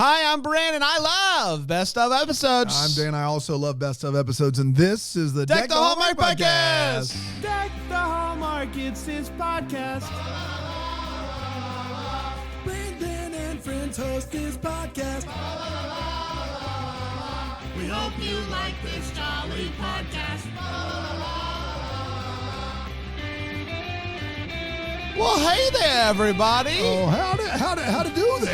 Hi, I'm Brandon. I love Best of Episodes. I'm Dan. I also love Best of Episodes, and this is the Deck the Hallmark Podcast. Deck the Hallmark, it's his podcast. Brandon and friends host his podcast. We hope you like this jolly podcast. Well, hey there, everybody. Oh, how to do that?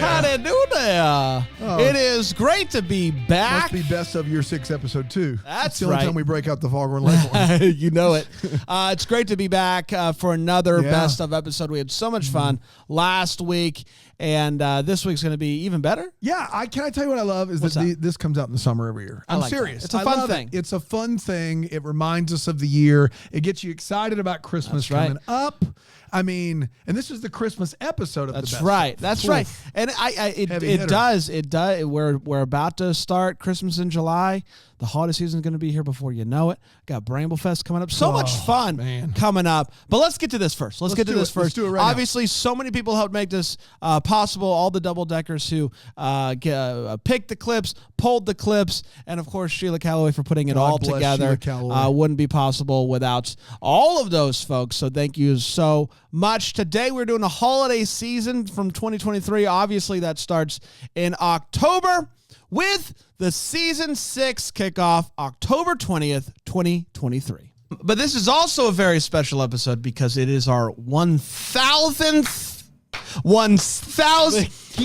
How to do there? Oh. It is great to be back. Must be Best of Year 6 episode 2. That's the only right. time we break out the Foghorn Leghorn. You know it. It's great to be back for another Yeah. Best of episode. We had so much fun last week, and this week's going to be even better. Yeah, can I tell you what I love is What's that this comes out in the summer every year. I'm like that. serious. It's a I fun love thing. It's a fun thing. It reminds us of the year. It gets you excited about Christmas That's right. coming up. I mean, and this is the Christmas episode of the That's Best right. of. That's Oof. right. And Heavy it hitter. does. We're about to start Christmas in July. The holiday season is going to be here before you know it. Got Bramble Fest coming up. So much fun man. coming up. But let's get to this first. Let's get to do this it. first. Let's do it right now. Obviously, so many people helped make this possible. All the double deckers who picked the clips, pulled the clips, and of course Sheila Calloway for putting it God all bless together. Sheila Calloway. Wouldn't be possible without all of those folks. So thank you so much. Today we're doing a holiday season from 2023. Obviously that starts in October with the season 6 kickoff October 20th, 2023. But this is also a very special episode because it is our 1,000th.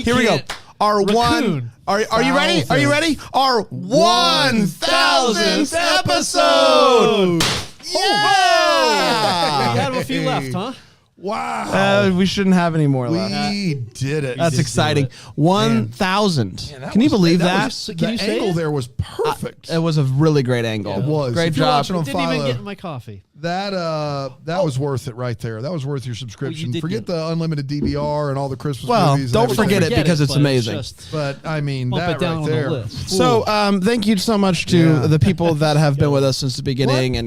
Here we go. Our Raccoon. Are you ready? Are you ready? Our 1,000th episode. Yeah. You had a few left, huh? Wow. We shouldn't have any more left. we did it. That's exciting. 1,000. Man, Can you believe that? Can you the say angle it? there was perfect. It was a really great angle. It was. Great If you're job. watching on Didn't even Philo, get in my coffee. that was worth it right there. That was worth your subscription. did Forget get- the unlimited DVR and all the Christmas Well, movies. and don't everything. forget it because it's but amazing. just But I mean, bump that it down right on there. the list. So, thank you so much to Yeah. the people that have been with us since the beginning, What?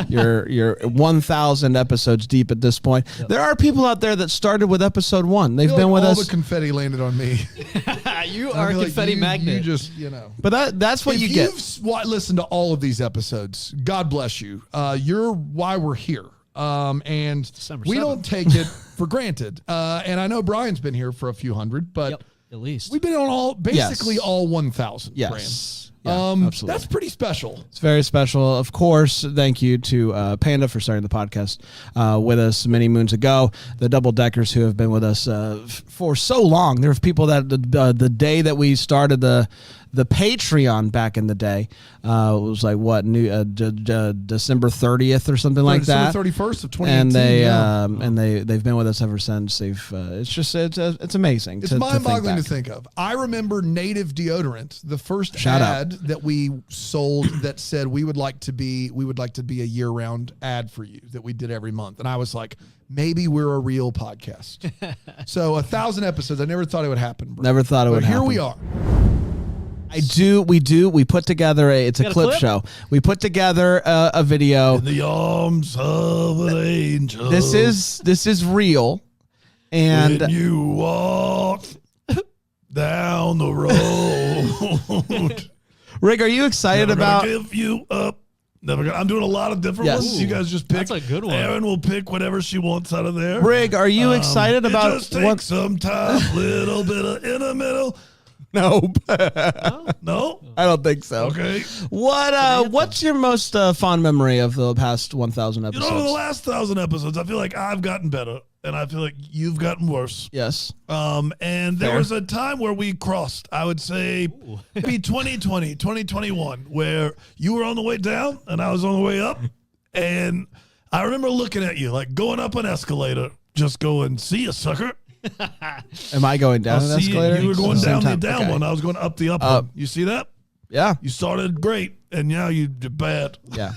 and you're 1,000 episodes deep at this point. There are people out there that started with episode 1. They've I feel been like with all us, the confetti landed on me. you I are a feel like confetti you magnet. You just, but that's what if you get. you've listened to all of these episodes, God bless you. You're why we're here. And December we 7th. don't take it for granted. And I know Brian's been here for a few hundred, but Yep, at least. we've been on basically all 1,000. Yes. Brian. Yeah, absolutely. That's pretty special. It's very special. Of course, thank you to Panda for starting the podcast with us many moons ago. The double deckers who have been with us for so long. There were people that the day that we started the Patreon back in the day was like what December 30th or something like that. December 31st of 2018. And they yeah. and they've been with us ever since. They've it's amazing. It's to mind-boggling to think think of. I remember Native Deodorant, the first Shout out. ad that we sold that said we would like to be a year-round ad for you that we did every month, and I was like, maybe we're a real podcast. So 1,000 episodes. I never thought it would happen. Bro. Never thought it But would here happen. we are. We put together it's a got a clip clip? show. We put together a video. The arms of an angel. This is real, and when you walk down the road. Rick, are you excited Never about? gonna give you up. I'm doing a lot of different Yes. ones. You guys just pick. That's a good one. Aaron will pick whatever she wants out of there. Rick, are you excited about It just takes what? some time, little bit of in the middle. No, No? I don't think so. Okay. What's your most fond memory of the past 1,000 You episodes? know, over the last 1,000 episodes, I feel like I've gotten better, and I feel like you've gotten worse. Yes. And there Fair. was a time where we crossed, I would say, maybe 2020, 2021, where you were on the way down and I was on the way up. And I remember looking at you, like going up an escalator, just going, see ya, sucker. Am I going down an See, escalator? you were going At the same down the time? down Okay. one. I was going up the up Up. one. You see that? Yeah. You started great, and now you're bad. Yeah.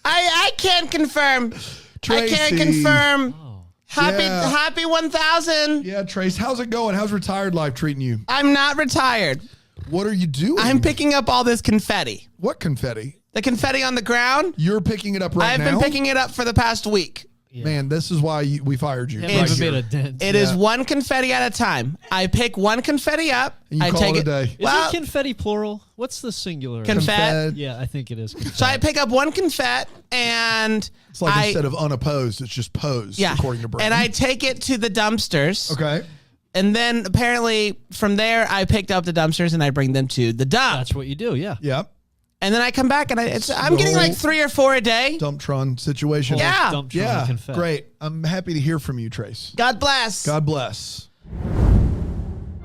I can't confirm. Tracy. Yeah. Happy 1,000. Yeah, Trace, how's it going? How's retired life treating you? I'm not retired. What are you doing? I'm picking up all this confetti. What confetti? The confetti on the ground. You're picking it up right I've now? been picking it up for the past week. Man, this is why we fired you. Haven't Right even here. made a dent. It is one confetti at a time. I pick one confetti up. And you I call take it a day. Is Well, it confetti plural? What's the singular? confet. Yeah, I think it is. So I pick up one confet and It's like instead of unopposed, it's just posed, according to Brandon. and I take it to the dumpsters. Okay. And then apparently from there, I picked up the dumpsters and I bring them to the dump. That's what you do. Yeah. Yep. And then I come back and I'm getting like 3 or 4 a day. Dumptron situation. Yeah. Dump Yeah. confetti. Great. I'm happy to hear from you, Trace. God bless. God bless.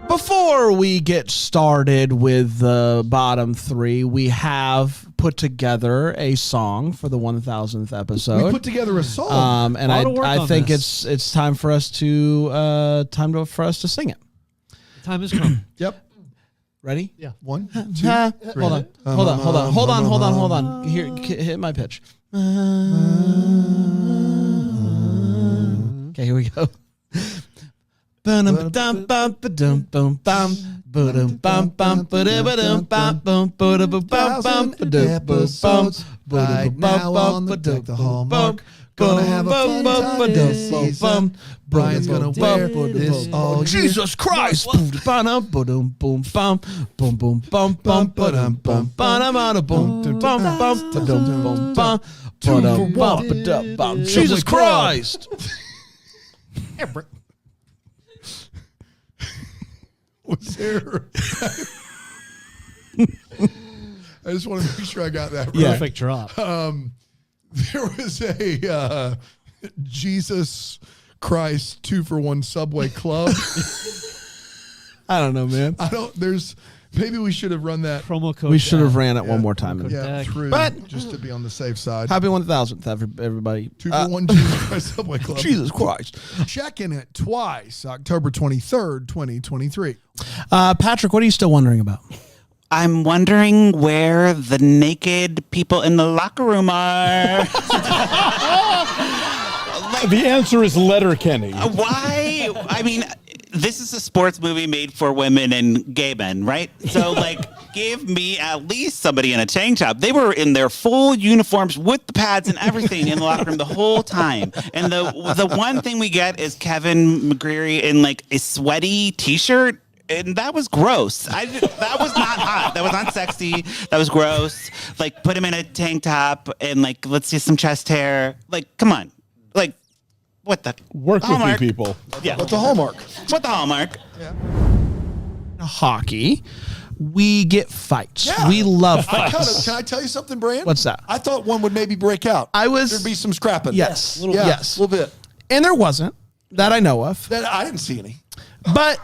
Before we get started with the bottom 3, we have put together a song for the 1000th episode. We put together a song. And lot of work I on think this. it's time for us to for us to sing it. Time has come. Yep. Ready? Yeah. 1, 2. Hold on. Here, hit my pitch. Okay, here we go. Episodes right now on the deck, the Hallmark. Gonna have a fun time this season. Brian's gonna wear this all year. Jesus Christ! Jesus Christ! Was there? I just want to make sure I got that right. Perfect drop. There was a Jesus Christ 2-for-1 Subway Club. I don't know, man. Maybe we should have run that. Promo code. We should have DAG. ran it one more time. Code DAG. through, But- just to be on the safe side. Happy 1000th, everybody. 2-for-1 Jesus Christ Subway Club. Jesus Christ. Checking it twice, October 23rd, 2023. Patrick, what are you still wondering about? I'm wondering where the naked people in the locker room are. The answer is Letterkenny. Why? I mean, this is a sports movie made for women and gay men, right? So, give me at least somebody in a tank top. They were in their full uniforms with the pads and everything in the locker room the whole time. And the one thing we get is Kevin McGreary in a sweaty T-shirt. And that was gross. That was not hot. That was not sexy. That was gross. Put him in a tank top and let's see some chest hair. Come on. What the? Work with Hallmark. me, people. Yeah. What's the Hallmark? What the Hallmark? Hockey, we get fights. Yeah. We love fights. Can I tell you something, Brian? What's that? I thought one would maybe break out. There'd be some scrapping. Yes. Yes. A little bit. And there wasn't, that I know of. I didn't see any. But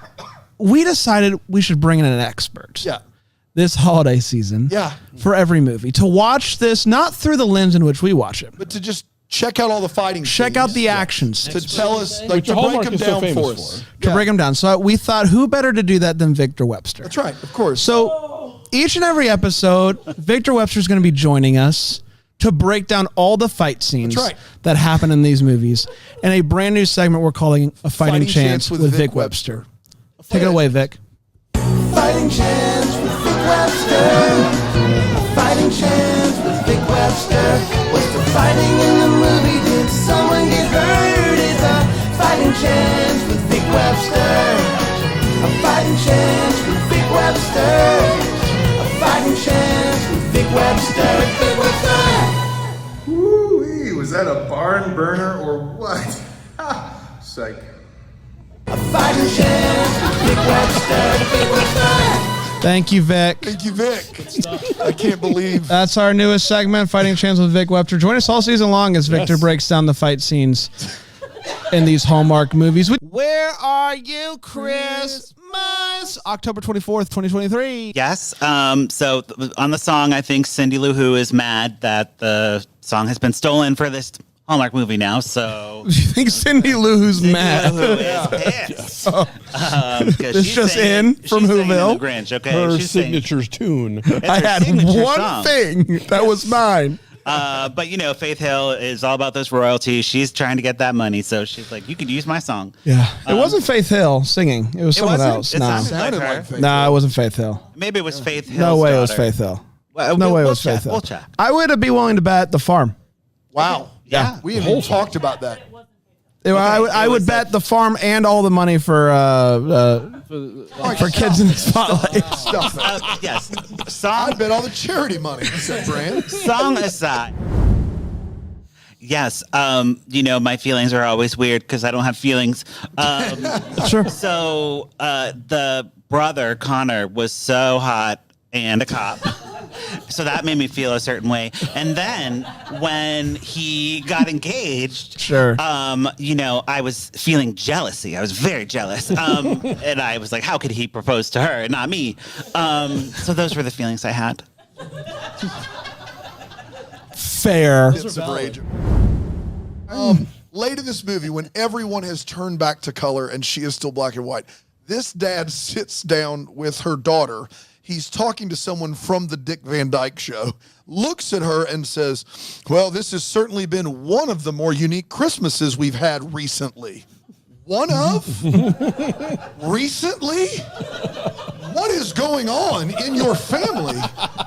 we decided we should bring in an expert. Yeah. This holiday season. Yeah. For every movie. To watch this, not through the lens in which we watch it. But to just check out all the fighting Check out scenes. the actions. To tell us, Which to break Hallmark them is so down famous for us. for. To break them down. So we thought, who better to do that than Victor Webster? That's right, of course. So each and every episode, Victor Webster is going to be joining us to break down all the fight scenes That's right. that happen in these movies in a brand new segment we're calling A Fighting Chance with Vic Webster. Take it away, Vic. Fighting chance with Vic Webster. A fighting chance with Vic Webster. What's the fighting in the movie? Did someone get hurt? It's a fighting chance with Vic Webster. A fighting chance with Vic Webster. A fighting chance with Vic Webster. Vic Webster. Woo-wee, was that a barn burner or what? Psych. A fighting chance with Vic Webster. Vic Webster. Thank you, Vic. Thank you, Vic. I can't believe. That's our newest segment, Fighting Chance with Vic Webster. Join us all season long as Victor breaks down the fight scenes in these Hallmark movies. Where are you, Christmas? October 24th, 2023. Yes. So on the song, I think Cindy Lou Who is mad that the song has been stolen for this Hallmark movie now. So You think Cindy Lou Who's mad? Lou Who is pissed. This just in from Whoville. The Grinch, okay? Her She's saying- signature tune. it's I her had signature one song. thing that was mine. But Faith Hill is all about those royalties. She's trying to get that money, so she's like, "You could use my song." Yeah. It wasn't Faith Hill singing. It was someone wasn't? else. It No. sounded like her. Faith. No, it wasn't Faith Hill. Maybe it was Faith Hill. No way it was Faith Hill. Well, No way it we'll was check, Faith Hill. We'll check. I would be willing to bet The Farm. Wow. Yeah. We haven't even talked about that. I would bet the farm and all the money for kids in the spotlight. Stuff it. Yes. I Song, bet all the charity money. Said Brand. song aside. Yes. My feelings are always weird because I don't have feelings. Sure. So the brother, Connor, was so hot and a cop. So that made me feel a certain way. And then when he got engaged, Sure. I was feeling jealousy. I was very jealous. And I was like, how could he propose to her and not me? So those were the feelings I had. Fair. It's a rage. Late in this movie, when everyone has turned back to color and she is still black and white, this dad sits down with her daughter. He's talking to someone from the Dick Van Dyke Show, looks at her and says, well, this has certainly been one of the more unique Christmases we've had recently. One of? Recently? What is going on in your family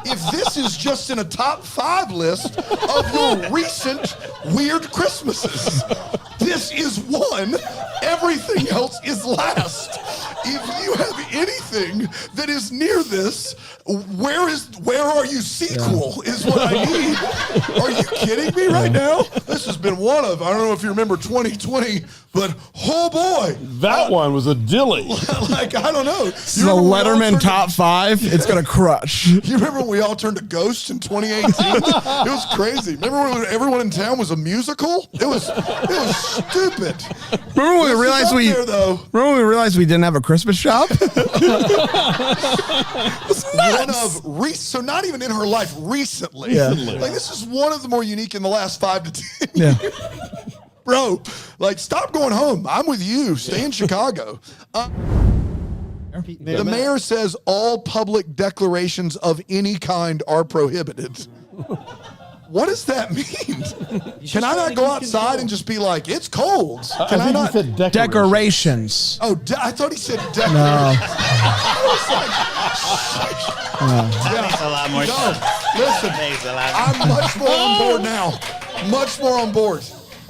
if this is just in a top 5 list of your recent weird Christmases? This is one. Everything else is last. If you have anything that is near this, where are you sequel is what I need. Are you kidding me right now? This has been one of, I don't know if you remember 2020, but oh boy. That one was a dilly. Like, I don't know. This is a Letterman top 5. It's going to crush. You remember when we all turned to Ghost in 2018? It was crazy. Remember when everyone in town was a musical? It was stupid. Remember when we realized we didn't have a Christmas shop? So not even in her life recently. Yeah. Like, this is one of the more unique in the last 5 to 10 Yeah. years. Bro, like, stop going home. I'm with you. Stay in Chicago. The mayor says all public declarations of any kind are prohibited. What does that mean? Can I not go outside and just be like, it's cold? Can I not? Decorations. Oh, I thought he said decorations. No. That makes a lot more sense. Listen, That makes a lot I'm much more on board now. Much more on board.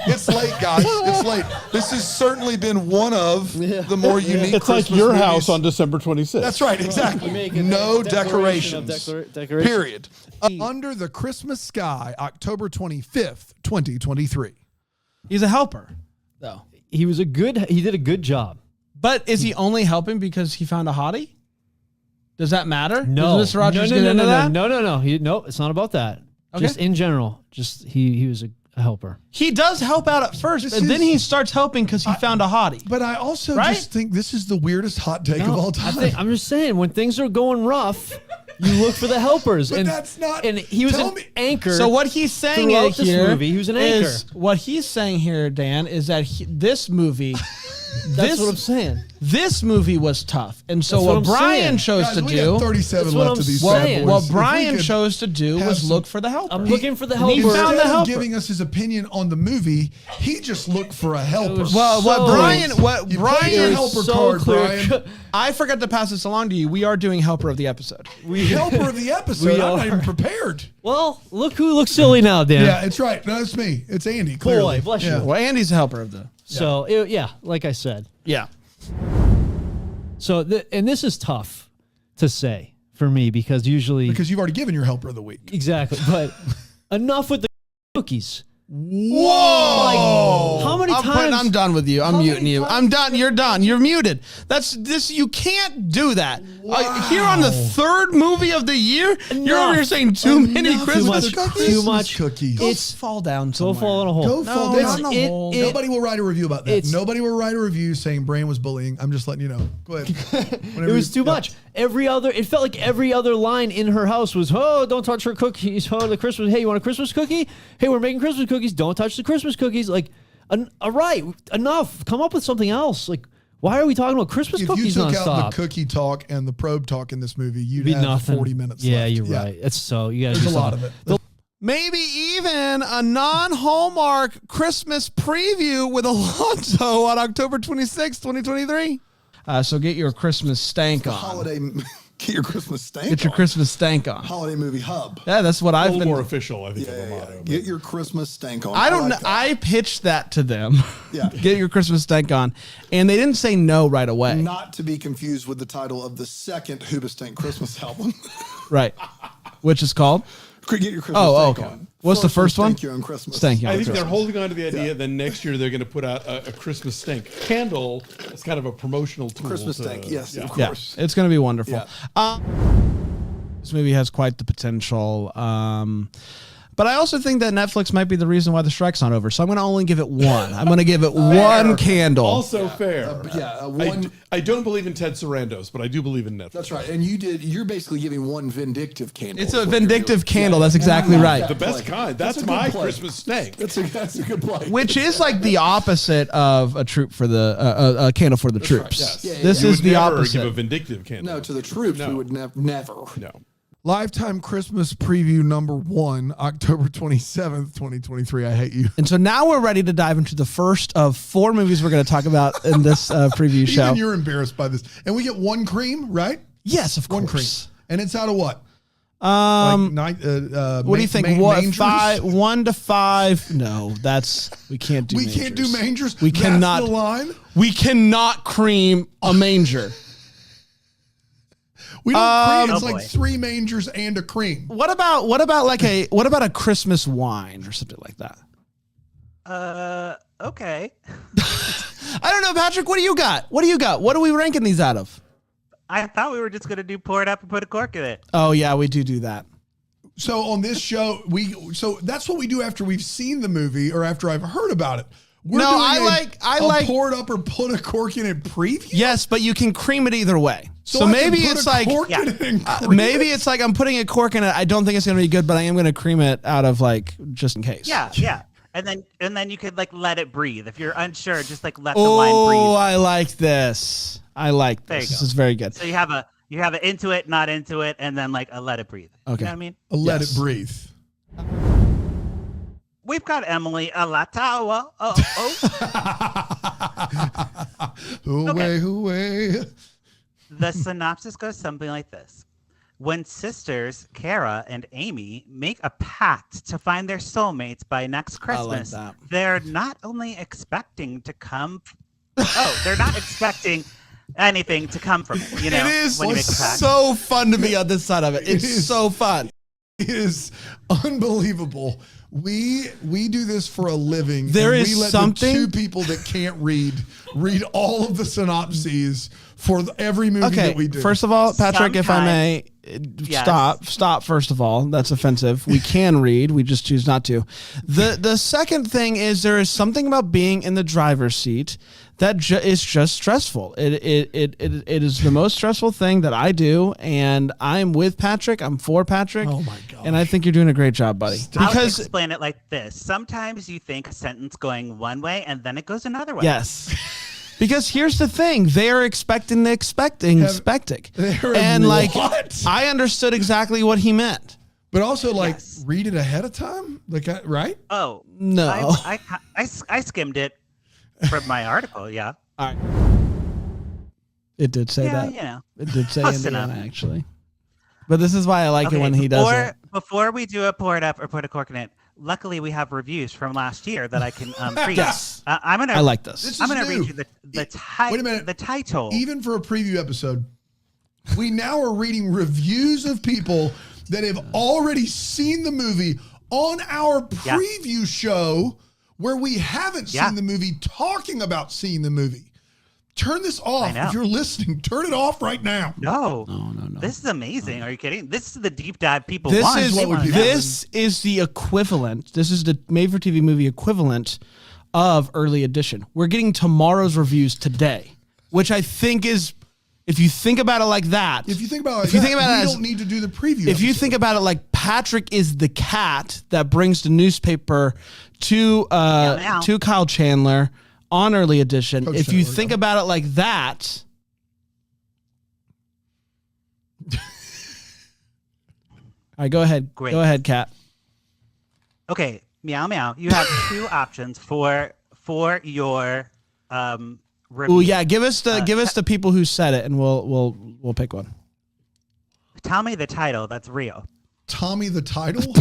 It's late, guys. It's late. This has certainly been one of the more unique It's Christmas like your movies. house on December 26th. That's right, exactly. No decorations. Decoration. Period. Under the Christmas Sky, October 25th, 2023. He's a helper, though. He did a good job. But is he only helping because he found a hottie? Does that matter? No. Does Mr. Rogers no, get into that? No. No, it's not about that. Okay. Just in general. Just he was a helper. He does help out at first, and then he starts helping because he found a hottie. But I also Right? just think this is the weirdest hot take of all time. I'm just saying, when things are going rough, you look for the helpers. But and that's not- And he was tell an me- anchor. So what he's saying throughout this here movie, he was an anchor. what he's saying here, Dan, is that this movie, That's what I'm saying. this movie was tough, and so That's what what I'm Brian saying. chose Guys, to we do. got 37 That's what left I'm of these saying. bad boys. What If we Brian could chose to do have was some- look for the helper. I'm looking for the And he helper. found the Instead of helper. giving us his opinion on the movie, he just looked for a helper. was Well, So- what Brian, You play your Brian, helper so card, clear Brian. cut. I forgot to pass this along to you. We are doing helper of the episode. Helper of the episode. We I'm not are. even prepared. Well, look who looks silly now, Dan. Yeah, it's right. No, it's me. It's Andy. Clearly. Boy, bless you. Yeah. Well, Andy's a helper of the. So like I said. Yeah. So and this is tough to say for me because usually Because you've already given your helper of the week. exactly, but enough with the cookies. Whoa! Like, how many times? I'm done with you. I'm How many muting you. times- I'm done. You're done. You're muted. That's this. You can't do that. Here on the third movie of the year, you're over here saying too many Enough Christmas with the cookies. Too much cookies. Go It's fall down go somewhere. fall in a hole. Go fall No, down. not in a hole. Nobody will write a review about that. it's- Nobody will write a review saying Brain was bullying. I'm just letting you know. Go ahead. It was too much. It felt like every other line in her house was, "Oh, don't touch her cookies. Oh, the Christmas. Hey, you want a Christmas cookie? Hey, we're making Christmas cookies. Don't touch the Christmas cookies." Like, all right, enough. Come up with something else. Like, why are we talking about Christmas If you cookies took nonstop? out the cookie talk and the probe talk in this movie, you'd Be have nothing. 40 minutes Yeah, left. you're right. It's so you guys. There's a lot of it. Maybe even a non-Hallmark Christmas preview with Alonso on October 26, 2023. So get your Christmas stank on. Holiday Get your Christmas stank Get your on. Christmas stank on. Holiday Movie Hub. Yeah, that's what A I've little been. more official, I think. Yeah, of a yeah, motto. Get your Christmas stank on. I don't know. like that. I pitched that to them. Yeah. Get your Christmas stank on, and they didn't say no right away. Not to be confused with the title of the second Hoobastank Christmas album. Right, which is called. Get your Christmas Oh, stank okay. on. What's the first one? Stank you on Christmas. Stank you on I think they're Christmas. holding on to the idea that next year they're going to put out a Christmas stink candle as kind of a promotional tool. Christmas to- stank. Yes, yeah. of Yeah, course. it's going to be wonderful. Yeah. This movie has quite the potential. But I also think that Netflix might be the reason why the strike's not over. So I'm going to only give it one. I'm going to give it one candle. Also fair. One. I don't believe in Ted Sarandos, but I do believe in Netflix. That's right. And you're basically giving one vindictive candle. It's is a what you're vindictive doing. candle. Yeah. That's exactly And I right. like The that best play. kind. That's a good my play. Christmas snake. That's a good play. Which is like the opposite of a troop for the a candle for the troops. Yes. Yeah, This You is would the never opposite. give a vindictive candle. No, to the troops, No. we would never. No. Lifetime Christmas preview number 1, October 27th, 2023. I hate you. And so now we're ready to dive into the first of 4 movies we're going to talk about in this preview show. Even you're embarrassed by this. And we get one cream, right? Yes, of One cream. course. And it's out of what? What do you think? What Mangers? 1 to 5? No, we can't do. We can't do mangers. We That's cannot. the line. We cannot cream a manger. We don't cream. It's Oh, like boy. 3 mangers and a cream. What about a Christmas wine or something like that? Okay. I don't know, Patrick. What do you got? What are we ranking these out of? I thought we were just gonna do pour it up and put a cork in it. Oh yeah, we do that. So on this show, so that's what we do after we've seen the movie or after I've heard about it. We're No, doing I a like- pour it up or put a cork in it preview. Yes, but you can cream it either way. So I can maybe put it's a like cork in it and cream maybe it. it's like I'm putting a cork in it. I don't think it's gonna be good, but I am gonna cream it out of like just in case. Yeah. And then you could like let it breathe. If you're unsure, just like let the wine Oh, breathe. I like this. I like There you this. This go. is very good. So you have a into it, not into it, and then like a let it breathe. Okay. You know what I mean? Let Yes. it breathe. We've got Emily Alatawa. Hooray. The synopsis goes something like this. When sisters Kara and Amy make a pact to find their soulmates by next Christmas, that. they're not only expecting to come. They're not expecting anything to come from it. You know, It is when you make a pact. so fun to be on this side of it. It's is. so fun. It is unbelievable. We do this for a living. There and is we let something- the 2 people that can't read all of the synopses for every movie Okay, that we do. first of all, Patrick, if I may, Yes. stop. First of all, that's offensive. We can read, we just choose not to. The second thing is there is something about being in the driver's seat that is just stressful. It is the most stressful thing that I do, and I'm with Patrick. I'm for Patrick. Oh my gosh. And I think you're doing a great job, buddy. I'll Because explain it like this. Sometimes you think a sentence going one way and then it goes another way. yes. Because here's the thing, they're expecting. They're And like what? I understood exactly what he meant. But also, like, Yes. read it ahead of time? Like, right? Oh No. I skimmed it from my article. Yeah. All right. It did say Yeah, that. you know. It did say Close Indiana, enough. actually. But this is why I like it when he does it. Before we do a pour it up or put a cork in it, luckily we have reviews from last year that I can read. Yes. I'm gonna. I like this. This I'm is gonna new. read you Wait a minute. the title. Even for a preview episode, we now are reading reviews of people that have already seen the movie on our preview show where we haven't seen the movie talking about seeing the movie. Turn this off. know. If you're listening, turn it off right now. No. No. This is amazing. Are you kidding? This is the deep dive people This want. is They wanna know. this is the equivalent. This is the made-for-TV movie equivalent of Early Edition. We're getting tomorrow's reviews today, which I think is, if you think about it like that. If you think about it, if you think about it we as- don't need to do the preview. If you episode. think about it like Patrick is the cat that brings the newspaper to meow. to Kyle Chandler on Early Edition. Coach If you Chandler, think yeah. about it like that. All right, go ahead. Great. Go ahead, Cat. Okay, meow meow. You have 2 options for your review. Oh yeah, give us the people who said it, and we'll pick one. Tell me the title. That's real. Tommy the title?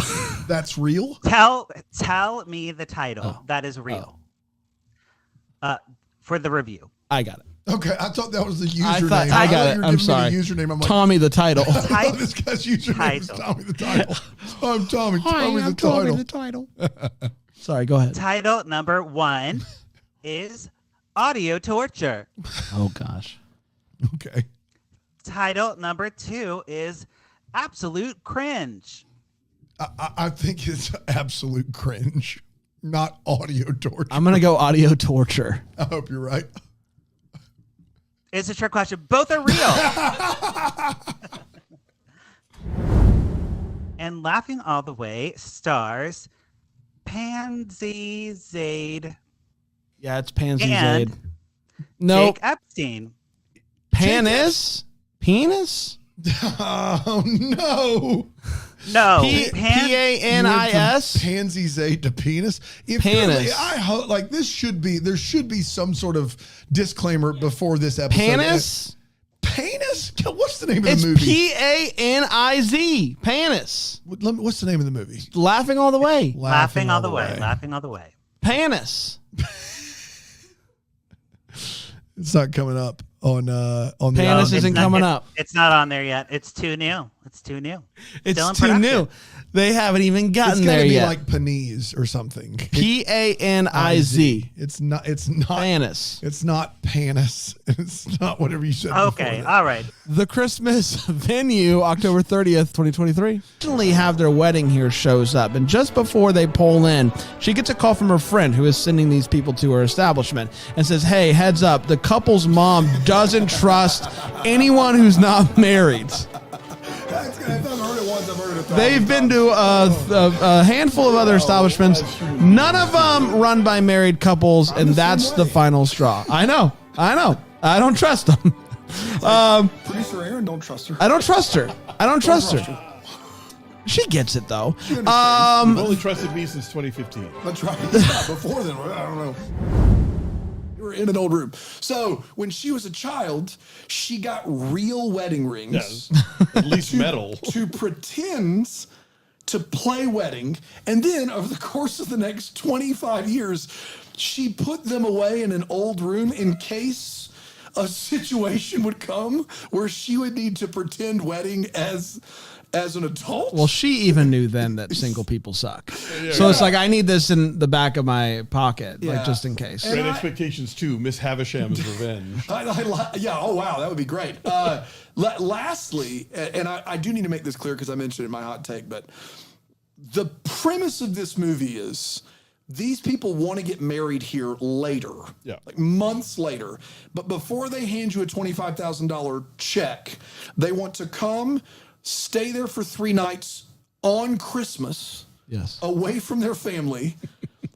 That's real? Tell me the title. That is real. For the review. I got it. Okay, I thought that was the username. I got it. You were I'm giving sorry. me the username. I'm like, Tommy the title. oh, this guy's username is Tommy the title. I'm Tommy. Tommy the title. Sorry, go ahead. Title number 1 is Audio Torture. Oh, gosh. Okay. Title number 2 is Absolute Cringe. I think it's absolute cringe, not audio torture. I'm going to go audio torture. I hope you're right. It's a trick question. Both are real. And Laughing All the Way stars Pansy Zaid Yeah, it's Pansy and Zaid. No, Jake Epstein. Penis? Oh, no. No, Panis? Pansy Zaid to penis. If Panis. you're- I hope like there should be some sort of disclaimer before this episode. Panis? Panis? What's the name of It's the movie? Paniz. Panis. What's the name of the movie? Laughing all the way. Laughing all the way. Laughing all the way. Panis. It's not coming up on the. Panis isn't coming up. It's not on there yet. It's too new. It's too new. It's Still in too production. new. They haven't even It's gotten gotta there be yet. like Paniz or something. Paniz. It's not. Panis. It's not Panis. It's not whatever you said. Okay. before that. All right. The Christmas venue, October 30th, 2023. Originally have their wedding here shows up, and just before they pull in, she gets a call from her friend who is sending these people to her establishment and says, hey, heads up, the couple's mom doesn't trust anyone who's not married. I've heard it once. I've heard it. They've been to a handful of other establishments, none of them run by married couples, and the that's same the way. final straw. I know. I don't trust them. Producer Aaron, don't trust her. I don't trust her. She gets it though. You've only trusted me since 2015. That's right. Yeah, before then, I don't know. We were in an old room. So when she was a child, she got real wedding rings Yes. At least metal. to pretend to play wedding. And then over the course of the next 25 years, she put them away in an old room in case a situation would come where she would need to pretend wedding as an adult. Well, she even knew then that single people suck. So it's like, I need this in the back of my pocket, like Yeah. just in case. Great Expectations 2, Miss Havisham's Revenge. Yeah. Oh, wow. That would be great. Lastly, and I do need to make this clear because I mentioned it in my hot take, but the premise of this movie is these people want to get married here later, like months later. But before they hand you a $25,000 check, they want to come, stay there for 3 nights on Christmas, Yes. away from their family,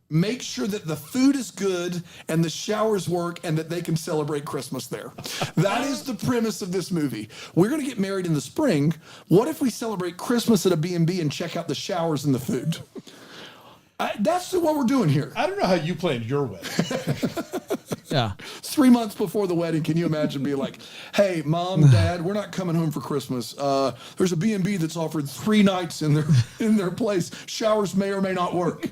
make sure that the food is good and the showers work and that they can celebrate Christmas there. That is the premise of this movie. We're going to get married in the spring. What if we celebrate Christmas at a B&B and check out the showers and the food? That's what we're doing here. I don't know how you planned your wedding. Yeah. 3 months before the wedding, can you imagine being like, hey, Mom, Dad, we're not coming home for Christmas. There's a B&B that's offered 3 nights in their place. Showers may or may not work.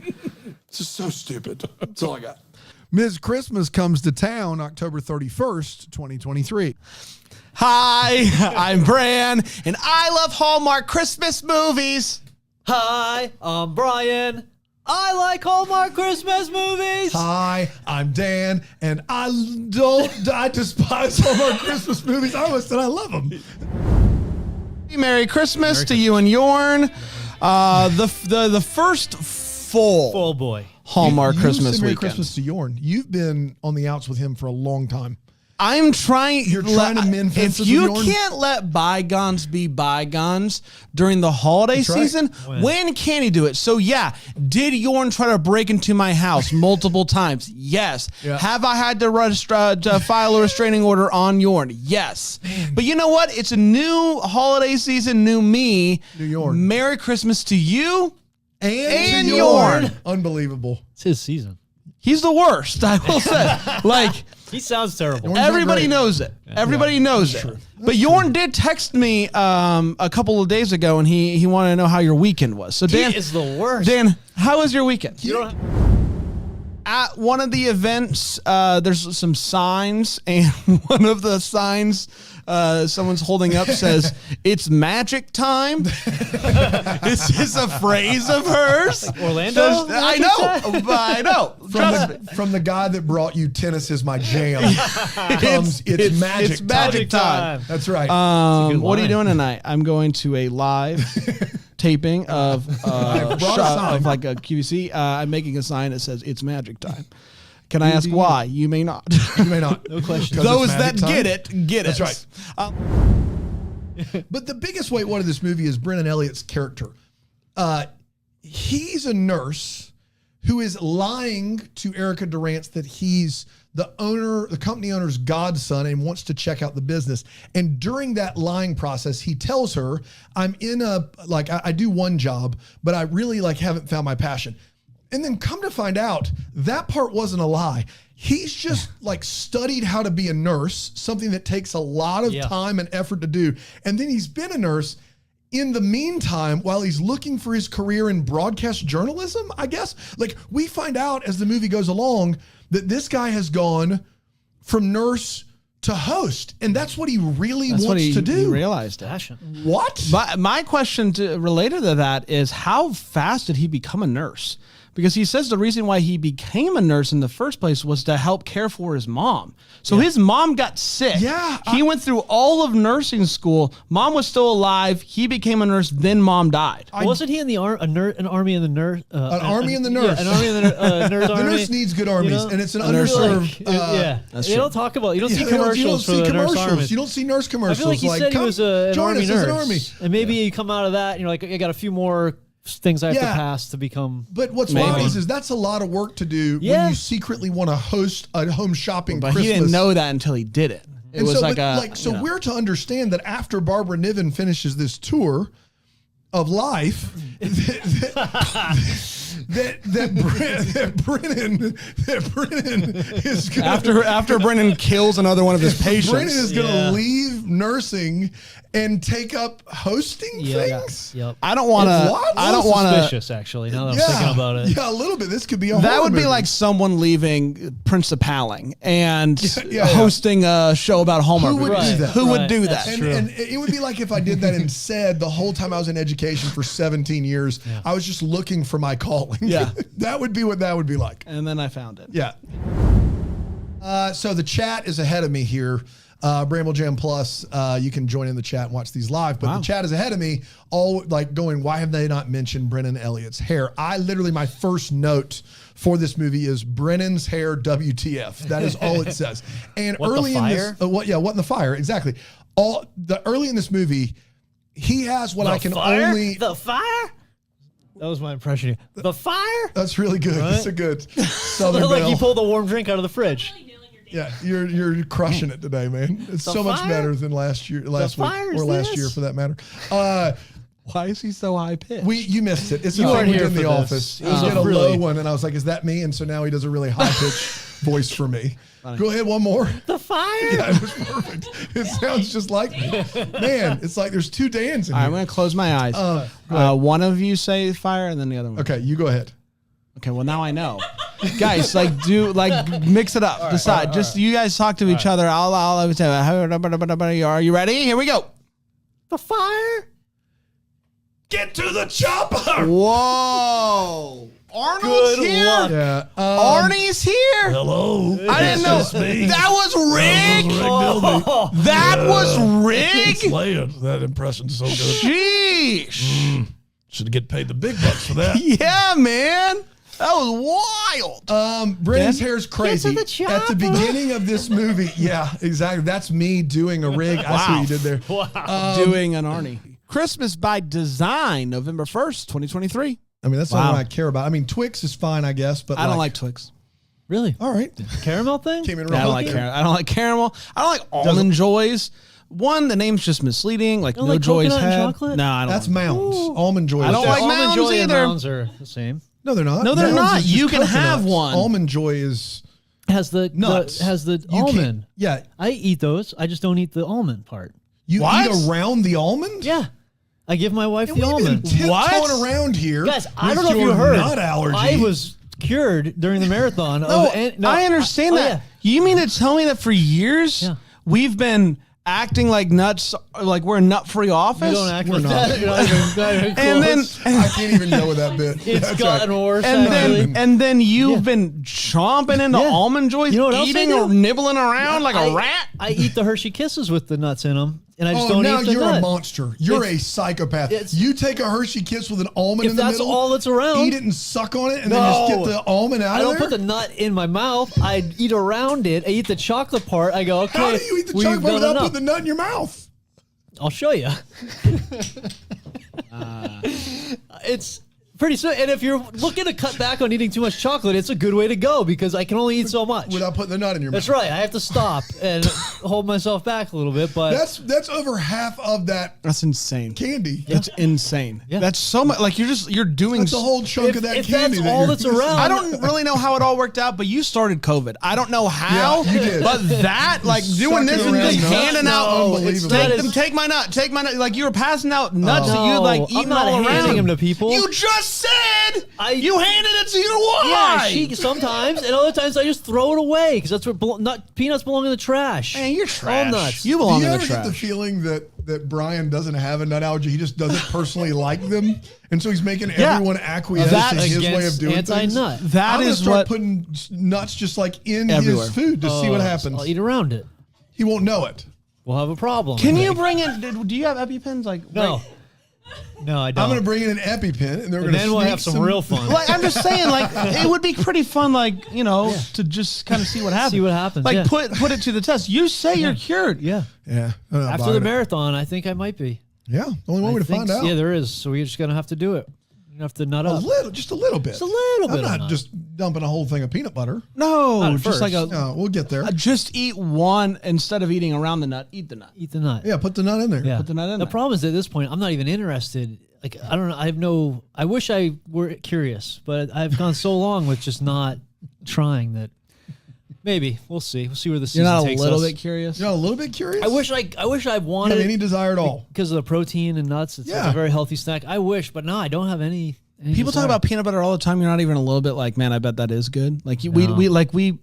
This is so stupid. That's all I got. Ms. Christmas comes to town October 31st, 2023. Hi, I'm Bran, and I love Hallmark Christmas movies. Hi, I'm Brian. I like Hallmark Christmas movies. Hi, I'm Dan, and I despise Hallmark Christmas movies. I almost said I love them. Merry Christmas to you and Yorn. The first full boy. Hallmark You Christmas said Merry weekend. Christmas to Yorn. You've been on the outs with him for a long time. I'm trying. You're trying to mend fences If with you Yorn? can't let bygones be bygones during the holiday That's right. season, when can he do it? So yeah, did Yorn try to break into my house multiple times? Yes. Yeah. Have I had to file a restraining order on Yorn? Yes. But you know what? It's a new holiday season, new me. New Yorn. Merry Christmas to you. And to Yorn. Unbelievable. It's his season. He's the worst, I will say. Like, He sounds terrible. Everybody knows it. Everybody knows it. But Jorn did text me a couple of days ago, and he wanted to know how your weekend was. So Dan He is the worst. Dan, how was your weekend? You don't At one of the events, there's some signs, and one of the signs someone's holding up says, "It's magic time." This is a phrase of hers. Orlando? I know. Trust me. From the guy that brought you "Tennis Is My Jam" comes it's magic It's magic time. That's right. What are you doing tonight? I'm going to a live taping of brought a sign. of like a QVC. I'm making a sign that says "It's magic time." Can I ask why? You may not. You may not. No question. Those that get it, get it. That's right. But the biggest weight one of this movie is Brennan Elliott's character. He's a nurse who is lying to Erica Durance that he's the company owner's godson and wants to check out the business. And during that lying process, he tells her, I'm in I do one job, but I really haven't found my passion. And then come to find out, that part wasn't a lie. He's just studied how to be a nurse, something that takes a lot of time and effort to do. And then he's been a nurse in the meantime, while he's looking for his career in broadcast journalism, I guess. We find out as the movie goes along that this guy has gone from nurse to host. And that's what he really wants to do. He realized it. Passion. What? My question related to that is, how fast did he become a nurse? Because he says the reason why he became a nurse in the first place was to help care for his mom. So his mom got sick. Yeah. He went through all of nursing school. Mom was still alive. He became a nurse. Then mom died. Wasn't he in the an army in the nurse? An army in the nurse. Yeah, an army in the nurse army. The nurse needs good armies, and it's an nurse underserved. That's you don't talk about. You don't see commercials for you the don't see nurse commercials. army. You don't see nurse I commercials. feel like he said he was an join army us nurse. as an army. And maybe you come out of that and you're like, I got a few more things I have to pass to become. But what's wild is that's a lot of work to do when you secretly want to host a home shopping But Christmas. he didn't know that until he did it. It And was so we're to understand that after Barbara Niven finishes this tour of life, that Brennan is gonna, after Brennan kills another one of his patients. Brennan is going to leave nursing and take up hosting things. Yep. I don't want to. What? I don't want to. Suspicious, actually. Now that I'm thinking about it. Yeah, a little bit. This could be a That horror would be movie. like someone leaving Principaling and hosting a show about Hallmark. Who would do movies. that? Who would Right. do That's that? true. And it would be like if I did that and said the whole time I was in education for 17 years, I was just looking for my calling. Yeah. That would be what that would be like. And then I found it. Yeah. So the chat is ahead of me here. Bramble Jam Plus, you can join in the chat and watch these live, but the chat is ahead of me, all going, why have they not mentioned Brennan Elliott's hair? My first note for this movie is Brennan's hair WTF. That is all it says. And What, early the in fire? this, what in the fire? Exactly. Early in this movie, he has what I can only. The fire? That was my impression. The fire? That's really good. That's a good Southern Like Belle. you pulled a warm drink out of the fridge. Yeah, you're crushing it today, man. It's so much fire? better than last week, fire is or last this? year for that matter. Why is he so high pitched? You missed it. It's You the thing weren't we did here in the for this. office. It He was did a a really- low one, and I was like, "Is that me?" And so now he does a really high pitched voice for me. Go ahead, one more. The fire? Yeah, it was perfect. It sounds just like me. Man, it's like there's two Dans in All right, I'm here. going to close my eyes. One of you say fire, and then the other one. Okay, you go ahead. Okay, well now I know. Guys, mix it up. Decide. You guys talk to each other. I'll say, are you ready? Here we go. The fire? Get to the chopper. Whoa. Arnold's Good here. luck. Yeah. Arnie's here. Hello. I didn't know. It's me. That was Rick. Oh. That was It's Rick. layered. That impression's so good. Sheesh. Should get paid the big bucks for that. Yeah, man. That was wild. Brennan's hair's crazy. Get to the At the chopper. beginning of this movie, yeah, exactly. That's me doing a rig. I see what you did there. Doing an Arnie. Christmas by Design, November 1st, 2023. I mean, that's not what I care about. I mean, Twix is fine, I guess, but I don't like Twix. Really? All right, Caramel thing? came in I real don't like quick. caramel. I don't like caramel. I don't like almond joys. One, the name's just misleading. Like don't no like joys coconut and head. chocolate? No, I don't. That's like Mounds. Almond Joy. I don't like Almond Mounds Joy and either. Mounds are the same. No, they're not. No, they're Mounds not. is just You can have coconuts. one. Almond Joy is has the Nuts. has the You can't- almond. Yeah. I eat those. I just don't eat the almond part. You What? eat around the almond? Yeah, I give my wife And the we've been almond. tiptoeing around here. Guys, I with don't know if you your heard. nut allergy. I was cured during the marathon. No, of, I understand oh, that. yeah. You mean to tell me that for years Yeah. we've been acting like nuts, like we're a nut-free office? You don't act We're like not. that. You're not even and then close. I can't even go with that bit. It's That's gotten right. worse. and actually. then you've been chomping into Yeah. almond joys, You know what else I eating do? or nibbling around like a I- rat. I eat the Hershey Kisses with the nuts in them, and I just Oh, don't now eat the you're nut. a monster. You're It's- a psychopath. it's- You take a Hershey Kiss with an almond If in the that's middle. all that's around. Eat it and suck on it, and then just No. get the almond out I of don't there. put the nut in my mouth. I eat around it. I eat the chocolate part. I go, okay. How do you eat the we've chocolate done without enough. putting the nut in your mouth? I'll show you. It's pretty simple. And if you're looking to cut back on eating too much chocolate, it's a good way to go because I can only eat so much. Without putting the nut in your That's mouth. right. I have to stop and hold myself back a little bit. But That's over half of that That's insane. candy. That's insane. Yeah. That's so much. Like you're doing. That's a whole chunk If- of that if candy. that's that all you're that's missing. around- I don't really know how it all worked out, but you started COVID. I don't know how, Yeah, you did. but that, like doing this Sucking and just around nuts. handing No, out, it's Unbelievable. not take as- them, take my nut, take my nut. Like you were passing out nuts that you No, like I'm eating not all handing around. them to people. You just said You handed it to your wife. yeah, she sometimes, and other times I just throw it away because that's what peanuts belong in the trash. Man, you're trash. All nuts. You Do belong you in the ever get the trash. feeling that Brian doesn't have a nut allergy? He just doesn't personally like them, and so he's making Yeah. everyone acquiesce That- in his way of Against doing things. anti-nut. That I'm gonna is start what- putting nuts just like in Everywhere. his food to see what happens. I'll eat around it. He won't know it. We'll have a problem. Can I you think. bring in? Do you have EpiPens? Like No. No, I don't. I'm going to bring in an EpiPen, and they're and going to then we'll have some real fun. Like I'm just saying, like it would be pretty fun, like to just kind of see what happens. See what happens, Like yeah. put it to the test. You say you're cured. Yeah. Yeah. I'm not After buying the it. marathon, I think I might be. Yeah. Only one way to I think find so. out. Yeah, there is. So we're just gonna have to do it. You have to nut up. Just a little bit. Just a little bit I'm of not nut. just dumping a whole thing of peanut butter. No, Not at just like first. No, we'll get there. just eat one instead of eating around the nut. Eat the nut. Eat the nut. Yeah, put the nut in there. Yeah. Put the nut in The there. problem is at this point, I'm not even interested. Like I don't know. I have no. I wish I were curious, but I've gone so long with just not trying that. Maybe we'll see. We'll see where the season You're not a takes little us. bit curious. You're not a little bit curious? I wish I You wanted have any desire at all? because of the protein and nuts. It's like Yeah. a very healthy snack. I wish, but no, I don't have any. People talk desire. about peanut butter all the time. You're not even a little bit like, man, I bet that is good. Like No. we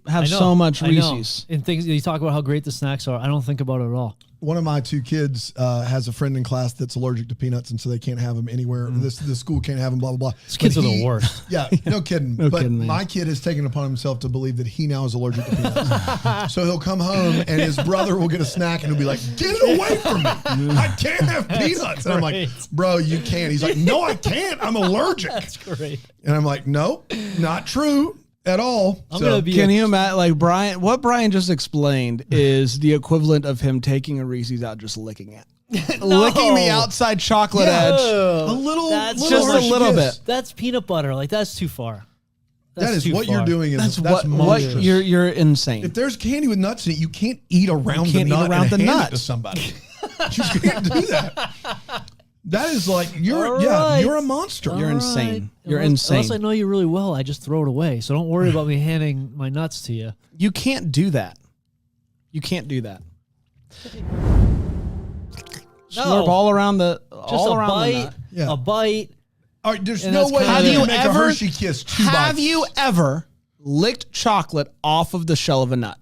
have I know, so much I know. Reese's. And things you talk about how great the snacks are. I don't think about it at all. One of my two kids has a friend in class that's allergic to peanuts, and so they can't have them anywhere. The school can't have them, blah, blah, blah. These kids But are the worst. Yeah, no kidding. No but kidding, man. my kid has taken it upon himself to believe that he now is allergic to peanuts. So he'll come home, and his brother will get a snack, and he'll be like, get it away from me. I can't have peanuts. And I'm like, great. bro, you can't. He's like, no, I can't. I'm allergic. That's great. And I'm like, nope, not true at all. I'm So- gonna be. Can you imagine, like Brian? What Brian just explained is the equivalent of him taking a Reese's out, just licking it, licking the outside chocolate edge. a little, That's Just a Hershey little Kiss. bit. That's peanut butter. Like that's too far. That That's is too what far. you're doing. That's That's what monstrous. you're insane. If there's candy with nuts in it, you can't eat around You can't the eat nut around and the hand nut. it to somebody. You can't do that. That is like you're All yeah, right. you're a monster. You're All insane. You're Unless insane. I know you really well, I just throw it away. So don't worry about me handing my nuts to you. You can't do that. You can't do that. Slurp all around the Just all a around the bite. nut. Yeah. A bite. All right, there's And no that's way kinda- Have you you can make a ever Hershey Kiss 2 Have bites. you ever licked chocolate off of the shell of a nut?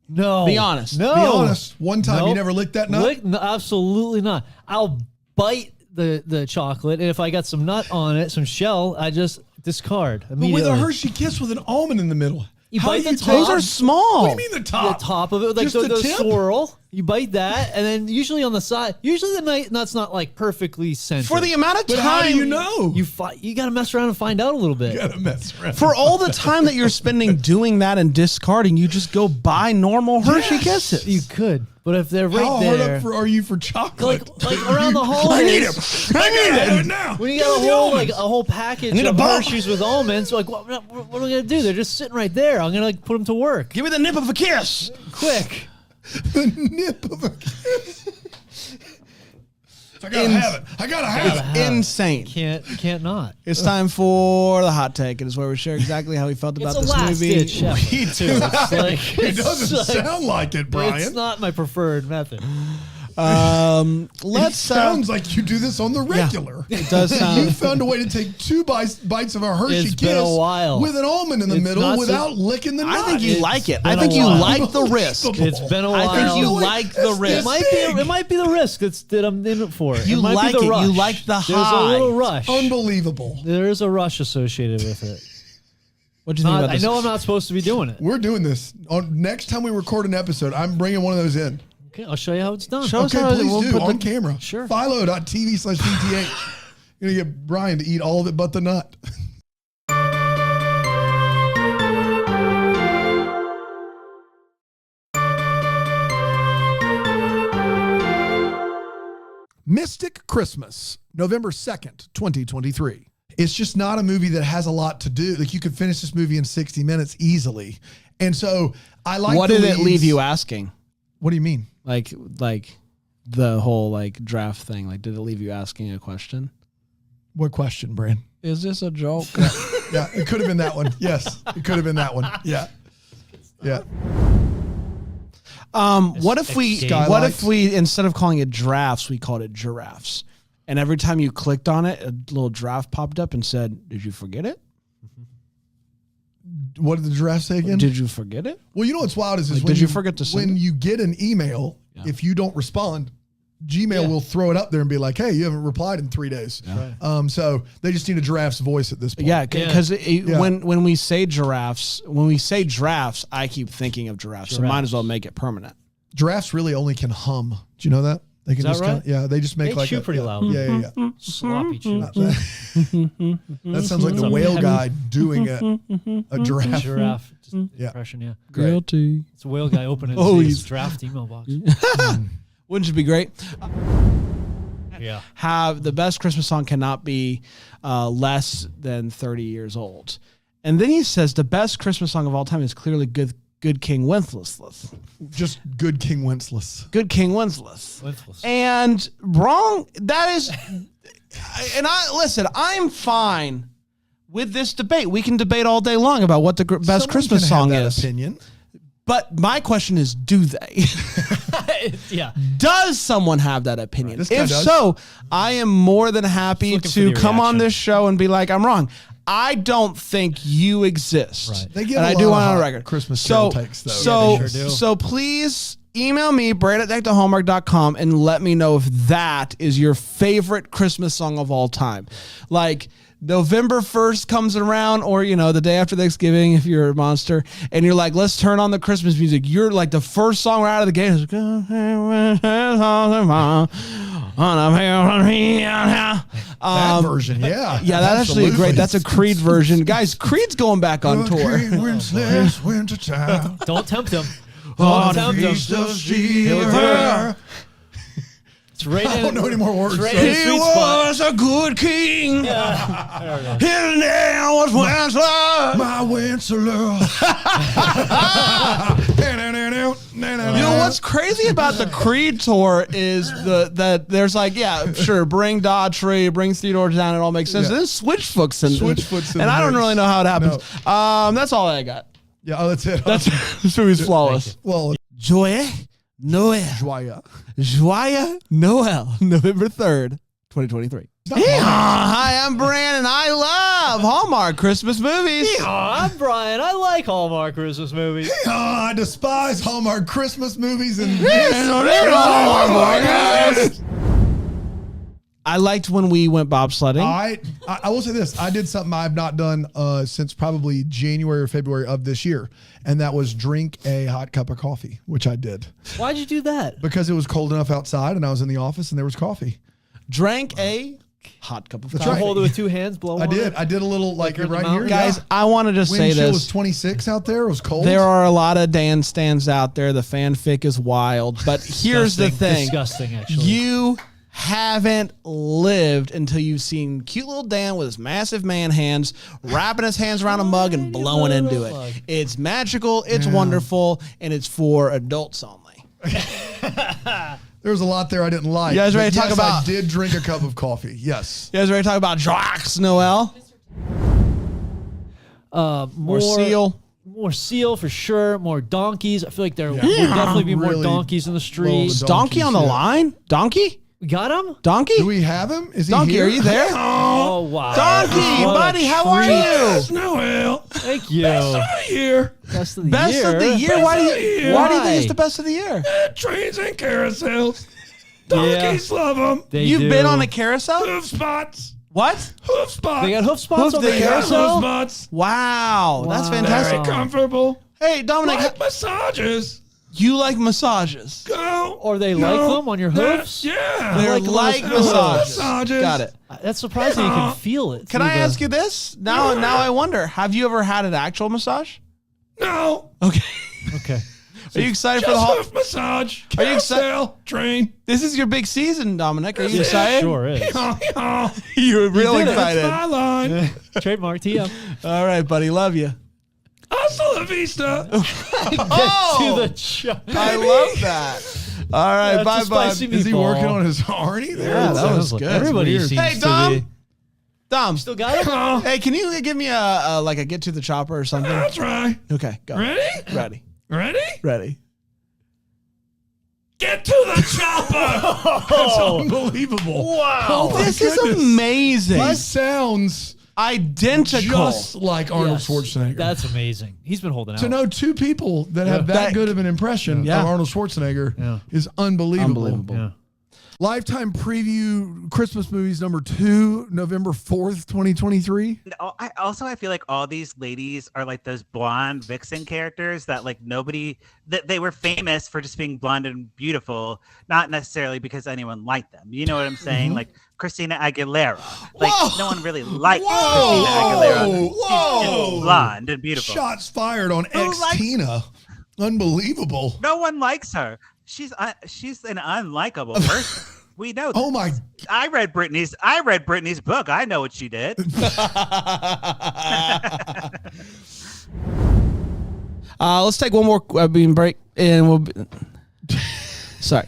No. Be honest. No. Be honest. One time you Nope. never licked that nut? No, absolutely not. I'll bite the chocolate, and if I got some nut on it, some shell, I just discard But immediately. with a Hershey Kiss with an almond in the middle. You How bite do the you top. take- Those are small. What do you mean the top? the top of it, like Just the tip? swirl. You bite that, and then usually on the side. Usually the nut's not like perfectly centered. For the amount of But time how do you know? you got to mess around and find out a little bit. You gotta mess around. for all the time that you're spending doing that and discarding, you just go buy normal Hershey Yes. Kisses. You could, but if they're right How there, hard up are you for chocolate? like around the I need holidays. him. I need him now. When you Give got me a the whole almonds. like a whole package need a of bump. Hershey's with almonds, like what am I gonna do? They're just sitting right there. I'm gonna like put them to work Give me the nip of a kiss. quick. The nip of a kiss. I gotta have it. I gotta have it. insane. Can't not. It's time for the hot take. It is where we share exactly how we felt about It's a this movie. last-ditch effort, We too. do. It's like, It doesn't sound like it, Brian. It's not my preferred method. Let's. Sounds like you do this on the regular. It does You sound. found a way to take 2 bites of a Hershey It's Kiss been a while. with an almond in the It's middle not so- without licking the nut. I think you like it. I been think a you while. like the risk. It's been a while. I think you No, like the it's risk. It might be. It might be the risk that I'm in it for. You it might like be the it. rush. You like the There's high. a little rush. Unbelievable. There is a rush associated with it. What do you think about I this? know I'm not supposed to be doing it. We're doing this. Next time we record an episode, I'm bringing one of those in. Okay, I'll show you how it's done. Show us Okay, how please we'll do. put On the- camera. Sure. Philo.tv/DTH. You're going to get Brian to eat all of it but the nut. Mystic Christmas, November 2nd, 2023. It's just not a movie that has a lot to do. Like, you could finish this movie in 60 minutes easily. And so I like What the did it leave leads. you asking? What do you mean? Like the whole like draft thing. Like, did it leave you asking a question? What question, Brian? Is this a joke? Yeah, it could have been that one. Yes, it could have been that one. Yeah. Yeah. What if we Skylights. what if we instead of calling it drafts, we called it giraffes? And every time you clicked on it, a little giraffe popped up and said, "Did you forget it? What did the giraffe say again? Did you forget it?" Well, you know what's wild is Like, when did you forget to send when it? you get an email, if you don't respond, Gmail will throw it up there and be like, "Hey, you haven't replied in 3 days." So they just need a giraffe's voice at this point. Yeah, because Yeah. when we say giraffes, when we say drafts, I keep thinking of giraffes. So might as well make it permanent. Giraffes really only can hum. Do you know that? They can that just right? yeah, they just make They like chew pretty loud. Yeah. Sloppy chew. That sounds like the whale guy doing a giraffe. Giraffe. Just Yeah. impression, yeah. Guilty. It's a whale guy opening his draft email box. Wouldn't it be great? Yeah. Have the best Christmas song cannot be less than 30 years old. And then he says the best Christmas song of all time is clearly Good King Wenceslas. Just good King Wenceslas. Good King Wenceslas. Wenceslas. And wrong, that is, and listen, I'm fine with this debate. We can debate all day long about what the best Someone Christmas can song have that is. opinion. But my question is, do they? Yeah. Does someone have that opinion? This guy If does. so, I am more than happy Just to looking for the come on reaction. this show and be like, I'm wrong. I don't think you exist. Right. They get and a I lot do of want on hot record. Christmas Carol takes, though. So, Yeah, they sure do. so please email me, brad@hallmark.com, and let me know if that is your favorite Christmas song of all time. Like, November 1st comes around, or, you know, the day after Thanksgiving, if you're a monster, and you're like, let's turn on the Christmas music. You're like, the first song right out of the gate is, That version, yeah. yeah, that's actually Absolutely. great. That's a Creed version. Guys, Creed's going back on tour. Wintertime. Don't tempt him. Oh, Don't tempt him. It's right I don't know any more words. It's right so- in the sweet spot. was a good king. His name was Wenceslas. My Winter. You know what's crazy about the Creed tour is that there's like, yeah, sure, bring Daughtry, bring Theodore down, it all makes sense. Yeah. Then Switchfoot's in, Switchfoot's in and the I don't mix. really know how it happens. That's all I got. Yeah, oh, that's it. That's this movie's flawless. well, Joyeux Noël. Joya. Joyeux Noël, November 3rd, 2023. Hi, I'm Brandon. I love Hallmark Christmas movies. Oh, I'm Brian. I like Hallmark Christmas movies. Oh, I despise Hallmark Christmas movies and I liked when we went bobsledding. I will say this. I did something I've not done since probably January or February of this year, and that was drink a hot cup of coffee, which I did Why'd you do that? because it was cold enough outside and I was in the office and there was coffee. Drank a hot cup of That's coffee. right. Hold it with two hands, blow I on did. it? I did a little like Like right in the here, Guys, yeah. I want to just say Wind chill this. was 26 out there. It was cold. There are a lot of Dan stands out there. The fanfic is wild. But here's the thing. Disgusting, actually. You haven't lived until you've seen cute little Dan with his massive man hands wrapping his hands around a mug and blowing into it. mug. It's magical, it's wonderful, and it's for adults only. There was a lot there I didn't like. You guys ready but to talk yes, about- I did drink a cup of coffee. Yes. You guys ready to talk about Drax Noel? More seal. More seal for sure. More donkeys. I feel like there will definitely be more Really donkeys in the street. the Donkey on the yeah. line? Donkey? We got him? Donkey? Do we have him? Is he Donkey, here? are you there? Oh, wow. Donkey, What a buddy, how are treat. you? Noel. Thank you. Best of the year. Best of the Best year. of the year? Best Why do of the you year. why do you think Why? it's the best of the year? Trains and carousels. Donkeys love them. They You've do. been on a carousel? Hoof spots. What? Hoof spots. They got hoof spots Hoof on the they got Hoof carousel? spots. Wow, that's Wow. fantastic. Very comfortable. Hey, Dominic, Like massages. you like massages? Go. Or they like them on your hoofs? Yeah. They're like like them on massages. massages. Got it. That's surprising you can feel it. Can I ask you this? Now I wonder, have you ever had an actual massage? No. Okay. Okay. Are you excited for the Just whole? hoof massage. Are you excited? Carousel. Train. This is your big season, Dominic. Are you This is- excited? Sure is. You're real did it. excited. My line. Trademark TM. All right, buddy. Love you. Hasta la vista. Oh, To the chop. I love that. All right, That's bye, a bud. spicy Is he meatball. working on his Arnie there? Yeah, that was Sounds like good. Everybody That's seems Hey, to Dom. be. Dom. Still got him? Oh, Hey, can you give me a like a get to the chopper or something? that's right. Okay, go. Ready? Ready. Ready? Ready. Get to the chopper. That's unbelievable. Wow. my This is goodness. amazing. He sounds Identical. just like Arnold Yes. Schwarzenegger. That's amazing. He's been holding out. to know two people that have that That- good of an impression Yeah. of Arnold Schwarzenegger Yeah. is unbelievable. Unbelievable. Yeah. Lifetime preview Christmas movies number 2, November 4th, 2023. I feel like all these ladies are like those blonde vixen characters that like nobody that they were famous for just being blonde and beautiful, not necessarily because anyone liked them. You know what I'm saying? Like Christina Aguilera. Like Whoa! no one really liked Whoa! Christina Aguilera. Whoa! She's blonde and beautiful. Shots fired on Who ex likes- Tina. Unbelievable. No one likes her. She's an unlikable person. We know. Oh my! I read Britney's book. I know what she did. Let's take one more break, and we'll. Sorry.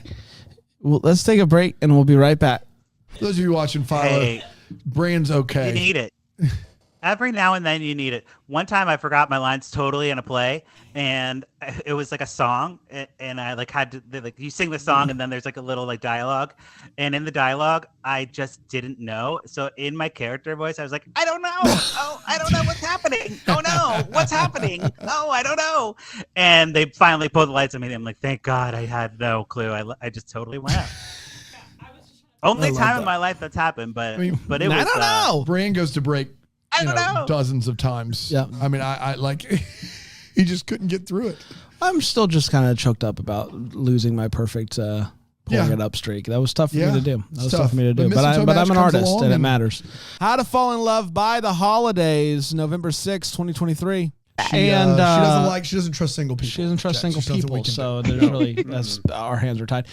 Well, let's take a break, and we'll be right back. Those of you watching Philo, Hey, Brand's you okay. need it. Every now and then you need it. One time I forgot my lines totally in a play, and it was like a song, and I like had to like you sing the song, and then there's like a little like dialogue, and in the dialogue I just didn't know. So in my character voice, I was like, I don't know. Oh, I don't know what's happening. Oh no, what's happening? Oh, I don't know. And they finally pulled the lights on me. And I'm like, thank God, I had no clue. I just totally went out. Only time in my life that's happened, but mean, but it was. I don't know. Brand goes to break. I don't know. Dozens of times. Yeah. I mean, I like he just couldn't get through it. I'm still just kind of choked up about losing my perfect pulling Yeah. it up streak. That was tough for Yeah, me to do. That it's was tough. tough for me to But do. But Mistletoe I'm Match an comes artist, along and it and- matters. How to Fall in Love by the Holidays, November 6th, 2023. She doesn't trust single people. She doesn't trust Jack. single Just nothing we people, can so do. there's really that's our hands are tied.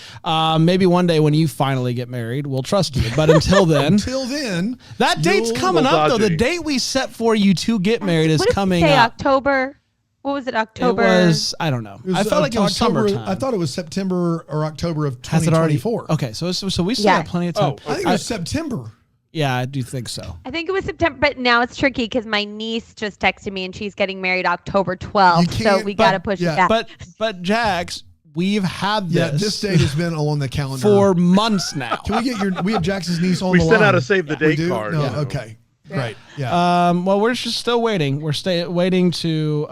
Maybe one day when you finally get married, we'll trust you. But until then, Until then, that date's coming up though. The date we set for you to get married is What did coming we say, up. October? What was it? October. It was I don't know. it was, I felt like it was October. summertime. I thought it was September or October of Has it already? 2024. Okay, so we still Yeah. have plenty of time. I think it was September. Yeah, I do think so. I think it was September, but now it's tricky because my niece just texted me and she's getting married October 12th. So can't- we got to but- push yeah, it back. But Jax, we've had this, Yeah, this date has been on the calendar for months now. Can we get we have Jackson's niece on We the sent line. out a save the We date do? card. No, you know. okay. Great. Yeah. Well, we're just still waiting. We're waiting to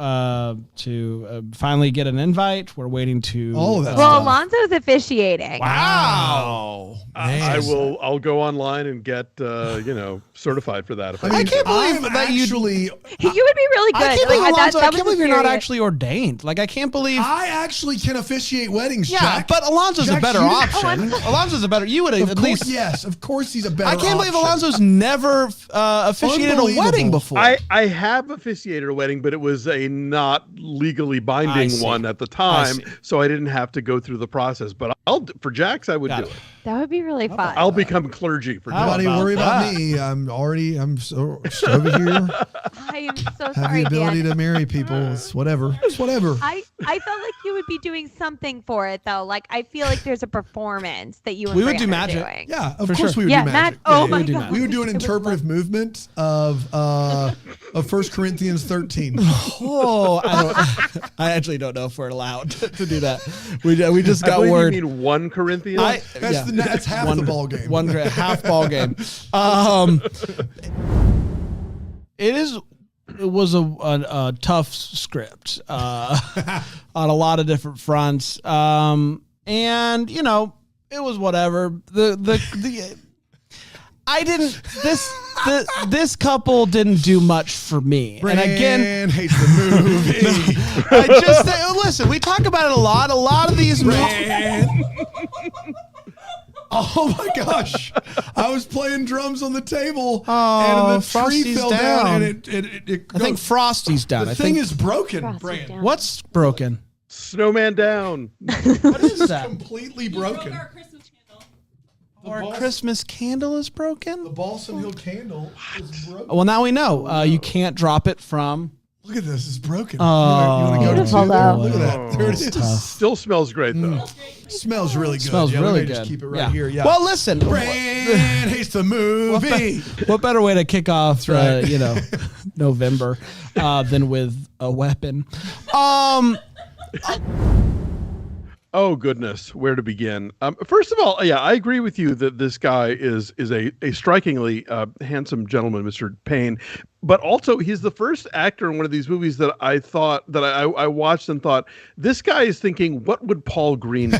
finally get an invite. We're waiting to All of that well, stuff. Alonso's officiating. Wow. I'll go online and get certified for that. If I mean, can't believe I'm that you- actually. You would be really good. I can't believe, Like, Alonso, I that can't was believe you're not serious. actually ordained. Like, I can't believe. I actually can officiate weddings. Yeah, Jack. but Alonso's a Jack, better you- option. Alonso's a better. You would have Of at course, least. yes. Of course, he's a better. I can't believe option. Alonso's never officiated a Unbelievable. wedding before. I have officiated a wedding, but it was a not legally I binding see. one at the I time, see. so I didn't have to go through the process. But for Jax, I would Got do it. it. That would be really fun. I'll become clergy for How Jax. Nobody about worry about that? me. I'm so over here. I am so Have sorry, the ability Dan. to marry people. It's whatever. It's whatever. I felt like you would be doing something for it though. Like I feel like there's a performance that you and We would do Grant are magic. doing. Yeah, of For course sure. we would Yeah, do magic. oh Yeah, my we would do God. magic. We would do an I would interpretive movement of 1 Corinthians 13. Oh, I actually don't know if we're allowed to do that. We just I got believe word. you mean 1 Corinthians. That's half the ball game. Half ball game. It was a tough script on a lot of different fronts, and you know it was whatever. This couple didn't do much for me. Brand and again, hates the movie. I just listen. We talk about it a lot. A lot of these movies. Oh my gosh! I was playing drums on the table, Oh, and the tree Frosty's fell down, down. and it I think Frosty's down. the I thing think is broken. Frosty's Brand. down. what's broken? Snowman down. What is that? Completely broken. Our Christmas candle is broken. The Balsam Hill candle is broken. Well, now we know. You can't drop it from. Look at this; it's broken. Oh. you want to go to Beautiful, two there? though. Look at that. There it is. Still smells great though. Smells really good. Smells yeah, really let me good. Just keep it right here. Yeah. Well, listen. Brand hates the movie. What better way to kick off, November than with a weapon? Oh goodness, where to begin? First of all, yeah, I agree with you that this guy is a strikingly handsome gentleman, Mr. Payne. But also, he's the first actor in one of these movies that I thought that I watched and thought this guy is thinking, what would Paul Green do?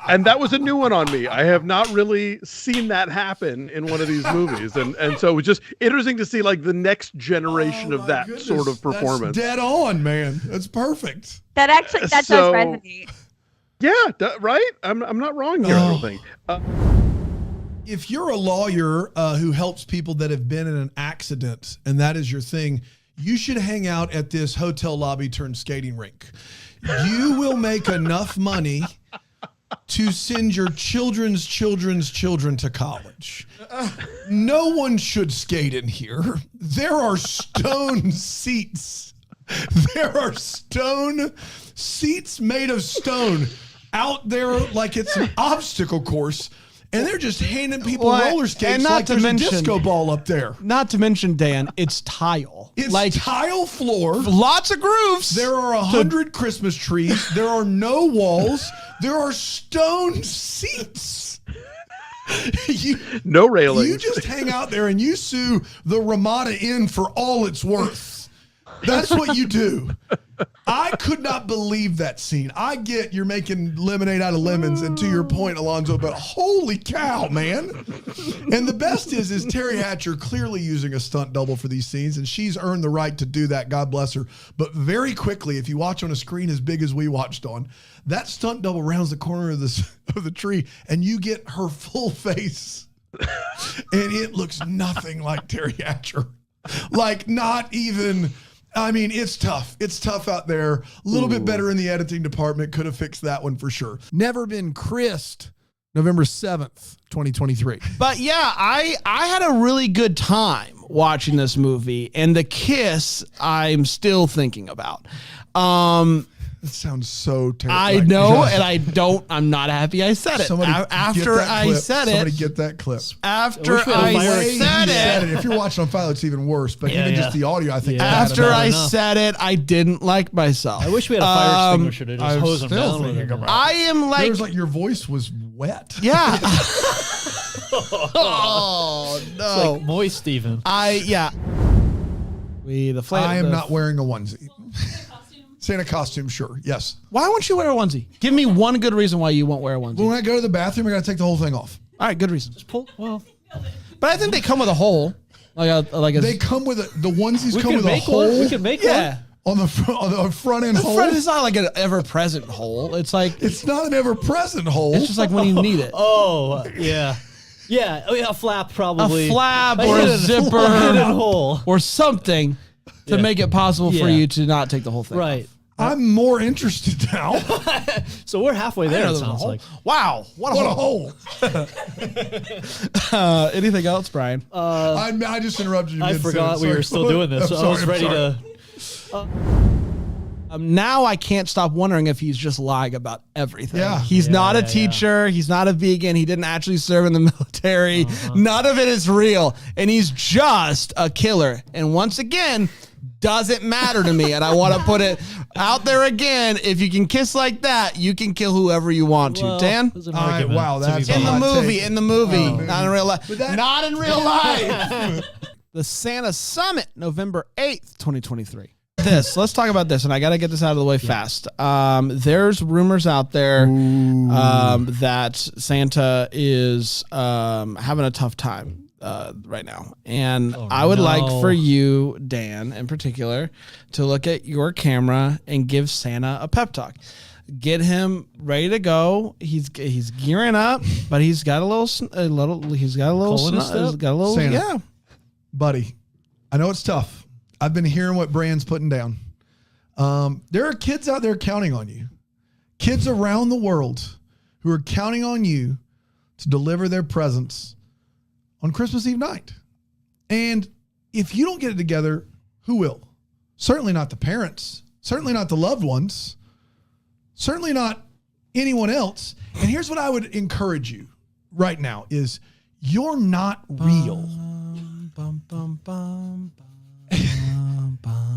And that was a new one on me. I have not really seen that happen in one of these movies, and so it was just interesting to see like the next generation of that sort of performance. That's dead on, man. That's perfect. That does resonate. Yeah, right. I'm not wrong here. I don't think. If you're a lawyer who helps people that have been in an accident and that is your thing, you should hang out at this hotel lobby turned skating rink. You will make enough money to send your children's children to college. No one should skate in here. There are stone seats. There are stone seats made of stone out there like it's an obstacle course. And they're just handing people roller skates and not like to there's mention- a disco ball up there. Not to mention, Dan, it's tile. It's like tile floor. lots of grooves. There are 100 Christmas trees. There are no walls. There are stone seats. No railings. You just hang out there and you sue the Ramada Inn for all it's worth. That's what you do. I could not believe that scene. I get you're making lemonade out of lemons, and to your point, Alonzo, but holy cow, man. And the best is Terry Hatcher clearly using a stunt double for these scenes, and she's earned the right to do that. God bless her. But very quickly, if you watch on a screen as big as we watched on, that stunt double rounds the corner of the tree, and you get her full face. And it looks nothing like Terry Hatcher. Like, not even... I mean, it's tough. It's tough out there. A little bit better in the editing department. Could have fixed that one for sure. Never Been Christ, November 7th, 2023. But yeah, I had a really good time watching this movie, and the kiss I'm still thinking about. It sounds so terrible. I know, and I'm not happy I said it. Somebody After I said Somebody it, get that clip. after wish we had a I fire said it, If you're watching on file, it's even worse. But Yeah, even yeah. just the audio, I think. Yeah. after I enough. said it, I didn't like myself. I wish we had a fire extinguisher to just I'm hose them still down with. thinking it. about I am There like, was like your voice was wet. yeah. Oh no! Like moist even. The I am not wearing a onesie. Santa costume, sure. Yes. Why won't you wear a onesie? Give me one good reason why you won't wear a onesie. But when I go to the bathroom, I got to take the whole thing off. All right, good reason. Well, But I think they come with a hole, They come with the onesies we come could with a make hole. one. We could make yeah. on the front end The hole. front is not like an ever-present hole. It's like It's not an ever-present hole. it's just like when you need it. one. Oh, yeah. Yeah. Oh, yeah. A flap probably. A flap A or a hidden- zipper. a hidden hole. or something to Yeah. make it possible for Yeah. you to not take the whole thing. Right. I'm more interested now. So we're halfway there, it sounds like. Wow. What a hole. Anything else, Brian? I just interrupted you. I forgot we were still doing this. So I was ready to. Now I can't stop wondering if he's just lying about everything. Yeah. He's not a teacher. He's not a vegan. He didn't actually serve in the military. None of it is real. And he's just a killer. And once again, doesn't matter to me. And I want to put it out there again. If you can kiss like that, you can kill whoever you want to. Dan? All right, wow, that's In the movie. take. In the movie. Oh, not in real life. that- Not in real life. The Santa Summit, November 8th, 2023. Let's talk about this, and I got to get this out of the way fast. There's rumors out there that Santa is having a tough time right now. And I would like for you, Dan, in particular, to look at your camera and give Santa a pep talk. Get him ready to go. He's gearing up, but he's got a little Santa. Buddy, I know it's tough. I've been hearing what Brand's putting down. There are kids out there counting on you. Kids around the world who are counting on you to deliver their presents on Christmas Eve night. And if you don't get it together, who will? Certainly not the parents. Certainly not the loved ones. Certainly not anyone else. And here's what I would encourage you right now is you're not real.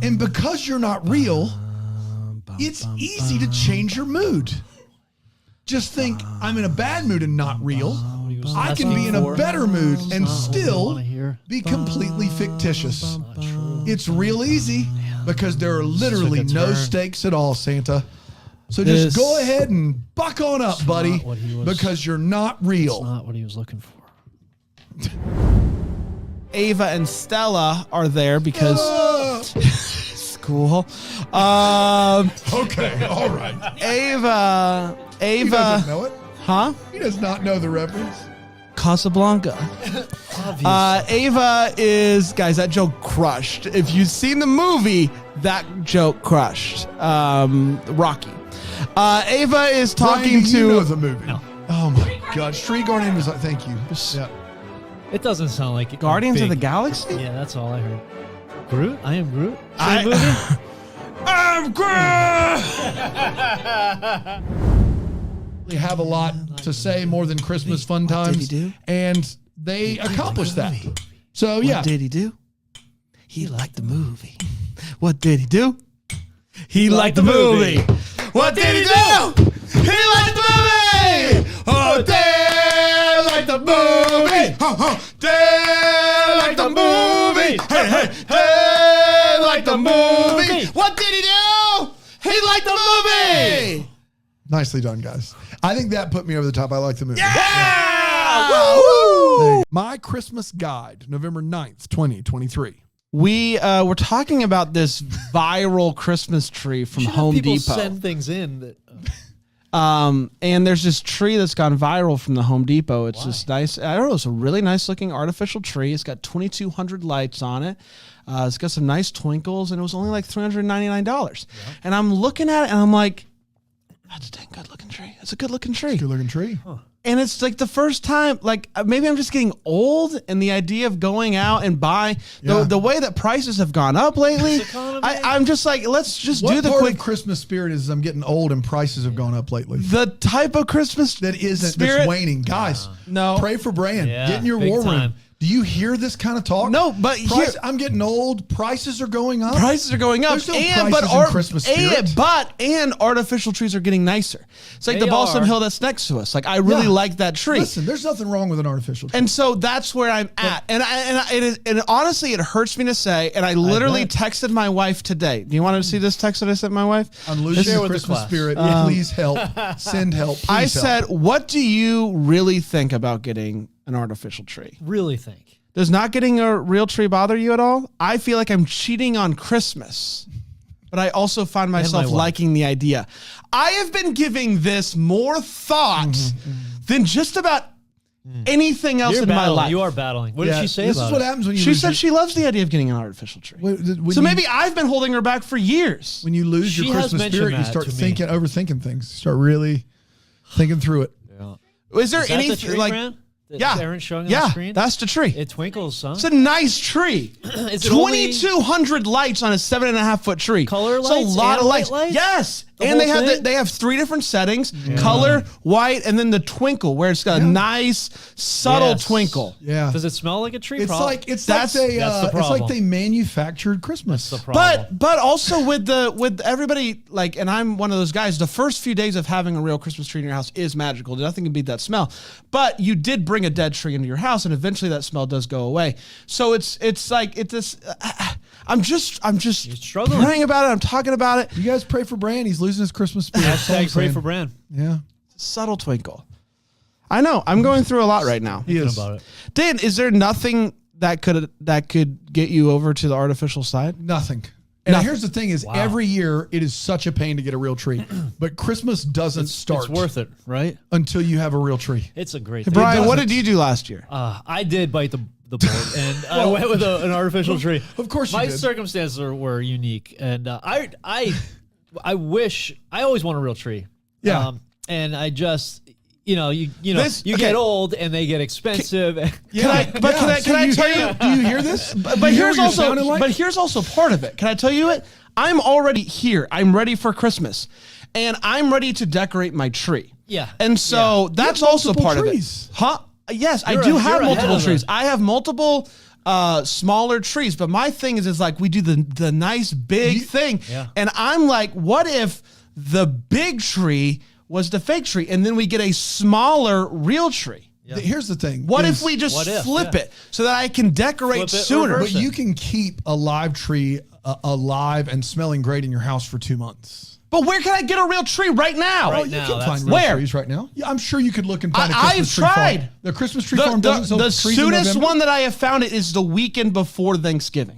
And because you're not real, it's easy to change your mood. Just think, I'm in a bad mood and not real. I can be in a better mood and still be completely fictitious. It's real easy because there are literally no stakes at all, Santa. So just go ahead and buck on up, buddy, because you're not real. Not what he was looking for. Ava and Stella are there because school. Okay, all right. Ava. He doesn't know it. Huh? He does not know the reference. Casablanca. Ava is, guys, that joke crushed. If you've seen the movie, that joke crushed. Rocky. Ava is talking Brian, do to. you know the movie? No. Oh my God, Street Guardian was like, thank you. Yeah. It doesn't sound like it. Guardians of the Galaxy? Yeah, that's all I heard. Groot? I am Groot? Same movie? I'm Groot! They have a lot to say more than Christmas fun times. did he do? And they accomplished that. So, yeah. What did he do? He liked the movie. What did he do? He liked the movie. What did he do? He liked the movie. Oh, Dan liked the movie. Dan liked the movie. Hey, hey, Dan liked the movie. What did he do? He liked the movie. Nicely done, guys. I think that put me over the top. I like the movie. Yeah! Woo! My Christmas Guide, November 9th, 2023. We were talking about this viral Christmas tree from Home people Depot. Send things in that. And there's this tree that's gone viral from the Home Depot. It's this nice, I don't know, it's a really nice looking artificial tree. It's got 2,200 lights on it. It's got some nice twinkles, and it was only like $399. Yeah. And I'm looking at it, and I'm like, that's a dang good looking tree. It's a good looking tree. Good looking tree. Huh. And it's like the first time, like maybe I'm just getting old, and the idea of going out and buy the way that prices have gone up lately. I'm just like, let's just do the quick Christmas spirit is I'm getting old and prices have gone up lately. The type of Christmas that isn't spirit, that's waning, guys. No, pray for Brand. Yeah, get in your war room. Do you hear this kind of talk? No, but I'm getting old. Prices are going up. Prices are going up. There's no prices in Christmas spirit. And artificial trees are getting nicer. It's like the Balsam Hill that's next to us. Like I really like that tree. Listen, there's nothing wrong with an artificial tree. And so that's where I'm at. And honestly, it hurts me to say. And I literally texted my wife today. Do you want to see this text that I sent my wife? I'm losing the Christmas spirit. Please help. Send help. Please I said, what do you really think about getting an artificial tree? Really think. Does not getting a real tree bother you at all? I feel like I'm cheating on Christmas, but I also find myself liking the idea. I have been giving this more thought than just about anything else You're in my battling. life. You are battling. What did she say This about is what it? happens when you She lose said your- she loves the idea of getting an artificial tree. when So you- maybe I've been holding her back for years. when you lose She your has Christmas mentioned spirit, you that start to me. thinking, overthinking things. You start really thinking through it. Is there Is that the anything tree, like? Grant? That Yeah, Aaron's showing on yeah, the screen? that's the tree. It twinkles, huh? It's a nice tree. Is it only 2,200 lights on a 7.5-foot tree. Color It's lights a lot and of white lights. lights? Yes, The and whole thing? they have 3 different settings: color, white, and then the twinkle, where it's got a nice subtle Yes. twinkle. Yeah. Does it smell like a tree? It's like That's- they that's the it's like problem. they manufactured Christmas. That's the problem. But also with everybody, like, and I'm one of those guys, the first few days of having a real Christmas tree in your house is magical. Nothing can beat that smell. But you did bring a dead tree into your house, and eventually that smell does go away. So it's like it's this. I'm just struggling. praying about it. I'm talking about it. You guys pray for Brand. He's losing his Christmas spirit. That's all I'm Hashtag pray saying. for Bran. Yeah. Subtle twinkle. I know. I'm going through a lot right now. He is. About it. Dan, is there nothing that could get you over to the artificial side? Nothing. And Nothing. here's the thing is every year it is such a pain to get a real tree. But Christmas doesn't start It's worth it, right? until you have a real tree. It's a great Hey, thing. Brian, what doesn't. did you do last year? I did bite the bullet, and I went with an artificial tree. Of course you my did. circumstances were unique, and I wish I always want a real tree. Yeah. And I just. You This- you okay. get old and they get expensive. Can I tell you? Do you hear this? But here's also part of it. Can I tell you it? I'm already here. I'm ready for Christmas, and I'm ready to decorate my tree. Yeah. And so that's have also multiple part trees. of it. Huh? Yes, I You're do a- have you're ahead multiple of trees. it. I have multiple smaller trees, but my thing is like we do the nice big thing, Yeah. and I'm like, what if the big tree was the fake tree, and then we get a smaller real tree? Here's the thing. What is- if we just What if? flip Yeah. it so that I can decorate Flip it, sooner? reverse But you can keep a live tree alive and smelling great in your house for 2 months. But where can I get a real tree right now? Right You now, can that's find the- real Where? trees right now. Yeah, I'm sure you could look and find a I've Christmas tree farm. tried. The Christmas tree farm doesn't sell The trees in soonest November? one that I have found it is the weekend before Thanksgiving.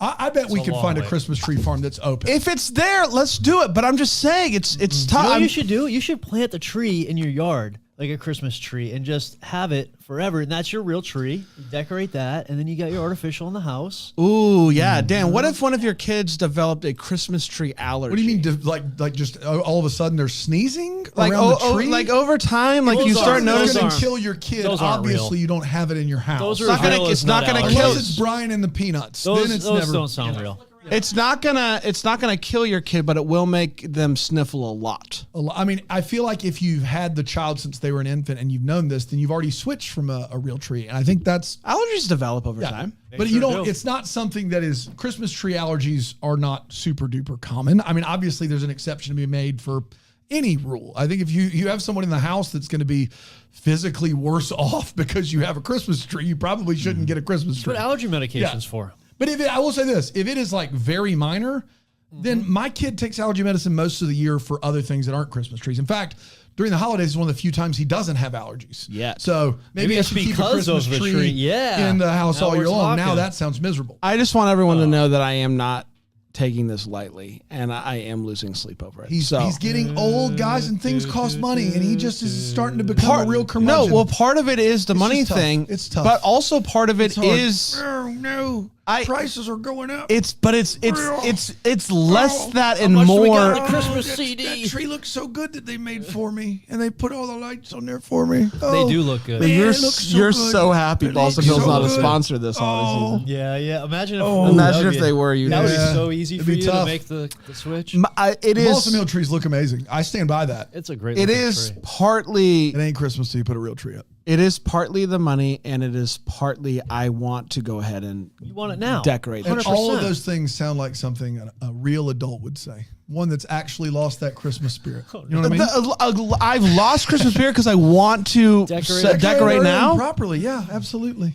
I bet we a could long find a way. Christmas tree farm that's open. If it's there, let's do it. But I'm just saying, it's You tough. know what I'm- you should do? You should plant the tree in your yard, like a Christmas tree, and just have it forever. And that's your real tree. You decorate that, and then you got your artificial in the house. Ooh, yeah, Dan. What if one of your kids developed a Christmas tree allergy? What do you mean, like just all of a sudden they're sneezing Like around the tree? like over time, like Those you are- start those It's noticing. going aren't- to kill your kid. those aren't Obviously, real. you don't have it in your house. Those are not gonna- real it's as not gonna allergies. kill- Unless it's Brian and the Peanuts. Those, then it's those never. don't sound real. It's not gonna kill your kid, but it will make them sniffle a lot. I mean, I feel like if you've had the child since they were an infant and you've known this, then you've already switched from a real tree. And I think that's Allergies develop over time. But sure you don't. do. It's not something that is. Christmas tree allergies are not super duper common. I mean, obviously, there's an exception to be made for any rule. I think if you have someone in the house that's going to be physically worse off because you have a Christmas tree, you probably shouldn't get a Christmas tree. What allergy medication's for? But I will say this: if it is like very minor, then my kid takes allergy medicine most of the year for other things that aren't Christmas trees. In fact, during the holidays is one of the few times he doesn't have allergies. Yeah. So maybe it's I should keep a because Christmas of the tree, tree. Yeah. in the house Now all year we're long. Now talking. that sounds miserable. I just want everyone to know that I am not taking this lightly, and I am losing sleep over it. He's getting old, guys, and things cost money, and he just is starting to become a real no, curmudgeon. well, part of it is the money just tough. thing. It's tough. but also part of it It's hard. is Oh no, prices are going up. it's less that and much do we got more. on the Christmas CD? That tree looks so good that they made for me, and they put all the lights on there for me. They do look good. Man, You're it looks so you're good. so happy It Balsam looks Hill's so not a good. sponsor this holiday season. Yeah, yeah. Imagine if. Imagine that would if they were. That would be Yeah. so easy It'd for be you to tough. make the switch. It The is. Balsam Hill trees look amazing. I stand by that. It's a great. It looking is tree. partly. It ain't Christmas till you put a real tree up. It is partly the money, and it is partly I want to go ahead and You want it now. decorate. And it. all of those things sound like something a real adult would say. One that's actually lost that Christmas spirit. You know what I mean? I've lost Christmas spirit because I want to decorate early now. and properly. Yeah, absolutely.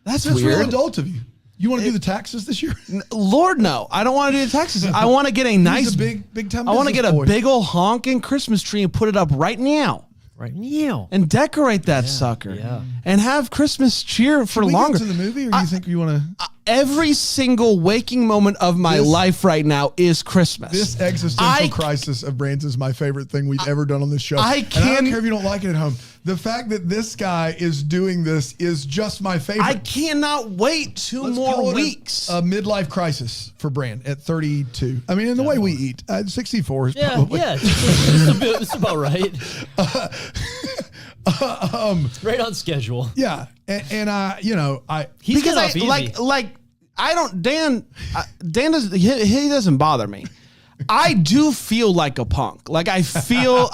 That's real weird. adult of you. You want to do the taxes this year? Lord, no. I don't want to do the taxes. I want to get a nice, a big time. I want to business get a boy. big old honking Christmas tree and put it up right now Right now. and decorate that sucker. yeah. and have Christmas cheer for Should we longer. go to the movie, or do you think you want to? Every single waking moment of my life right now is Christmas. This existential crisis of Brands is my favorite thing we've ever done on this show. I And I don't can't- care if you don't like it at home. The fact that this guy is doing this is just my favorite. I cannot wait 2 Let's more call it weeks. A midlife crisis for Brand at 32. I mean, in the way we eat, 64 is Yeah, probably. yeah, it's about right. Right on schedule. Yeah, and I, He's because getting off easy. like I don't Dan does he doesn't bother me. I do feel like a punk. Like I feel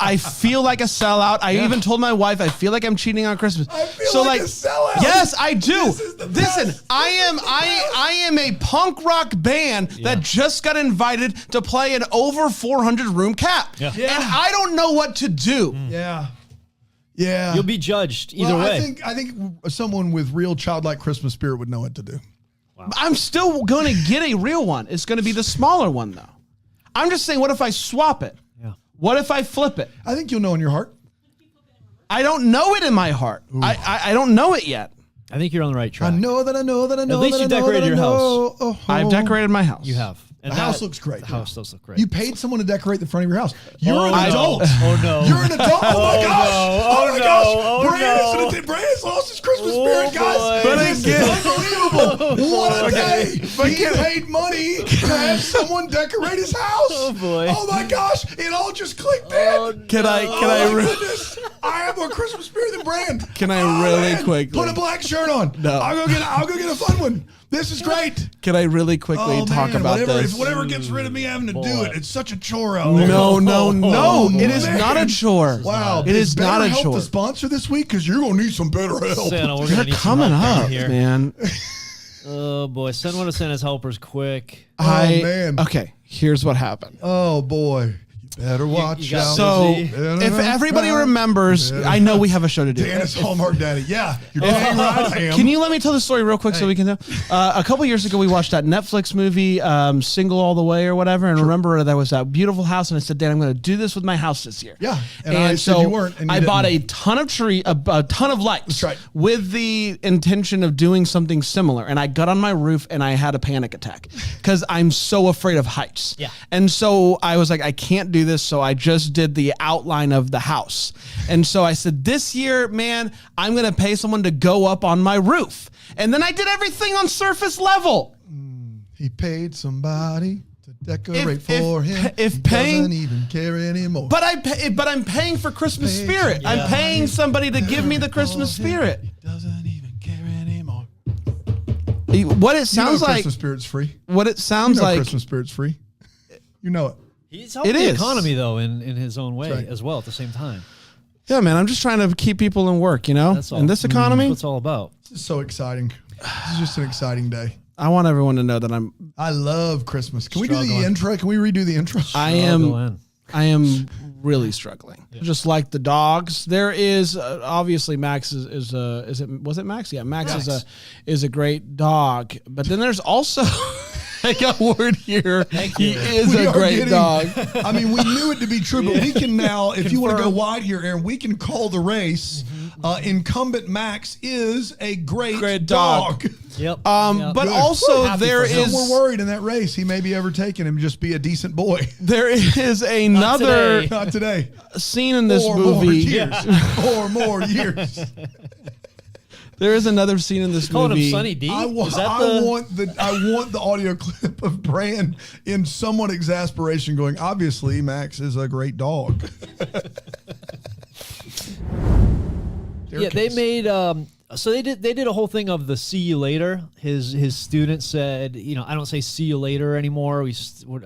like a sellout. I even told my wife I feel like I'm cheating on Christmas. I feel like a sellout. Yes, I do. This is the Listen, best. I am a punk rock band that just got invited to play an over 400 room cap. Yeah. And I don't know what to do. Yeah. Yeah. You'll be judged either Well, way. I think someone with real childlike Christmas spirit would know what to do. I'm still going to get a real one. It's going to be the smaller one though. I'm just saying, what if I swap it? Yeah. What if I flip it? I think you'll know in your heart. I don't know it in my heart. I don't know it yet. I think you're on the right track. I know that I know that I know. At least that you I know decorated that I your know. house. Oh, I've decorated my house. You have. And The house looks great. The house does look great. You paid someone to decorate the front of your house. You're Oh, an no. adult. Oh, no. You're an adult. Oh, my gosh. no. Oh, my Oh, gosh. no. Oh, no. Brandon's lost his Christmas Oh, spirit, guys. boy. But This again- is unbelievable. What a day. He paid money to have someone decorate his house. Oh, boy. Oh, my gosh. It all just clicked in. Oh, Can I Oh, my re- goodness. I have more Christmas spirit than Brand. Can I Oh, really man. quickly- Put a black shirt on. No. I'll go get a fun one. This is great. Can I really quickly talk about this? If whatever gets rid of me having to do Boy. it, it's such a chore out there. No. It is man. not a chore. Wow. It is not a BetterHelp chore. the sponsor this week? Because you're going to need some better help. Santa, we're They're gonna need some coming help down up, here. man. Oh boy, send one of Santa's helpers quick. man. Okay, here's what happened. Oh, boy. You better watch got out. So, busy. if everybody remembers, I know we have a show to do. Dennis Hallmark Daddy. Yeah. You're dang right I am. Can you let me tell the story real quick so we can know? A couple years ago, we watched that Netflix movie, Single All the Way or whatever. And remember, there was that beautiful house. And I said, Dan, I'm going to do this with my house this year. Yeah. And, I so said you weren't. And you I bought a didn't. ton of a ton of lights. That's right. With the intention of doing something similar. And I got on my roof and I had a panic attack because I'm so afraid of heights. Yeah. And so I was like, I can't do this. So I just did the outline of the house. And so I said, this year, man, I'm going to pay someone to go up on my roof. And then I did everything on surface level. He paid somebody to decorate for him. if He paying- doesn't even care anymore. But I'm paying for Christmas Paid spirit. I'm somebody paying somebody to give me the Christmas for him. spirit. He doesn't even care anymore. What it sounds you know like, Christmas spirit's free. what it sounds You know like, Christmas spirit's free. You know it. He's helping It the is. economy though in his own way right. as well at the same time. yeah, man, I'm just trying to keep people in work, you know? That's all. In this economy, That's what it's all about. This is so exciting. This is just an exciting day. I want everyone to know that I love Christmas. Can we do the Struggling. intro? Can we redo the intro? I am really struggling. Just like the dogs, there is obviously Max was it Max? Yeah, Max is a great dog. But then there's also I got word here. He is We a are great getting- dog. I mean, we knew it to be true, but we can now, if you want to go wide here, Aaron, we can call the race. Incumbent Max is a great dog. Yep. But Good. also Happy there for him. is We're worried in that race. He may be overtaken him, just be a decent boy. there is another today. Not today. scene in this Or more movie. years. Or more years. There is another scene in this Calling movie. him Sunny D. I Is that the? want the audio clip of Brand in somewhat exasperation going, obviously, Max is a great dog. Yeah, they made so they did a whole thing of the see you later. His student said, you know, I don't say see you later anymore.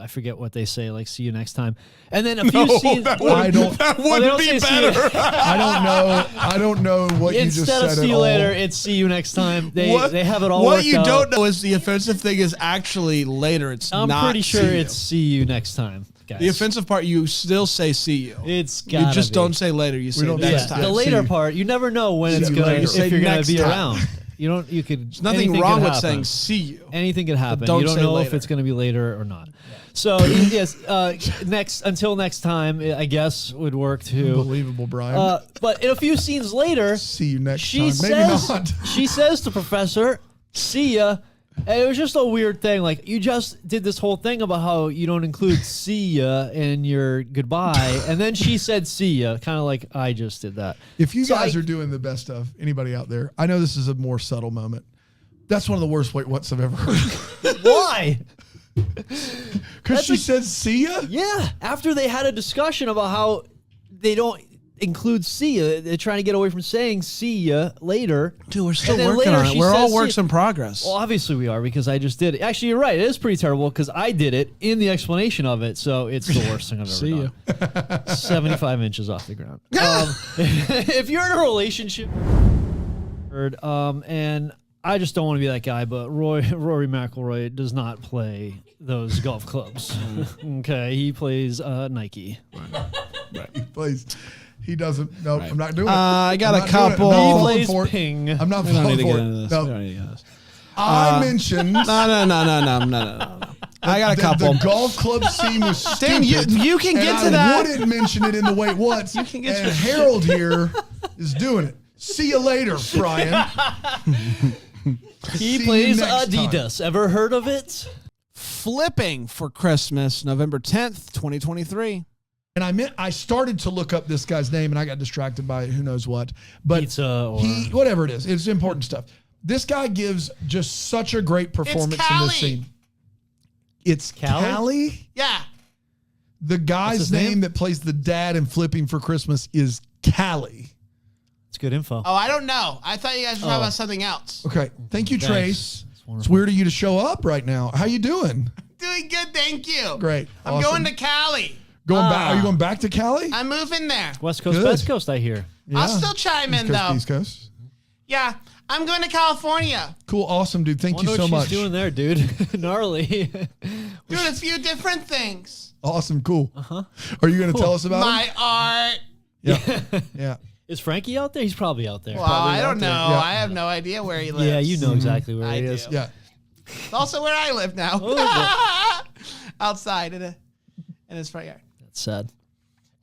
I forget what they say, like see you next time. And then a few scenes. that I don't. That Oh, they wouldn't don't be say see you- better. I don't know what you just Instead said of see at you all. later, it's see you next time. They have it all What worked you out. don't know is the offensive thing is actually later. It's I'm not. pretty sure see you. it's see you next time, guys. The offensive part. You still say see you. It's You gotta just be. don't say later. You say don't next say- time. The See later you. part, you never know when it's you gonna later. if Say you're gonna next be time. around. You don't. You could. There's nothing anything wrong could with happen. saying see you. Anything could happen. don't You don't say know if later. it's going to be later or not. So yes, until next time, I guess would work too. Unbelievable, Brian. But in a few scenes later, See you next she time. says, Maybe not. she says to Professor, "See ya." And it was just a weird thing. Like, you just did this whole thing about how you don't include "see ya" in your goodbye, and then she said "see ya," kind of like I just did that. If you So guys are doing the best of anybody out there, I know this is a more subtle moment. That's one of the worst wait what's I've ever heard. Why? Because she said see ya? Yeah. After they had a discussion about how they don't include "see ya," they're trying to get away from saying "see ya" later. Dude, we're still And then working later on it. she We're all says, works "See ya." in progress. Well, obviously we are, because I just did it. Actually, you're right. It is pretty terrible because I did it in the explanation of it, so it's the worst thing I've ever See done. 75 inches off the ground. If you're in a relationship, and I just don't want to be that guy, but Rory McIlroy does not play those golf clubs. Okay, he plays Nike. He plays. He doesn't. No, I'm not doing it. I got I'm a not doing it. couple. I'm not He falling plays for it. ping. I'm not We don't falling need to for get it. into this. No. We don't need to get into this. I mentioned No. I got a couple. The golf club scene was stupid. Dan, you can get and to I that. wouldn't mention it in the wait what's. You can get and to- Harold here is doing it. See you later, Brian. He See plays you next time. Adidas. Ever heard of it? Flipping for Christmas, November 10th, 2023. And I started to look up this guy's name, and I got distracted by who knows what. But Pizza or whatever it is, it's important stuff. This guy gives just such a great performance in this scene. It's Callie. Yeah. The guy's his name name? that plays the dad in Flipping for Christmas is Callie. It's good info. Oh, I don't know. I thought you guys were talking Oh. about something else. Okay, thank you, Thanks. Trace. It's It's wonderful. weird of you to show up right now. How you doing? Doing good, thank you. Great. I'm Awesome. going to Cali. Going back. Are you going back to Cali? I'm moving there. West Coast, Good. Best Coast, I hear. I'll still chime in, East Coast, though. East Coast. Yeah, I'm going to California. Cool, awesome, dude. Thank you Wonder so what much. she's doing there, dude. Gnarly. Doing a few different things. Awesome, cool. Are you going to tell us about My art. it? Yeah. Is Frankie out there? He's probably out there. Well, Probably I out don't know. there. Yeah. I have no idea where he lives. Yeah, you know exactly where I he is. do. Yeah. It's also where I live now. Oh, Outside in his front yard. That's sad.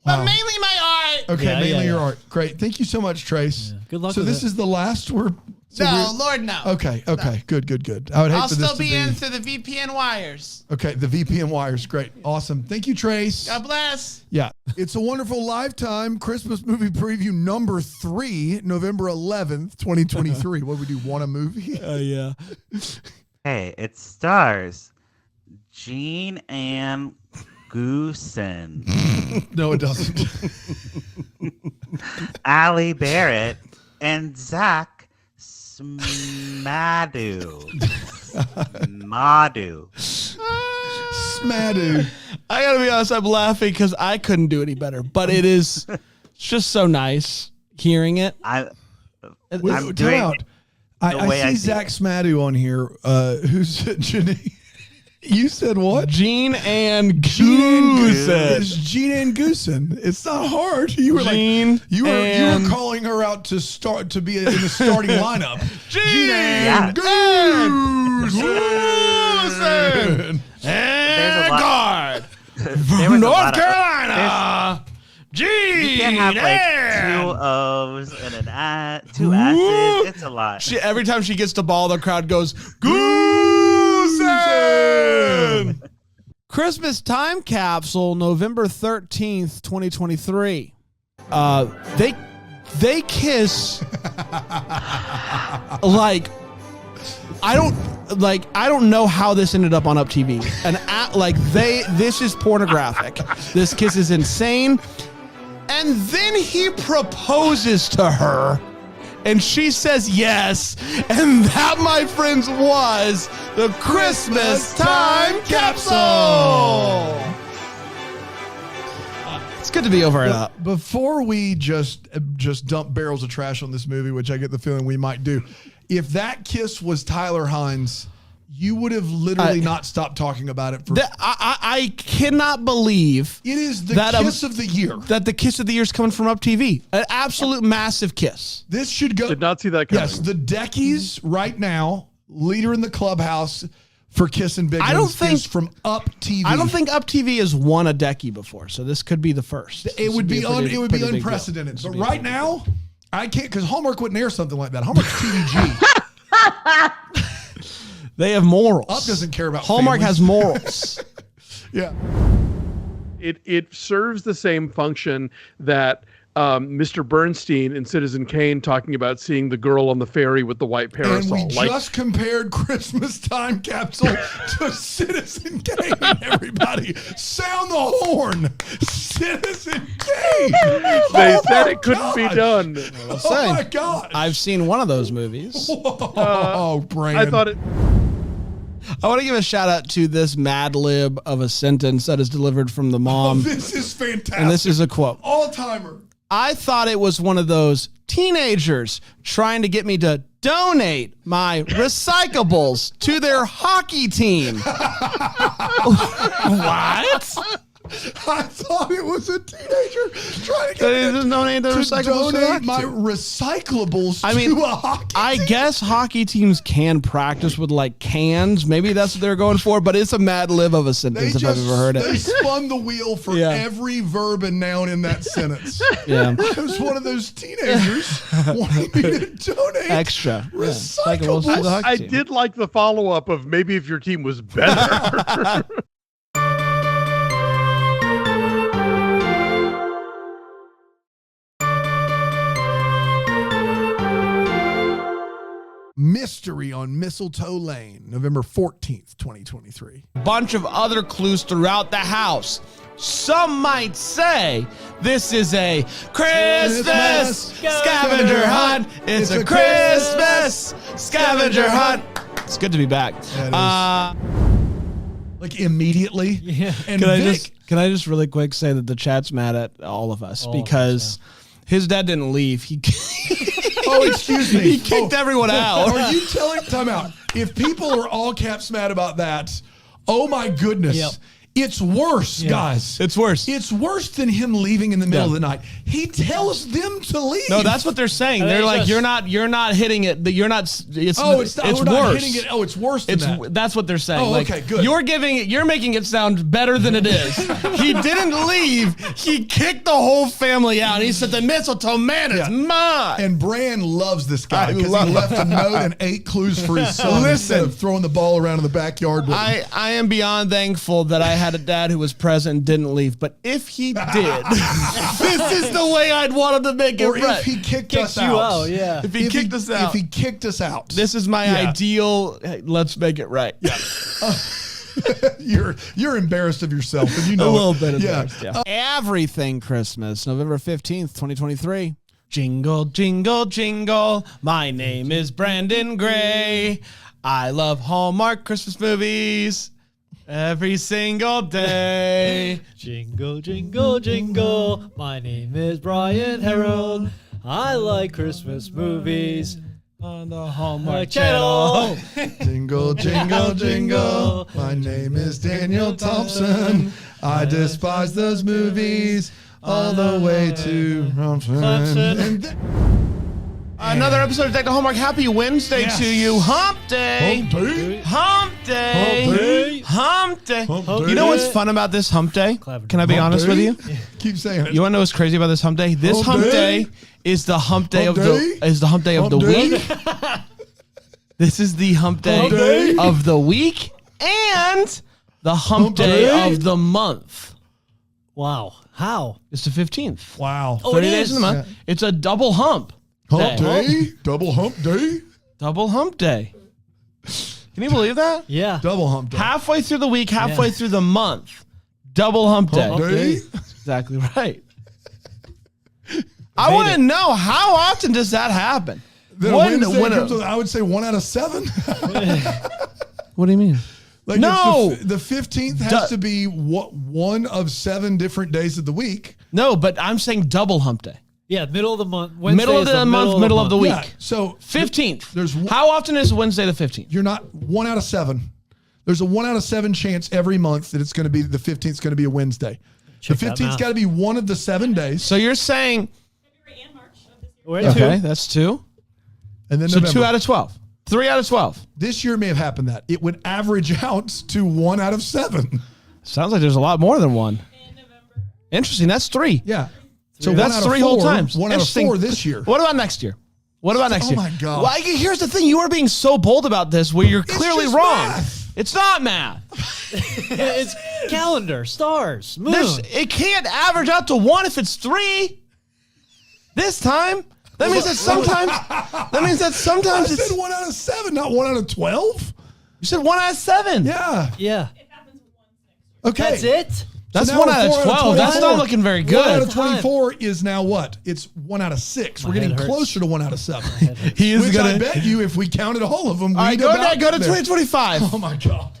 But Wow. mainly my art. Okay, Yeah, mainly yeah, your yeah. art. Great. Thank you so much, Trace. Yeah. Good luck So with this it. is the last No, Lord, no. Okay. Good. I would hate I'll for this still to be in through the VPN wires. Okay, the VPN wires. Great. Awesome. Thank you, Trace. God bless. Yeah. It's a Wonderful Lifetime Christmas movie preview number 3, November 11th, 2023. What would we do? Want a movie? Yeah. Hey, it stars Jean Ann Goosen, No, it doesn't. Ali Barrett, and Zach Smadu. Smadoo. I gotta be honest, I'm laughing because I couldn't do any better. But it's just so nice hearing it. I'm Time doing out. I way see I see Zach Smadoo on here. Who's Janine? You said what? Jean and Gene Goosen. It's Gene and Goosen. It's not hard. You were Gene you were and- calling her out to be in the starting lineup. Gene Yeah. and Goosen. There's a lot. guard. There was a North lot of- Carolina. You Gene can't have like and- 2 O's and an I, 2 S's. It's a lot. Every time she gets the ball, the crowd goes, Goosen! Christmas time capsule, November 13th, 2023. They kiss like I don't know how this ended up on Up TV. This is pornographic. This kiss is insane. And then he proposes to her. And she says yes. And that, my friends, was the Christmas time capsule. It's good to be over it up. Before we just dump barrels of trash on this movie, which I get the feeling we might do, if that kiss was Tyler Hines, you would have literally not stopped talking about it for. I cannot believe it is the that kiss of the year. That the kiss of the year is coming from Up TV. An absolute massive kiss. This should go. Did not see that coming. Yes, the Deckies right now, leader in the clubhouse for kissing big ones is from Up TV. I don't think Up TV has won a Decky before, so this could be the first. It would be unprecedented. But right now, I can't because Hallmark wouldn't air something like that. Hallmark's TVG. They have morals. Up doesn't care about Hallmark families. has morals. Yeah. It serves the same function that Mr. Bernstein in Citizen Kane talking about seeing the girl on the ferry with the white parasol. And we just compared Christmas Time Capsule to Citizen Kane, everybody. Sound the horn. Citizen Kane. They said it couldn't be done. Oh, my God. I've seen one of those movies. Brandon. I thought it... I want to give a shout out to this Mad Lib of a sentence that is delivered from the mom. This is fantastic. And this is a quote. All-timer. I thought it was one of those teenagers trying to get me to donate my recyclables to their hockey team. What? I thought it was a teenager trying to get me to donate my recyclables I mean, to a hockey I team. guess hockey teams can practice with like cans. Maybe that's what they're going for, but it's a Mad Lib of a sentence if I've ever heard They it. spun the wheel for every verb and noun in that sentence. Yeah. It was one of those teenagers wanting me to donate Extra. recyclables. to the hockey I team. did like the follow-up of maybe if your team was better. Mystery on Mistletoe Lane, November 14th, 2023. Bunch of other clues throughout the house. Some might say this is a Christmas scavenger hunt. It's a Christmas scavenger hunt. It's good to be back. Like immediately. Yeah. And Can I just really quick say that the chat's mad at all of us because his dad didn't leave. Oh, excuse me. He kicked everyone out. Are you telling time out? If people are all caps mad about that, oh my goodness. Yep. It's worse, guys. It's worse. It's worse than him leaving in the middle of the night. He tells them to leave. No, that's what they're saying. I They're think like, it's you're not hitting it. You're not. It's we're worse. not hitting it. Oh, it's worse than that. That's what they're saying. Oh, like, okay, good. You're making it sound better than it is. He didn't leave. He kicked the whole family out. He said, the mistletoe man is mine. And Bran loves this guy I because he love left a note and 8 clues for his son instead of throwing the ball around in the backyard with him. I am beyond thankful that I had a dad who was present and didn't leave. But if he did, this is the way I'd want him to make it Or right. if he kicked us you out. out, yeah. If he kicked us out. If he kicked us out. This is my ideal. Hey, let's make it right. Yeah. You're embarrassed of yourself, and you know A little it. bit embarrassed. Yeah. Everything Christmas, November 15th, 2023. Jingle, jingle, jingle. My name is Brandon Gray. I love Hallmark Christmas movies every single day. Jingle, jingle, jingle. My name is Brian Harold. I like Christmas movies. On the Hallmark My channel. Jingle, jingle, jingle. My name is Daniel Thompson. I despise those movies all the way to Clemson. Another episode of Deck the Hallmark. Happy Wednesday to you. Hump day. Hump day. Hump day. Hump day. Hump day. Hump You know day. what's fun about this hump day? Clever. Can I be Hump honest day? with you? Keep saying it. You want to know what's crazy about this hump day? This Hump hump day? day is the hump day Hump of day? the hump day of the day? week. This is the hump day, Hump day? of the week and the hump day day? of the month. Wow. How? It's the 15th. Wow. Oh, 30 it days is? in the month. It's a double hump. Hump day? Double hump day? Double hump day. Can you believe that? Yeah. Double hump day. Halfway through the week, halfway through the month. Double hump day. Hump day? Exactly right. I want to know, how often does that happen? Then Wednesday comes with, I would say 1 out of 7. What do you mean? Like No! if the 15th has to be one of 7 different days of the week. No, but I'm saying double hump day. Yeah, middle of the month. Middle of the month, middle of the week. Yeah, so 15th. How often is Wednesday the 15th? You're not 1 out of 7. There's a 1 out of 7 chance every month that it's going to be the 15th is going to be a Wednesday. The 15th's got to be one of the 7 days. So you're saying Okay, that's 2. And then so November. 2 out of 12. 3 out of 12. This year may have happened that it would average out to 1 out of 7. Sounds like there's a lot more than 1. Interesting. That's 3. Yeah. So one that's out of 3 whole 4, times. 1 out of Interesting. 4 this year. What about next year? What about next year? Oh my God. Well, here's the thing. You are being so bold about this where you're clearly just wrong. math. It's not math. It's calendar, stars, moon. It can't average out to 1 if it's 3. This time. That means that sometimes. I said 1 out of 7, not 1 out of 12. You said 1 out of 7. Yeah. Yeah. Okay. That's it? That's So now 1 out of 12. That's not looking very good. 1 out of 24 is now what? It's 1 out of 6. We're getting head hurts. closer to 1 out of 7. He is Which gonna. I bet you, if we counted all of them, All right, we'd go about to there. 2025. Oh my God.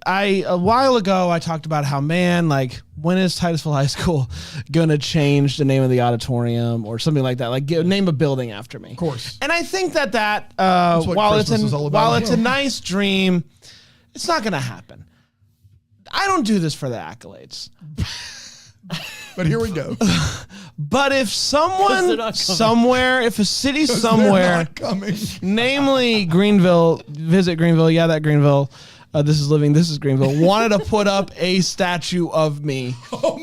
A while ago I talked about how, man, like, when is Titusville High School gonna change the name of the auditorium or something like that? Like, name a building after me. Of course. And I think that what while Christmas is all about. it's a nice dream, it's not gonna happen. I don't do this for the accolades. But here we go. But if someone they're not coming. somewhere, if a city They're somewhere, not coming. namely Greenville, visit Greenville, yeah, that Greenville, this is living, this is Greenville, wanted to put up a statue of me.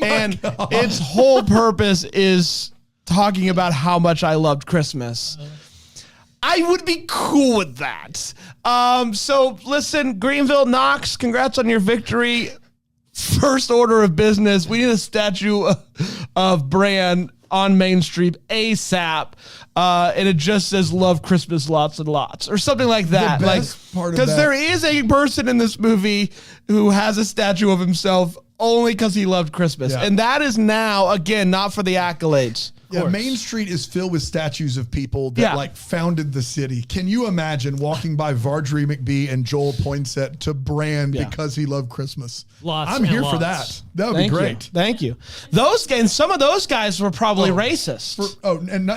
And its whole purpose is talking about how much I loved Christmas. I would be cool with that. So listen, Greenville, Knox, congrats on your victory. First order of business, we need a statue of Bran on Main Street ASAP, and it just says "Love Christmas lots and lots" or something like that. best part of because that- there is a person in this movie who has a statue of himself only because he loved Christmas, Yeah. and that is now again not for the accolades. Yeah, Main Street is filled with statues of people that Yeah. like founded the city. Can you imagine walking by Vardry McBee and Joel Poinsett to Bran Yeah. because he loved Christmas? Lots I'm and here for lots. that. That would Thank be you. great. Thank you. Those guys, some of those guys were probably racist.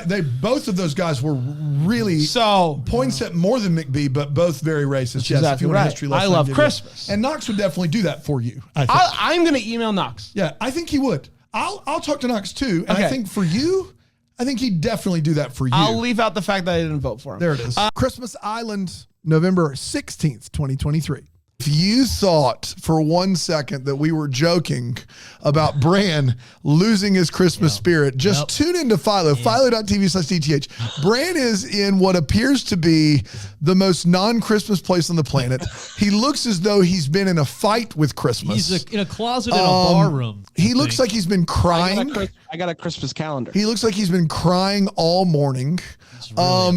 They both of those guys were really So Poinsett more than McBee, but both very racist. Yes, if exactly you want a right. history I lesson, love give you- Christmas. and Knox would definitely do that for you. I think. I'm going to email Knox. Yeah, I think he would. I'll talk to Knox too, and Okay. I think for you, I think he'd definitely do that for you. I'll leave out the fact that I didn't vote for him. There it is. Christmas Island, November 16th, 2023. If you thought for 1 second that we were joking about Bran losing his Christmas spirit, just tune into Philo, philo.tv/DTH. Bran is in what appears to be the most non-Christmas place on the planet. He looks as though he's been in a fight with Christmas. He's in a closet in a bar room. He looks like he's been crying. I got a Christmas calendar. He looks like he's been crying all morning.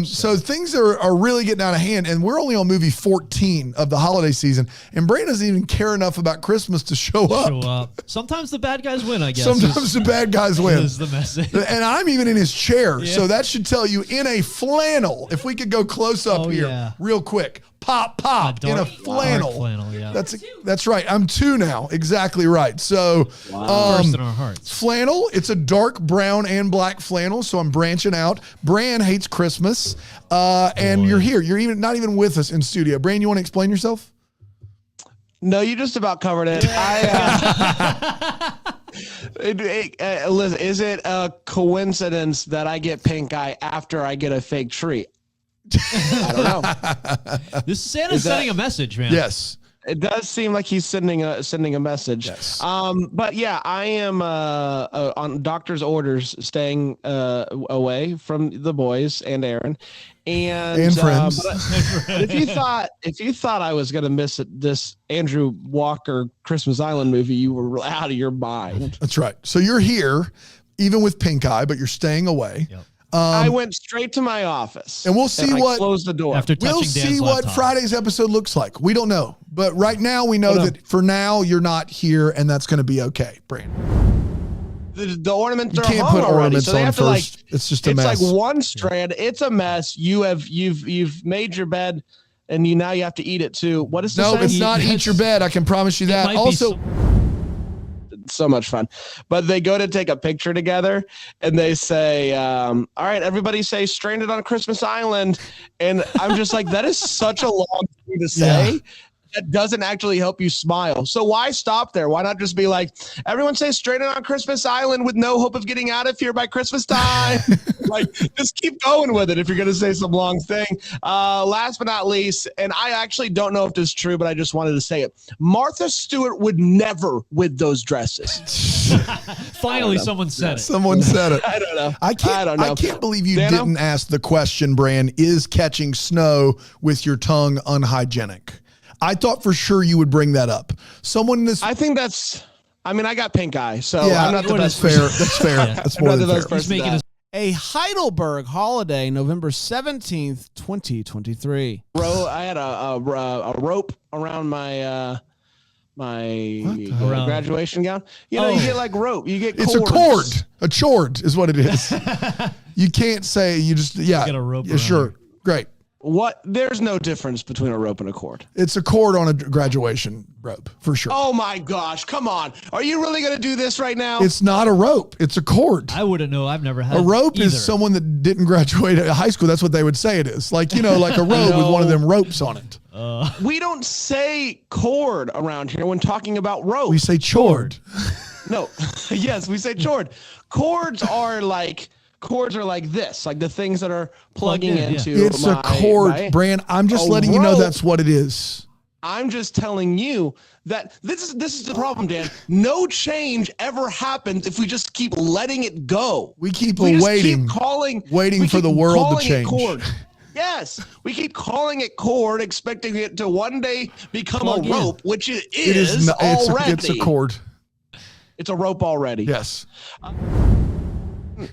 So things are really getting out of hand, and we're only on movie 14 of the holiday season, and Bran doesn't even care enough about Christmas to show up. Sometimes the bad guys win, I guess. Sometimes the bad guys win. Is the message. And I'm even in his chair, Yeah. so that should tell you in a flannel. If we could go close up here yeah. real quick. Pop, in a flannel. Dark flannel, yeah. That's right. I'm 2 now. Exactly right. So First in our hearts. flannel, it's a dark brown and black flannel, so I'm branching out. Bran hates Christmas. And you're here. You're even not even with us in studio. Bran, you want to explain yourself? No, you just about covered it. Listen, is it a coincidence that I get pink eye after I get a fake tree? I don't know. This Santa's sending a message, man. Yes. It does seem like he's sending a message. Yes. But yeah, I am on doctor's orders, staying away from the boys and Aaron, and friends. But if you thought I was gonna miss this Andrew Walker Christmas Island movie, you were out of your mind. That's right. So you're here, even with pink eye, but you're staying away. Yep. I went straight to my office, And we'll see I what closed the door. After touching we'll Dan's see what laptop. Friday's episode looks like. We don't know, but right now we know that for now you're not here, and that's going to be okay, Bran. The ornaments You are can't hung put already, ornaments so they on have to first. It's just a mess. like one strand. It's a mess. You've made your bed, and now you have to eat it too. What is this? No, it's not eat your bed. I can promise you that. might be Also, so much fun. But they go to take a picture together, and they say, all right, everybody say Stranded on Christmas Island. And I'm just like, that is such a long thing to say. Yeah. That doesn't actually help you smile. So why stop there? Why not just be like, everyone say Stranded on Christmas Island with no hope of getting out of here by Christmas time? Like, just keep going with it if you're going to say some long thing. Last but not least, and I actually don't know if this is true, but I just wanted to say it. Martha Stewart would never with those dresses. Finally, someone said it. Someone said it. I don't know. I don't know. I can't believe you didn't ask the question, Bran, is catching snow with your tongue unhygienic? I thought for sure you would bring that up. Someone in this. I think that's. I mean, I got pink eye, so yeah, I'm not the best. Fair. That's fair. Yeah. That's more than fair. A Heidelberg holiday, November 17th, 2023. I had a rope around my graduation gown. You know, you get like rope. You get cords. It's a cord. A chord is what it is. You can't say you just get a rope. Yeah, sure. Great. What? There's no difference between a rope and a cord. It's a cord on a graduation rope, for sure. Oh my gosh, come on. Are you really going to do this right now? It's not a rope. It's a cord. I wouldn't know. I've never had a rope either. Is someone that didn't graduate at high school. That's what they would say it is. Like, you know, like a robe with one of them ropes on it. We don't say cord around here when talking about rope. We say chord. No. Yes, we say chord. Cords are like this, like the things that are plugging into. It's a cord, Bran. I'm just letting you know that's what it is. I'm just telling you that this is the problem, Dan. No change ever happens if we just keep letting it go. We keep waiting for the world to change. Yes, we keep calling it cord, expecting it to one day become a rope, which it is already. It's a cord. It's a rope already. Yes.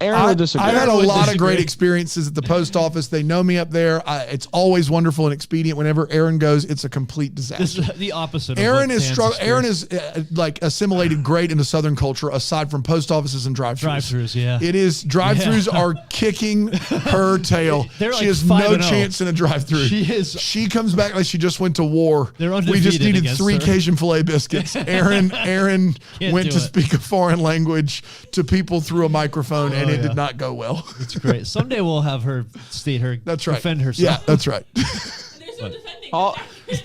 Aaron would disagree. I've had a lot of great experiences at the post office. They know me up there. It's always wonderful and expedient. Whenever Aaron goes, it's a complete disaster. This is the opposite. Aaron is Aaron is like assimilated great into Southern culture, aside from post offices and drive-thrus. Drive-thrus, yeah. It is drive-thrus are kicking her tail. She like has no chance in a drive-thru. She comes back like she just went to war. We just needed 3 Cajun filet biscuits. Aaron went to speak a foreign language to people through a microphone. And it did not go well. It's great. Someday we'll have her state her defend herself. Yeah, that's right. There's no defending.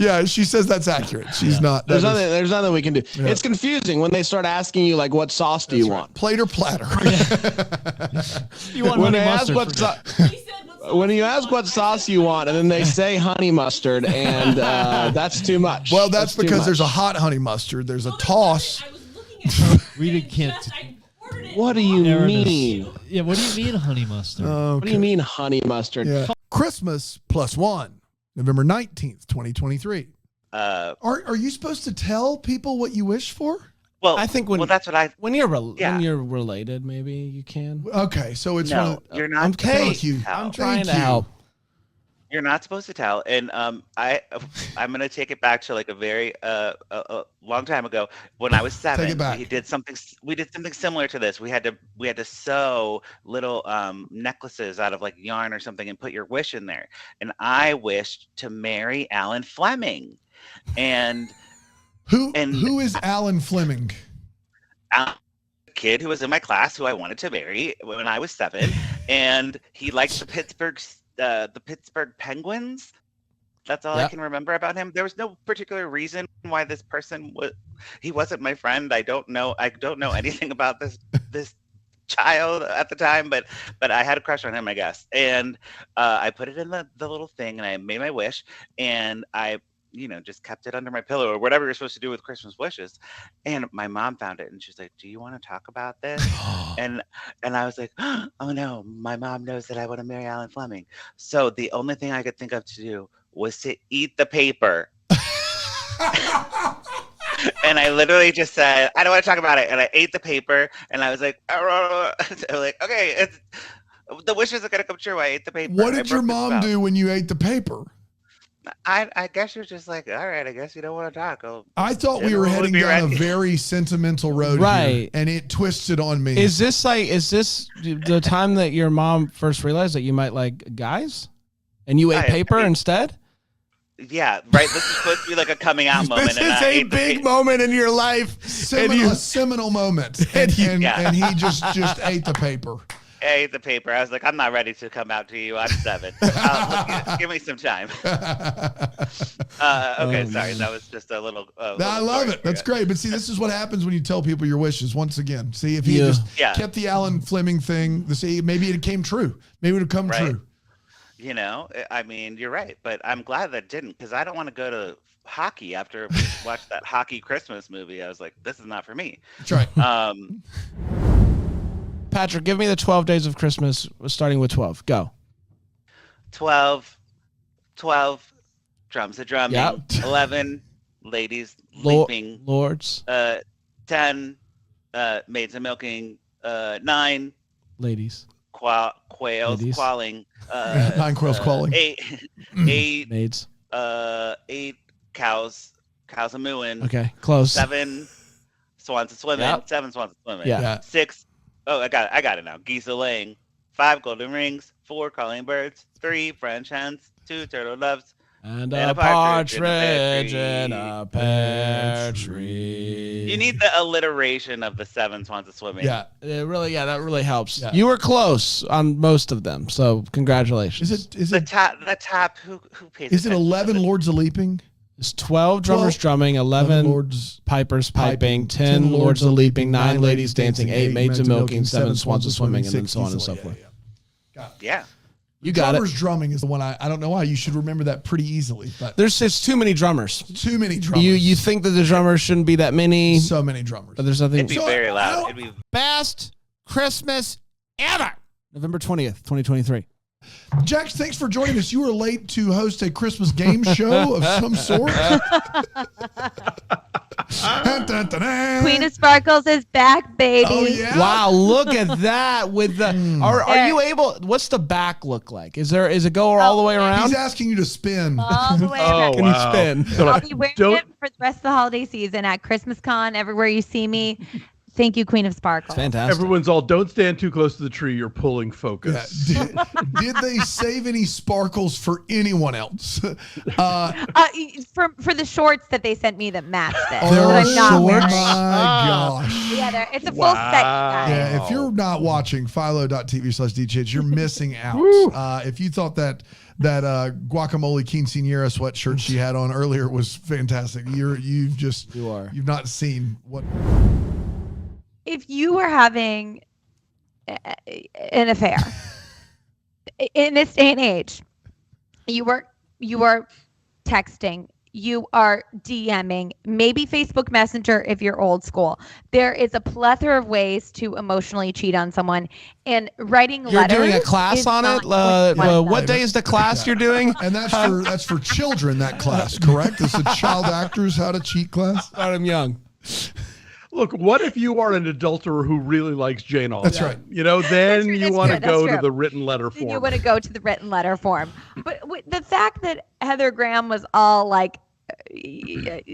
Yeah, she says that's accurate. She's not. There's nothing we can do. Yeah. It's confusing when they start asking you like, what sauce do you want? Plate or platter? You want honey mustard? When you ask what sauce you want, and then they say honey mustard, and that's too much. Well, that's because there's a hot honey mustard. There's a toss. Rita can't. What do you mean? Yeah, what do you mean honey mustard? Okay. What do you mean honey mustard? Yeah. Christmas +1, November 19th, 2023. Are you supposed to tell people what you wish for? Well, I think that's what when you're related, maybe you can. Okay, so it's you're not. I'm trying to help. You're not supposed to tell, and I'm gonna take it back to like a very a long time ago when I was 7. Take it back. We did something similar to this. We had to sew little necklaces out of like yarn or something and put your wish in there. And I wished to marry Alan Fleming, and who is Alan Fleming? A kid who was in my class who I wanted to marry when I was 7, and he liked the Pittsburgh Penguins. That's all I can remember about him. There was no particular reason why this person he wasn't my friend. I don't know anything about this child at the time, but I had a crush on him, I guess. And I put it in the little thing, and I made my wish, and I just kept it under my pillow or whatever you're supposed to do with Christmas wishes. And my mom found it, and she's like, "Do you want to talk about this?" and I was like, "Oh no, my mom knows that I want to marry Alan Fleming." So the only thing I could think of to do was to eat the paper. And I literally just said, "I don't want to talk about it." And I ate the paper, and I was like, "Okay, the wish isn't going to come true." I ate the paper. What did your mom do when you ate the paper? I guess you're just like, all right, I guess you don't want to talk. I thought we were heading down a very sentimental road, right? Here, and it twisted on me. Is this the time that your mom first realized that you might like guys, and you ate paper instead? Yeah, right. This is supposed to be like a coming out moment. This and is I a ate the big cake. moment in your life. A seminal moment. And he just ate the paper. I ate the paper. I was like, I'm not ready to come out to you. I'm 7. Give me some time. Okay, sorry. That was just a little. I love it. That's great. But see, this is what happens when you tell people your wishes. Once again, see if he had just kept the Alan Fleming thing. See, maybe it came true. Maybe it would have come true. You know, I mean, you're right, but I'm glad that didn't, because I don't want to go to hockey after we watched that hockey Christmas movie. I was like, this is not for me. That's right. Patrick, give me the 12 days of Christmas, starting with 12. Go. 12, drums a drumming. Yep. 11, ladies leaping. Lords. 10, maids a milking. 9, Ladies. Quails Ladies. qualling. 9 quails qualling. 8 maids. 8 cows a mooing. Okay, close. 7 swans a swimming. Yep. 7 swans a swimming. Yeah. 6, I got it now. Geese a laying. 5 golden rings. 4 calling birds. 3 French hens. 2 turtle doves. And a partridge in a pear tree. You need the alliteration of the 7 swans a swimming. Yeah, that really helps. Yeah. You were close on most of them, so congratulations. Is The it top who pays is it attention to 11 this? lords a leaping? It's 12 drummers drumming, 11 lords pipers piping, 10 lords a leaping, 9 ladies dancing, 8 maids a milking, 7 swans a swimming, and then so on and so forth. Yeah. You got it. Drummers drumming is the one I don't know why. You should remember that pretty easily. But There's just too many drummers. too many drummers. You think that the drummers shouldn't be that many, so many drummers. but there's nothing. It'd be very loud. It'd be Best Christmas ever. November 20th, 2023. Jax, thanks for joining us. You were late to host a Christmas game show of some sort. Queen of Sparkles is back, baby. Oh, yeah? Wow, look at that with the are you able what's the back look like? Is it go all the way around? He's asking you to spin. All the way Oh, around. Can you spin? I'll be wearing it for the rest of the holiday season at Christmas Con, everywhere you see me. Thank you, Queen of Sparkles. Fantastic. Everyone's all, don't stand too close to the tree. You're pulling focus. Yeah. Did they save any sparkles for anyone else? For the shorts that they sent me that matched it. There that are I'm not wearing. my gosh. Yeah, it's a full set, you guys. Yeah, if you're not watching philo.tv/DJs, you're missing out. If you thought that guacamole quinceañera sweatshirt she had on earlier was fantastic, you've not seen what. If you were having an affair in this day and age, you are texting, you are DMing, maybe Facebook Messenger if you're old school. There is a plethora of ways to emotionally cheat on someone, and writing You're letters. doing a class is on not it? one of them. What day is the class you're doing? And that's for children, that class, correct? It's a child actors how to cheat class. Start him young. Look, what if you are an adulterer who really likes Jane Austen? That's right. You know, then true, you that's want to true, that's go to true. the written letter Then form. you want to go to the written letter form. But the fact that Heather Graham was all like in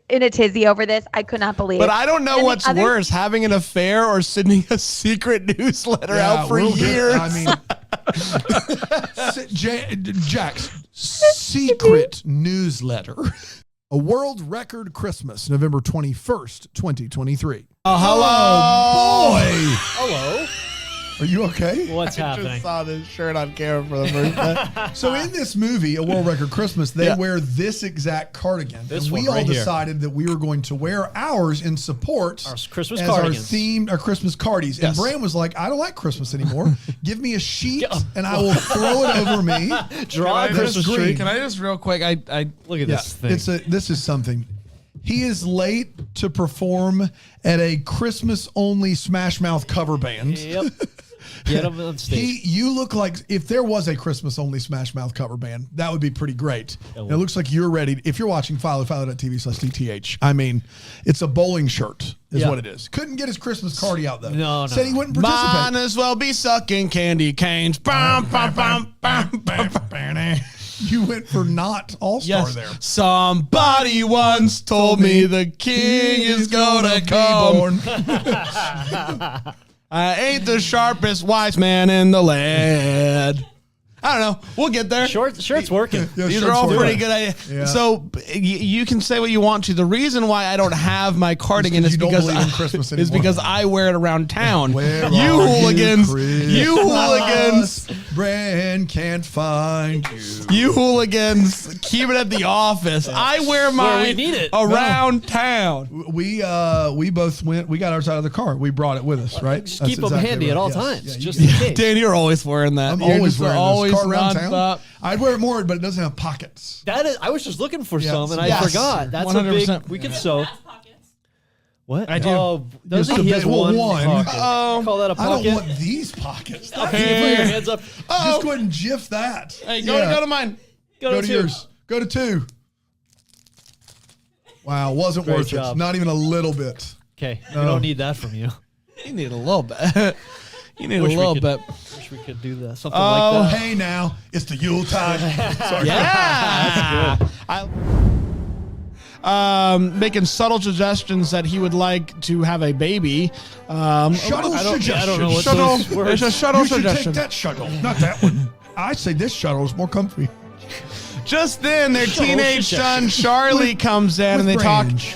a tizzy over this, I could not believe. But I don't know And the what's other- worse, having an affair or sending a secret newsletter out for we'll get- years. I mean, Jack's secret newsletter. A world record Christmas, November 21st, 2023. Oh, hello. Boy. Hello. Are you okay? What's I happening? just saw this shirt on camera for the first time. So in this movie, A World Record Christmas, they Yeah. wear this exact cardigan. This and we one all right here. decided that we were going to wear ours in support Our Christmas as cardigans. our Christmas cardies. Yes. And Bram was like, I don't like Christmas anymore. Give me a sheet and I will throw it over me. Draw a That's Christmas green. tree. Can I just real quick? I Look at Yeah, this thing. this is something. He is late to perform at a Christmas only Smash Mouth cover band. Yep. Get him on stage. You look like if there was a Christmas only Smash Mouth cover band, that would be pretty great. And it looks like you're ready. If you're watching philo.tv/DTH, I mean, it's a bowling shirt is Yeah. what it is. Couldn't get his Christmas card out though. No. Said he wouldn't participate. might as well be sucking candy canes. Bum, bum, bum, bum, bum, bum. You went for not all-star Yes. there. Somebody once told me the king is gonna come. I ain't the sharpest wise man in the land. I don't know. We'll get there. Shirt's working. These are all pretty good ideas. Yeah. So you can say what you want to. The reason why I don't have my cardigan is you don't because believe in Christmas is anymore. because I wear it around town. Where You are hooligans. You Christmas? hooligans. Brand can't find you. You hooligans. Keep it at the office. I wear where mine we need it. around town. We both went. We got ours out of the car. We brought it with us, right? Just That's keep them exactly handy right. at all Yes. times, Yeah, you just can- in case. Dan, you're always wearing that. I'm You're always just wearing always this car around nonstop. town. I'd wear it more, but it doesn't have pockets. That is, I was just looking for Yeah, some, and I yes. forgot. That's 100%. a big. We could sew. What? I do. Oh, does Just he? a He has bit- well, one. one. pocket. Oh. Call that a I pocket? don't want these pockets. Okay, put your hands up. Just go ahead and jiff that. Hey, go to mine. Go to two. yours. Go to 2. Wow, wasn't Great worth job. it. Not even a little bit. Okay, No. we don't need that from you. You need a little bit. You need Wish a we little could- bit. Wish we could do that. Something Oh. like that. Hey now, it's the Yule time. Sorry. Yeah. Making subtle suggestions that he would like to have a baby. Shuttle suggestion. I don't know what Shuttle. those words. It's a shuttle You should suggestion. take that shuttle, not that one. I say this shuttle is more comfy. Just then, their Shuttle teenage suggestion. son Charlie comes in and they With talk. range.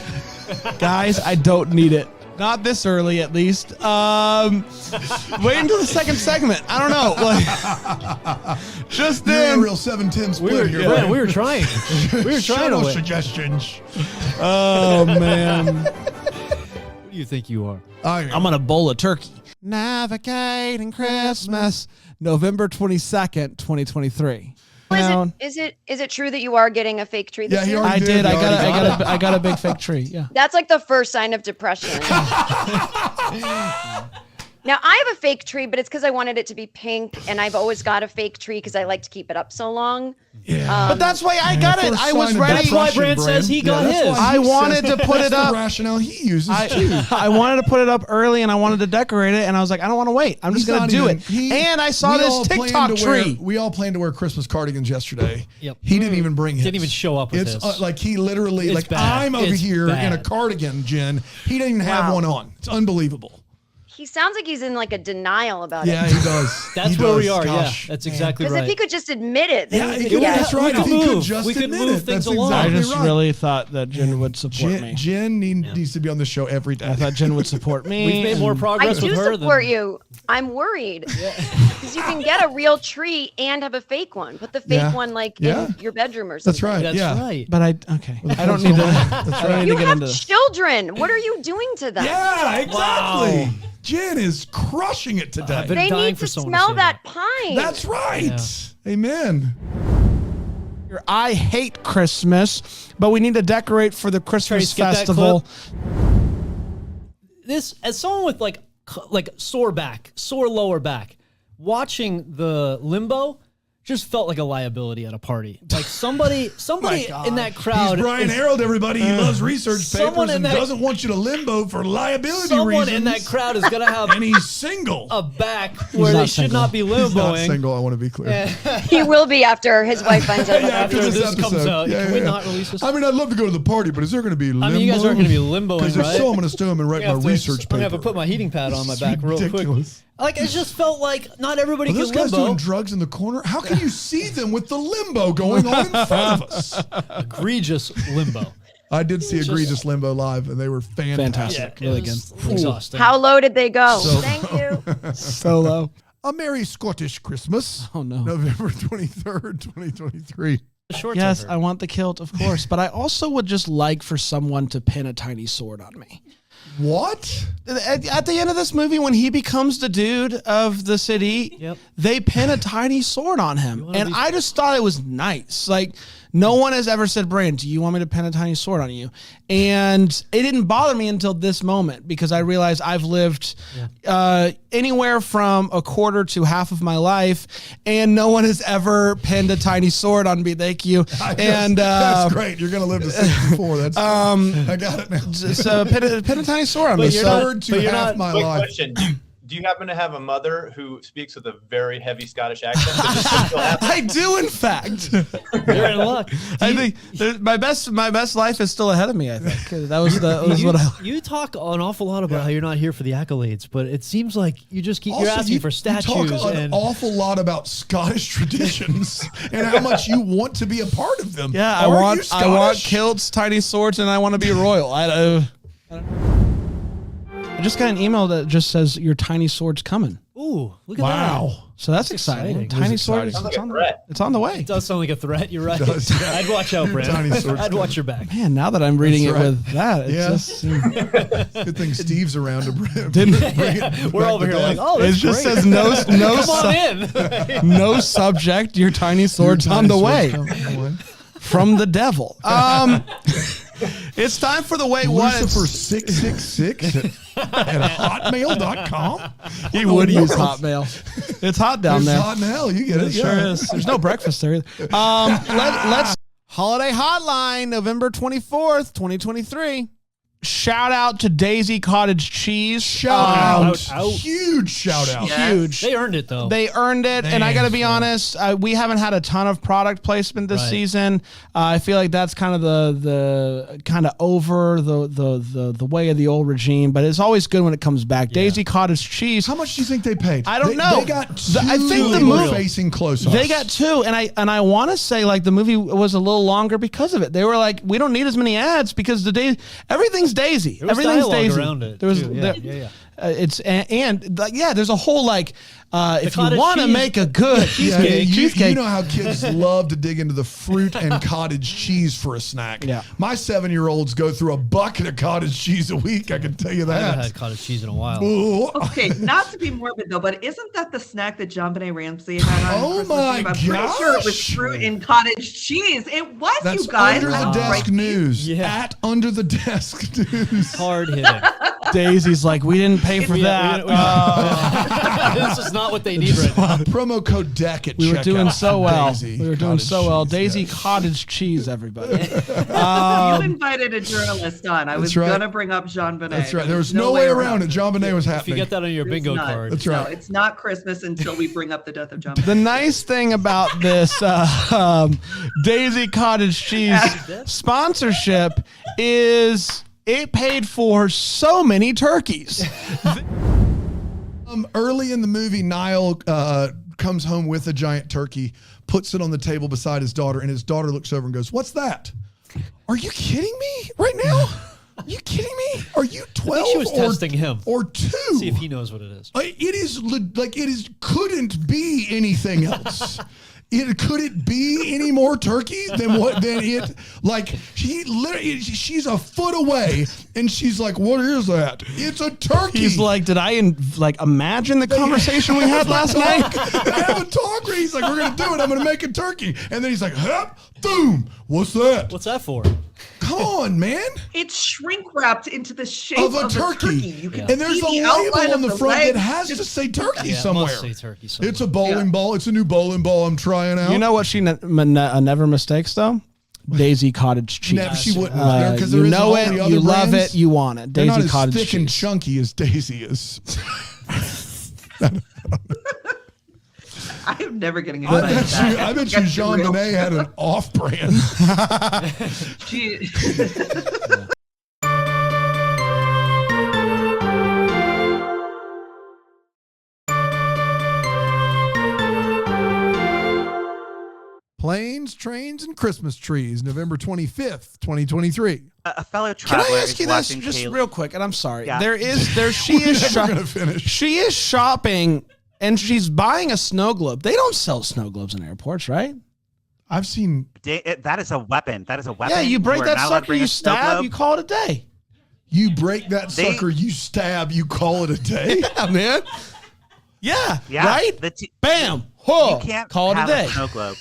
Guys, I don't need it. Not this early, at least. Wait until the second segment. I don't know. Like, just You're then. a real 7-10 split We were, here. yeah, buddy. we were trying. We were trying to Shuttle win. suggestions. Oh man. Who do you think you are? I'm gonna bowl a turkey. Navigating Christmas, November 22nd, 2023. Is it true that you are getting a fake tree this Yeah, he year? already I did. He I already got it. got a big fake tree. Yeah. That's like the first sign of depression. Now, I have a fake tree, but it's because I wanted it to be pink, and I've always got a fake tree because I like to keep it up so long. Yeah. But that's why I got it. First I was sign of ready. That's why depression, Brand says he got that's his. why I he wanted says- to put that's it up. the rationale he uses too. I wanted to put it up early and I wanted to decorate it and I was like, I don't want to wait. I'm just He's going to not do even- it. he- And I saw we this all planned TikTok to wear- tree. we all planned to wear Christmas cardigans yesterday. Yep. He didn't even bring his. Didn't even show up with It's his. like he literally, It's like bad. I'm over It's here in a bad. cardigan, Jen. He didn't even have Wow. one on. It's unbelievable. He sounds like he's in like a denial about Yeah, it. he does. That's He where does. we are. Gosh, Yeah, that's man. exactly Because right. if he could just admit it, then Yeah, we he could could, get that's it. right. We If could he could move. just We could admit move it, things that's along. I exactly just right. really thought that Jen would support me. Jen needs to be on the show every day. I thought Jen would support me. We've made more and- I progress do with her support than you. I'm worried because you can get a real tree and have a fake one. Put the fake Yeah. one like Yeah. in your bedroom or something. That's right. That's yeah. right. But okay. I don't need to. I don't need You to get have into this. children. What are you doing to them? Yeah, exactly. Jen is crushing it today. I've been They dying need for to someone to smell say that pine. That's right. Amen. I hate Christmas, but we need to decorate for the Christmas skip that festival. This, as someone with like sore lower back, watching the Limbo just felt like a liability at a party. Like somebody in that crowd. He's Brian is- Harold, everybody. He loves research someone papers in and that- doesn't want you to limbo for liability Someone reasons. in that crowd is gonna have and he's single. a back where they should not be He's not limboing. single, I want to be clear. He will be after his wife finds out. Yeah, about after it. this comes episode. out, Yeah, can we yeah. not release this? I mean, I'd love to go to the party, but is there going to be limbo? I mean, you guys aren't going to be limboing, Because right? if so, I'm going to stay home and write my research I'm paper. gonna have to put my heating pad on my It's back real quick. ridiculous. Like it just felt like not everybody Are can those guys limbo. doing drugs in the corner? How can you see them with the limbo going on in front of us? Egregious limbo. I did see Egregious Limbo live, and they were fantastic. Yeah, it was exhausting. How low did they go? So- Thank you. Solo. A Merry Scottish Christmas. Oh no. November 23rd, 2023. Short Yes, temper. I want the kilt, of course, but I also would just like for someone to pin a tiny sword on me. What? At the end of this movie, when he becomes the dude of the city, Yep. they pin a tiny sword on him. And I just thought it was nice. Like, no one has ever said, Brian, do you want me to pin a tiny sword on you? And it didn't bother me until this moment because I realized I've lived anywhere from a quarter to half of my life, and no one has ever pinned a tiny sword on me. Thank you. And that's great. You're going to live to 64. That's I got it now. so pin a tiny sword on me. But you're So not- Third to but you're half not- my Quick life. question: Do you happen to have a mother who speaks with a very heavy Scottish accent? That just still happens? I do, in fact. You're in luck. I think my best life is still ahead of me. I think that was what I. You talk an awful lot about how you're not here for the accolades, but it seems like you just keep Also, you're asking for statues You talk an and awful lot about Scottish traditions and how much you want to be a part of them. Yeah, Are you I want Scottish? kilts, tiny swords, and I want to be royal. I just got an email that just says your tiny sword's coming. ooh, look at Wow. that. So that's exciting. Tiny sword, Sounds like it's a on, threat. it's on the way. It does sound like a threat. You're right. does, yeah. I'd watch out, Brad. Tiny sword's I'd watch your back. Man, now that I'm reading That's it right. with that, it Yeah. just Good thing Steve's around to bring We're over here like, oh, it that's just great. says no Come on in. no subject. Your tiny sword's on the way from the devil. It's time for the Wait What. Lucifer 666 at hotmail.com. He would use Hotmail. It's hot down It's there. hot in hell. You get it. It sure yeah. is. There's no breakfast there either. Let's Holiday Hotline, November 24th, 2023. Shout out to Daisy Cottage Cheese. Shout out. Shout out. Huge shout out. Huge. They earned it though. They earned it, and I got to be honest, we haven't had a ton of product placement this Right. season. I feel like that's kind of the kind of over the way of the old regime, but it's always good when it comes back. Daisy Cottage Cheese. How much do you think they paid? I don't know. They got two I think the people movie facing close. They got two, and I want to say like the movie was a little longer because of it. They were like, we don't need as many ads because everything's Daisy. There was Everything's dialogue Daisy. around it, There was too. Yeah. it's and yeah, there's a whole like if you cottage want to cheese- make a good cheesecake. You know how kids love to dig into the fruit and cottage cheese for a snack. Yeah. My 7-year-olds go through a bucket of cottage cheese a week. I can tell you I haven't that. had cottage cheese in a while. Ooh. Okay, not to be morbid though, but isn't that the snack that John Benet Ramsey had on Oh Christmas my Eve? I'm pretty sure it was gosh. fruit and cottage cheese. It was, That's you guys. Under the I don't Desk like News. Yeah. At Under the Desk News. Hard hitting. Daisy's like, we didn't pay for that. This is not what they need right now. Promo code DECK at We were checkout. doing so well. Daisy We were doing Cottage so well. Cheese, Daisy yes. Cottage Cheese, everybody. you invited a journalist on. I was That's right. gonna bring up Jean Benet. That's right. There was no way around it. John Benet was If you happening. get that on your bingo card. That's No, right. it's not Christmas until we bring up the death of John Benet. The nice thing about this Daisy Cottage Cheese sponsorship is it paid for so many turkeys. Early in the movie, Niall comes home with a giant turkey, puts it on the table beside his daughter, and his daughter looks over and goes, "What's that? Are you kidding me right now? Are you kidding me? Are you 12 I think she was testing him. or 2? See if he knows what it is. It is like it is couldn't be anything else. Could it be any more turkey than it? Like she's a foot away, and she's like, "What is that? It's a turkey." He's like, did I imagine the conversation we had last night? They have a talk where he's like, "We're gonna do it. I'm gonna make a turkey," and then he's like, "Hup, boom. What's that? What's that for? Come on, man." It's shrink wrapped into the shape Of a turkey. You can And there's see a the outline label on of the front that legs. has to say turkey Yeah, it somewhere. must say turkey somewhere. It's a bowling ball. It's a new bowling ball I'm trying out. You know what she never mistakes though? Daisy Cottage Cheese. Never, she wouldn't. Because You know it, you love it, you want it. They're Daisy not as Cottage thick and Cheese. chunky as Daisy is. I am never getting I excited. bet you Jean Benet had an off-brand. She, Planes, Trains, and Christmas Trees, November 25th, 2023. A fellow Can traveler I ask is you this watching just Kaylee- real quick? And I'm sorry. Yeah. She is never gonna finish. She is shopping and she's buying a snow globe. They don't sell snow globes in airports, right? I've seen. That is a weapon. That is a weapon. Yeah, you break are that not allowed to sucker, bring you a snow stab, globe. you call it a day. You break that They- sucker, you stab, you call it a day. Yeah, man. Yeah, Yeah, right? the Bam. Oh, you can't call it a have day. snow globe.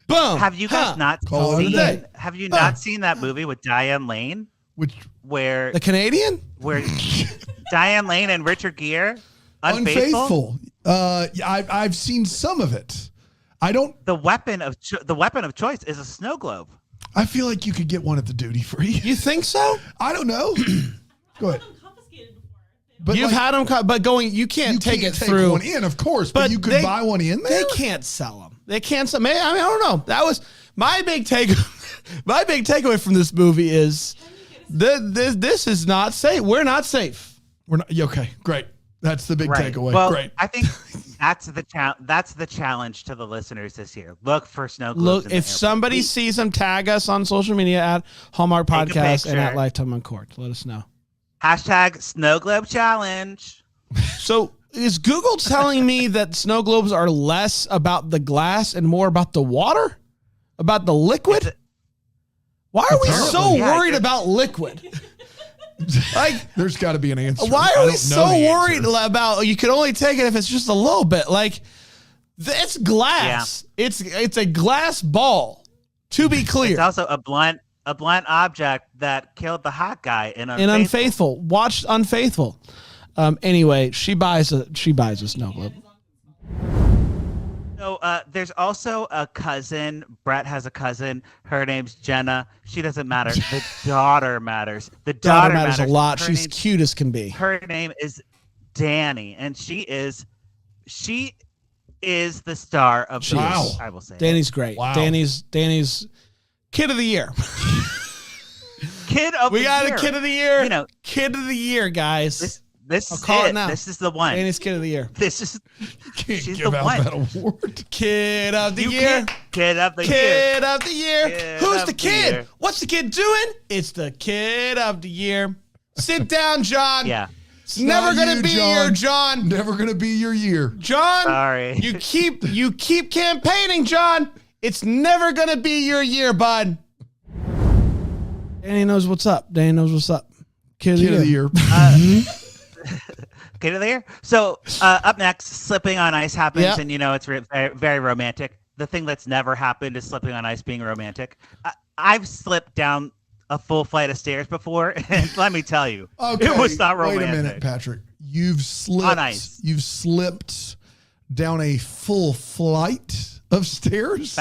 Boom. Have you guys not Call it a seen? day. Have you not seen that movie with Diane Lane, Which where The Canadian? Diane Lane and Richard Gere, Unfaithful? Yeah, I've seen some of it. I don't. The weapon of choice is a snow globe. I feel like you could get one at the duty free. You think so? I don't know. Go ahead. But You've like, had them, but going, you can't take it through. one in, of course, but you could buy one in there. They can't sell them. They can't sell. I mean, I don't know. That was my big take. My big takeaway from this movie is this is not safe. We're not safe. We're not. Okay, great. That's the big takeaway. Well, great. I think that's the challenge to the listeners this year. Look for snow globes. Look, in the if airport. somebody sees them, tag us on social media at Hallmark Take a Podcast and picture. at Lifetime on Court. Let us know. Hashtag snow globe challenge. So is Google telling me that snow globes are less about the glass and more about the water? About the liquid? Why are we so worried about liquid? Like, there's got to be an answer. Why I are we don't so know the worried answer. about you can only take it if it's just a little bit? Like, it's glass. It's a glass ball. To be clear, It's also a blunt object that killed the hot guy in and Unfaithful. Watch Unfaithful. Anyway, she buys a snow globe. So there's also a cousin. Brett has a cousin. Her name's Jenna. She doesn't matter. The daughter matters. The Daughter daughter matters a lot. Her She's name's- cute as can be. Her name is Danny, and she is the star of the movie, I will say. Danny's great. Wow. Danny's kid of the year. Kid of We the got year. a kid of the year. You know, kid of the year, guys. this I'll is call it. it now. This is the one. Danny's kid of the year. This is Can't she's give the out one. that award. Kid of the You year. can't- Kid of the year. Kid of the year. Kid Who's of the the kid? year. What's the kid doing? It's the kid of the year. Sit down, John. Yeah. It's never not gonna you, be John. your John. Never gonna be your year. John. Sorry. You keep campaigning, John. It's never gonna be your year, bud. Danny knows what's up. Danny knows what's up. Kid of the year. Kid of the year. So up next, slipping on ice happens, Yep. and it's very, very romantic. The thing that's never happened is slipping on ice being romantic. I've slipped down a full flight of stairs before, and let me tell you, Okay. it was not romantic. Wait a minute, Patrick. You've slipped. On ice. You've slipped down a full flight of stairs.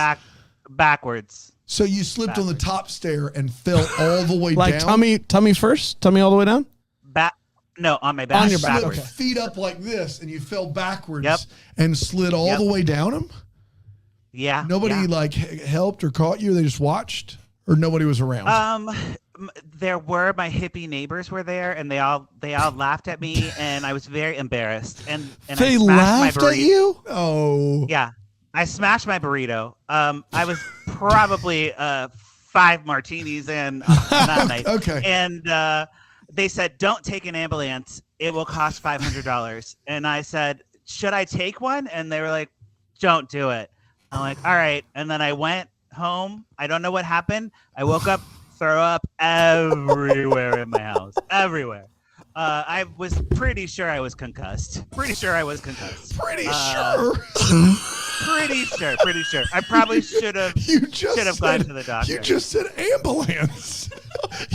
Backwards. So you slipped on the top stair and fell all the way Like down. tummy first. Tummy all the way down. No, on my back. On your back, backwards. okay. Feet up like this, and you fell backwards Yep. and slid all Yep. the way down them. Yeah. Nobody yeah. helped or caught you. They just watched, or nobody was around. There were my hippie neighbors were there, and they all laughed at me, and I was very embarrassed. And They I smashed laughed my at you. Oh. Yeah, I smashed my burrito. I was probably 5 martinis in on that night. Okay. And they said, "Don't take an ambulance. It will cost $500." And I said, "Should I take one?" And they were like, "Don't do it." I'm like, "All right." And then I went home. I don't know what happened. I woke up, throw up everywhere in my house, everywhere. I was pretty sure I was concussed. Pretty sure. Pretty sure. I probably should have gone to the doctor. You just said ambulance.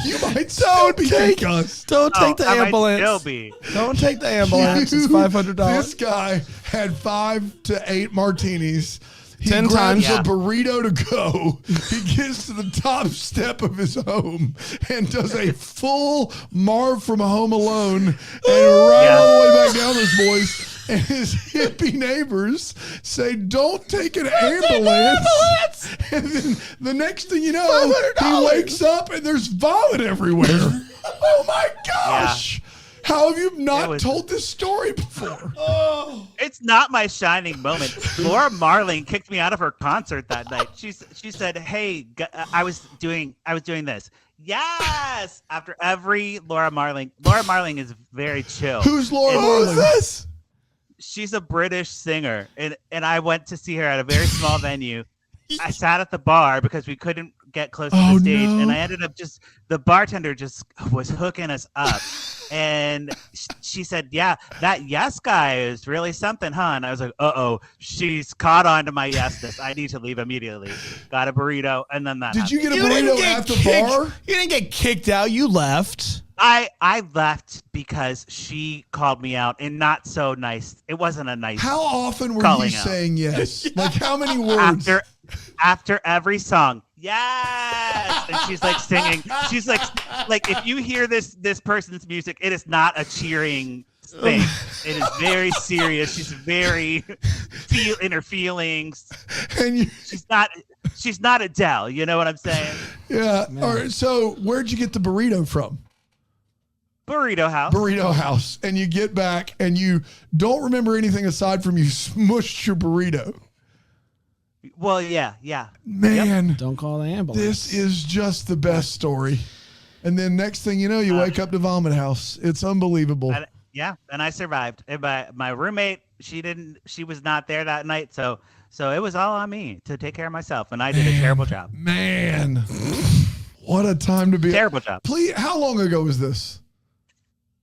You might still be concussed. Don't take the I might ambulance. still be. Don't take the ambulance. It's $500. This guy had 5 to 8 martinis. He 10 grabs times. a burrito to go. He gets to the top step of his home and does a full Marv from Home Alone and right all the way back down those boys. And his hippie neighbors say, "Don't take an ambulance." And then the next thing you know, he wakes up and there's vomit everywhere. Oh my gosh. How have you not told this story before? Oh. It's not my shining moment. Laura Marling kicked me out of her concert that night. She said, "Hey, I was doing this." Yes. After every Laura Marling is very chill. Who's Laura And- Marling? Who's this? She's a British singer, and I went to see her at a very small venue. I sat at the bar because we couldn't get close to the stage, and I ended up the bartender just was hooking us up, and she said, "Yeah, that yes guy is really something, huh?" And I was like, "Uh-oh, she's caught on to my yesness. I need to leave immediately." Got a burrito, and then that. Did you happened. get a burrito at the bar? You didn't get kicked out. You left. I left because she called me out, and not so nice. It wasn't a nice. How often were you calling out. saying yes? Like how many words? After every song, yes, and she's like singing. She's like if you hear this person's music, it is not a cheering thing. It is very serious. She's very in her feelings. And she's not Adele. You know what I'm saying? Yeah. All right. So where'd you get the burrito from? Burrito House. Burrito House. And you get back and you don't remember anything aside from you smushed your burrito. Well, yeah. Man. Don't call the ambulance. This is just the best story. And then next thing you know, you wake up to Vomit House. It's unbelievable. And I survived. And my roommate, she was not there that night, so it was all on me to take care of myself, and I did a terrible job. Man. What a time to be. Terrible job. Please, how long ago was this?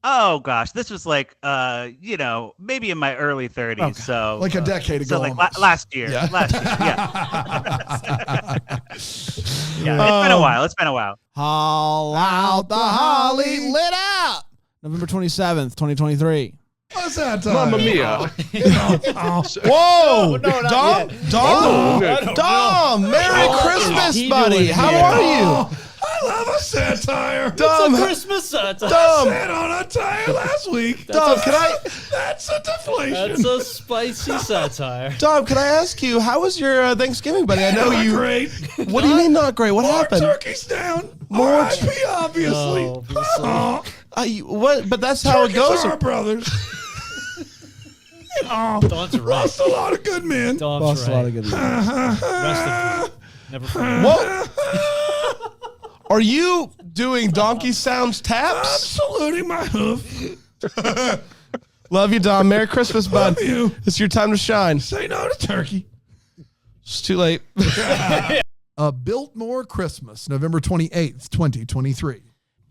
Oh gosh, this was like maybe in my early 30s. Okay. So like a decade ago. So like last year. Yeah. Last year. Yeah. It's been a while. Haul out the holly lit out. November 27th, 2023. What's that time? Mamma mia. Whoa! No, Dom! Merry Christmas, buddy. How are you? I love a satire. Dom, It's a Christmas satire. Dom, Sat on a tire last week. Dom, can I? That's a deflation. That's a spicy satire. Dom, can I ask you, how was your Thanksgiving, buddy? I know Not you. great. What do you mean not great? What More happened? turkeys down. More R.I.P. obviously. Oh, obviously. What? But that's how it Turkeys goes. are our brothers. Dawn's right. Lost a lot of good men. Dawn's Lost a right. lot of good news. Rest in peace. Never forget. What? Are you doing donkey sounds taps? Saluting my hoof. Love you, Dom. Merry Christmas, bud. Love you. It's your time to shine. Say no to turkey. It's too late. Biltmore Christmas, November 28th, 2023.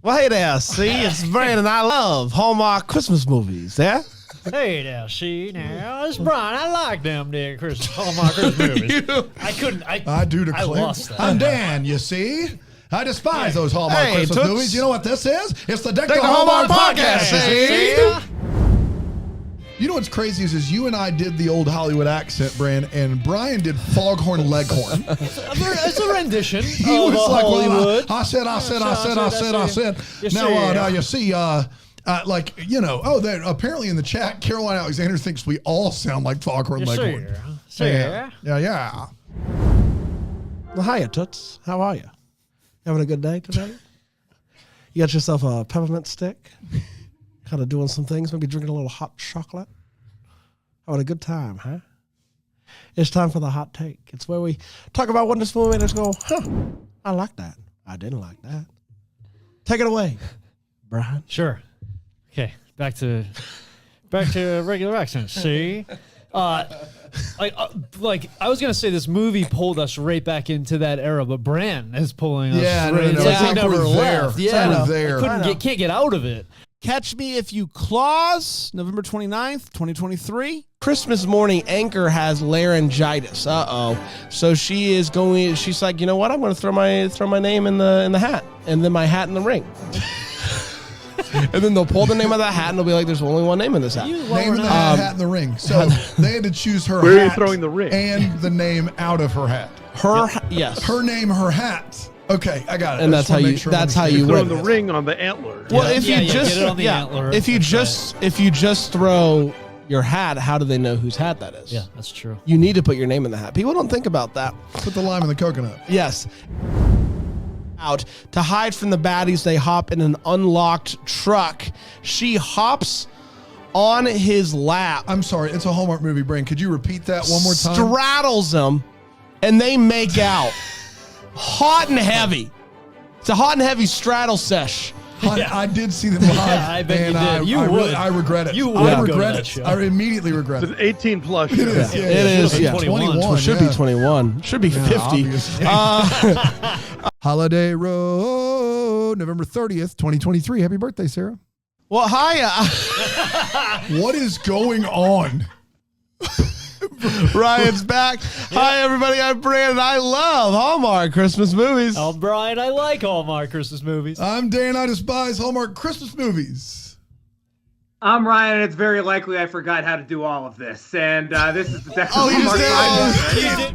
Well, hey there. See, it's Brandon. I love Hallmark Christmas movies. Yeah? Hey there, see now, it's Brian. I like them damn Hallmark Christmas movies. I do declare. I lost that. I'm Dan, you see. I despise those Hallmark Hey, Christmas Toots. movies. You know what this is? It's the Deck the Deck the Hallmark, Hallmark Podcast. Podcast, See? see? You know what's crazy is you and I did the old Hollywood accent, Brand, and Brian did Foghorn Leghorn. It's a rendition He of was like, Hollywood. well, I said. You Now you see, apparently in the chat, Caroline Alexander thinks we all sound like Foghorn Leghorn. Yeah. Well, hiya, Toots. How are you? Having a good day today? You got yourself a peppermint stick? Kind of doing some things, maybe drinking a little hot chocolate? Having a good time, huh? It's time for the hot take. It's where we talk about what this movie made us go, I like that. I didn't like that. Take it away, Brian. Sure. Okay, back to regular accents. See, I was gonna say this movie pulled us right back into that era, but Bran is pulling us. Yeah, right. no, It's like it's we like never we're there. left. It's Yeah, like we're there. can't get out of it. Catch Me If You Claus, November 29th, 2023. Christmas morning, Anchor has laryngitis. Uh-oh. So she's like, you know what? I'm going to throw my name in the hat, and then my hat in the ring. And then they'll pull the name of that hat, and they'll be like, there's only one name in this hat. Name in the hat in the ring. So they had to choose her Where are you hat throwing the ring? and the name out of her hat. Yes. Her name, her hat. Okay, I got it. And I that's just wanna how make you. sure I That's how understand. you Throwing win. the ring on the antler. Well, if Yeah, you yeah, just get it on the antler. if you That's just throw your hat, how do they know whose hat that is? Yeah, that's true. You need to put your name in the hat. People don't think about that. Put the lime in the coconut. Yes. Out to hide from the baddies, they hop in an unlocked truck. She hops on his lap. I'm sorry, it's a Hallmark movie, Brain. Could you repeat that one more time? Straddles him, and they make out. Hot and heavy. It's a hot and heavy straddle sesh. I did see them live. Yeah, I bet you did. You would. I regret it. You would I go to regret that it. show. I immediately regret It's it. an 18 plus. It is. show. Yeah, It is, yeah. 21. Should be 21. Should be 50. Obviously. Holiday Road, November 30th, 2023. Happy birthday, Sarah. Well, hiya. What is going on? Ryan's back. Hi, everybody. I'm Brandon. I love Hallmark Christmas movies. I'm Brian. I like Hallmark Christmas movies. I'm Dan. I despise Hallmark Christmas movies. I'm Ryan, and it's very likely I forgot how to do all of this. And this is the Deck Oh, of you Hallmark just did. podcast.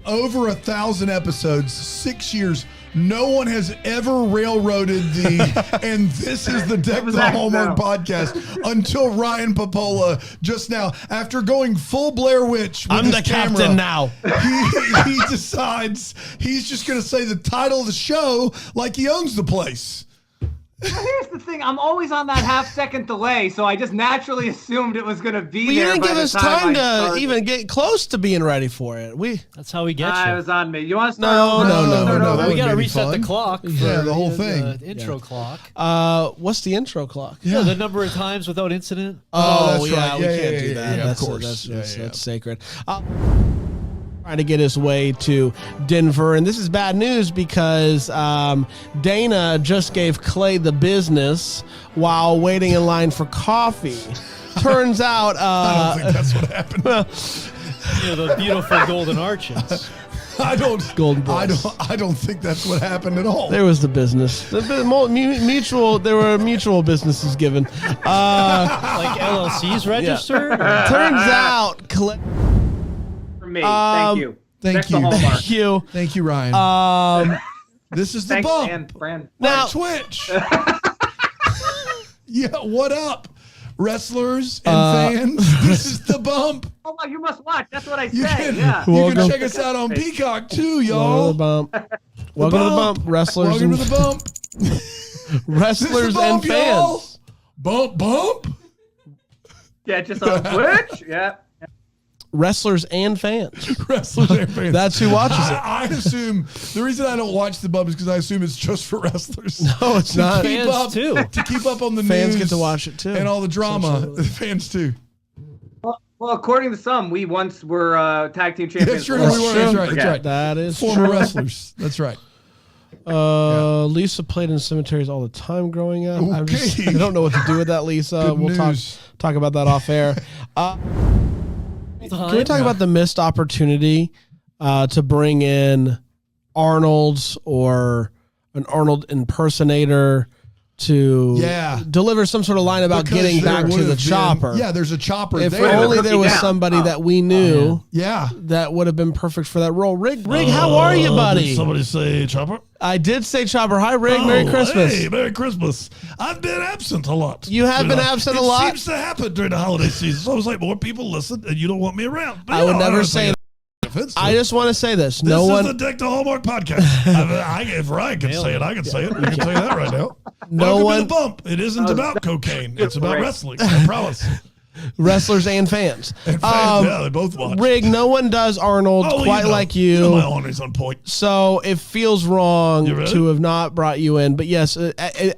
over 1,000 episodes, 6 years. No one has ever railroaded the and this is the Deck the Hallmark podcast until Ryan Popola just now. After going full Blair Witch with I'm his the camera, captain now. He decides he's just going to say the title of the show like he owns the place. Well, here's the thing. I'm always on that half-second delay, so I just naturally assumed it was going to be Well, you there. didn't by give the us time time I to started. even get close to being ready for it. That's how we get It you. was on me. You want to start? No, over? no. We got to reset the clock. Yeah, for the whole thing. The intro clock. What's the intro clock? Yeah, the number of times without incident. Oh, that's yeah, right. we Yeah, can't yeah, do yeah, that. yeah, That's of course. That's sacred. Trying to get his way to Denver, and this is bad news because Dana just gave Clay the business while waiting in line for coffee. Turns out, I don't think that's what happened. The beautiful golden arches. I don't. Golden Boys. I don't think that's what happened at all. There was the business. Mutual. There were mutual businesses given. Like LLCs registered. Turns out, Clay. For me. Thank you. Thank Deck the you. Hallmark. Thank you. Thank you, Ryan. This is the Thanks, bump. Dan, Brand. Now, on Twitch. Yeah, what up, wrestlers and fans? This is the bump. Oh, well, you must watch. That's what I You say. can, Yeah. you Welcome. can check us out on Peacock too, y'all. Welcome to the bump. Welcome to the bump, wrestlers Welcome and to the bump. wrestlers This is the and bump, y'all. fans. Bump. Yeah, just on Twitch. Yeah. Wrestlers and fans. Wrestlers and fans. That's who watches it. I assume the reason I don't watch the bump is because I assume it's just for wrestlers. No, it's not. Keep Fans up, too. To keep up on the Fans news get to watch it too. and all the drama. The fans too. Well, according to some, we once were tag team champions. That's true. We were. That's right. That's right. That is Former true. wrestlers. That's right. Lisa played in cemeteries all the time growing up. I Okay. don't know what to do with that, Lisa. Good We'll news. talk about that off air. Can we talk about the missed opportunity to bring in Arnold or an Arnold impersonator to deliver some sort of line about Because getting there back to would the have chopper? been- yeah, there's a chopper If there. only there was Yeah. somebody that we knew Yeah. that would have been perfect for that role. Rig, how are you, buddy? Did somebody say Chopper? I did say chopper. Hi, Rig. Merry Christmas. Hey, Merry Christmas. I've been absent a lot. You have been absent a lot? It seems to happen during the holiday season. So I was like, more people listen, and you don't want me around. But I you would know, never don't say think that. I just want to say this. No this one. is the Deck the Hallmark podcast. If Ryan can say it, I can say it. You can say that right now. No Welcome one- to the bump. It isn't about cocaine. It's about wrestling. I promise. Wrestlers and fans. Yeah, they both watch. Rig, no one does Arnold Oh, quite know. like You you. know my honor's on point. So it feels wrong You ready? to have not brought you in. But yes,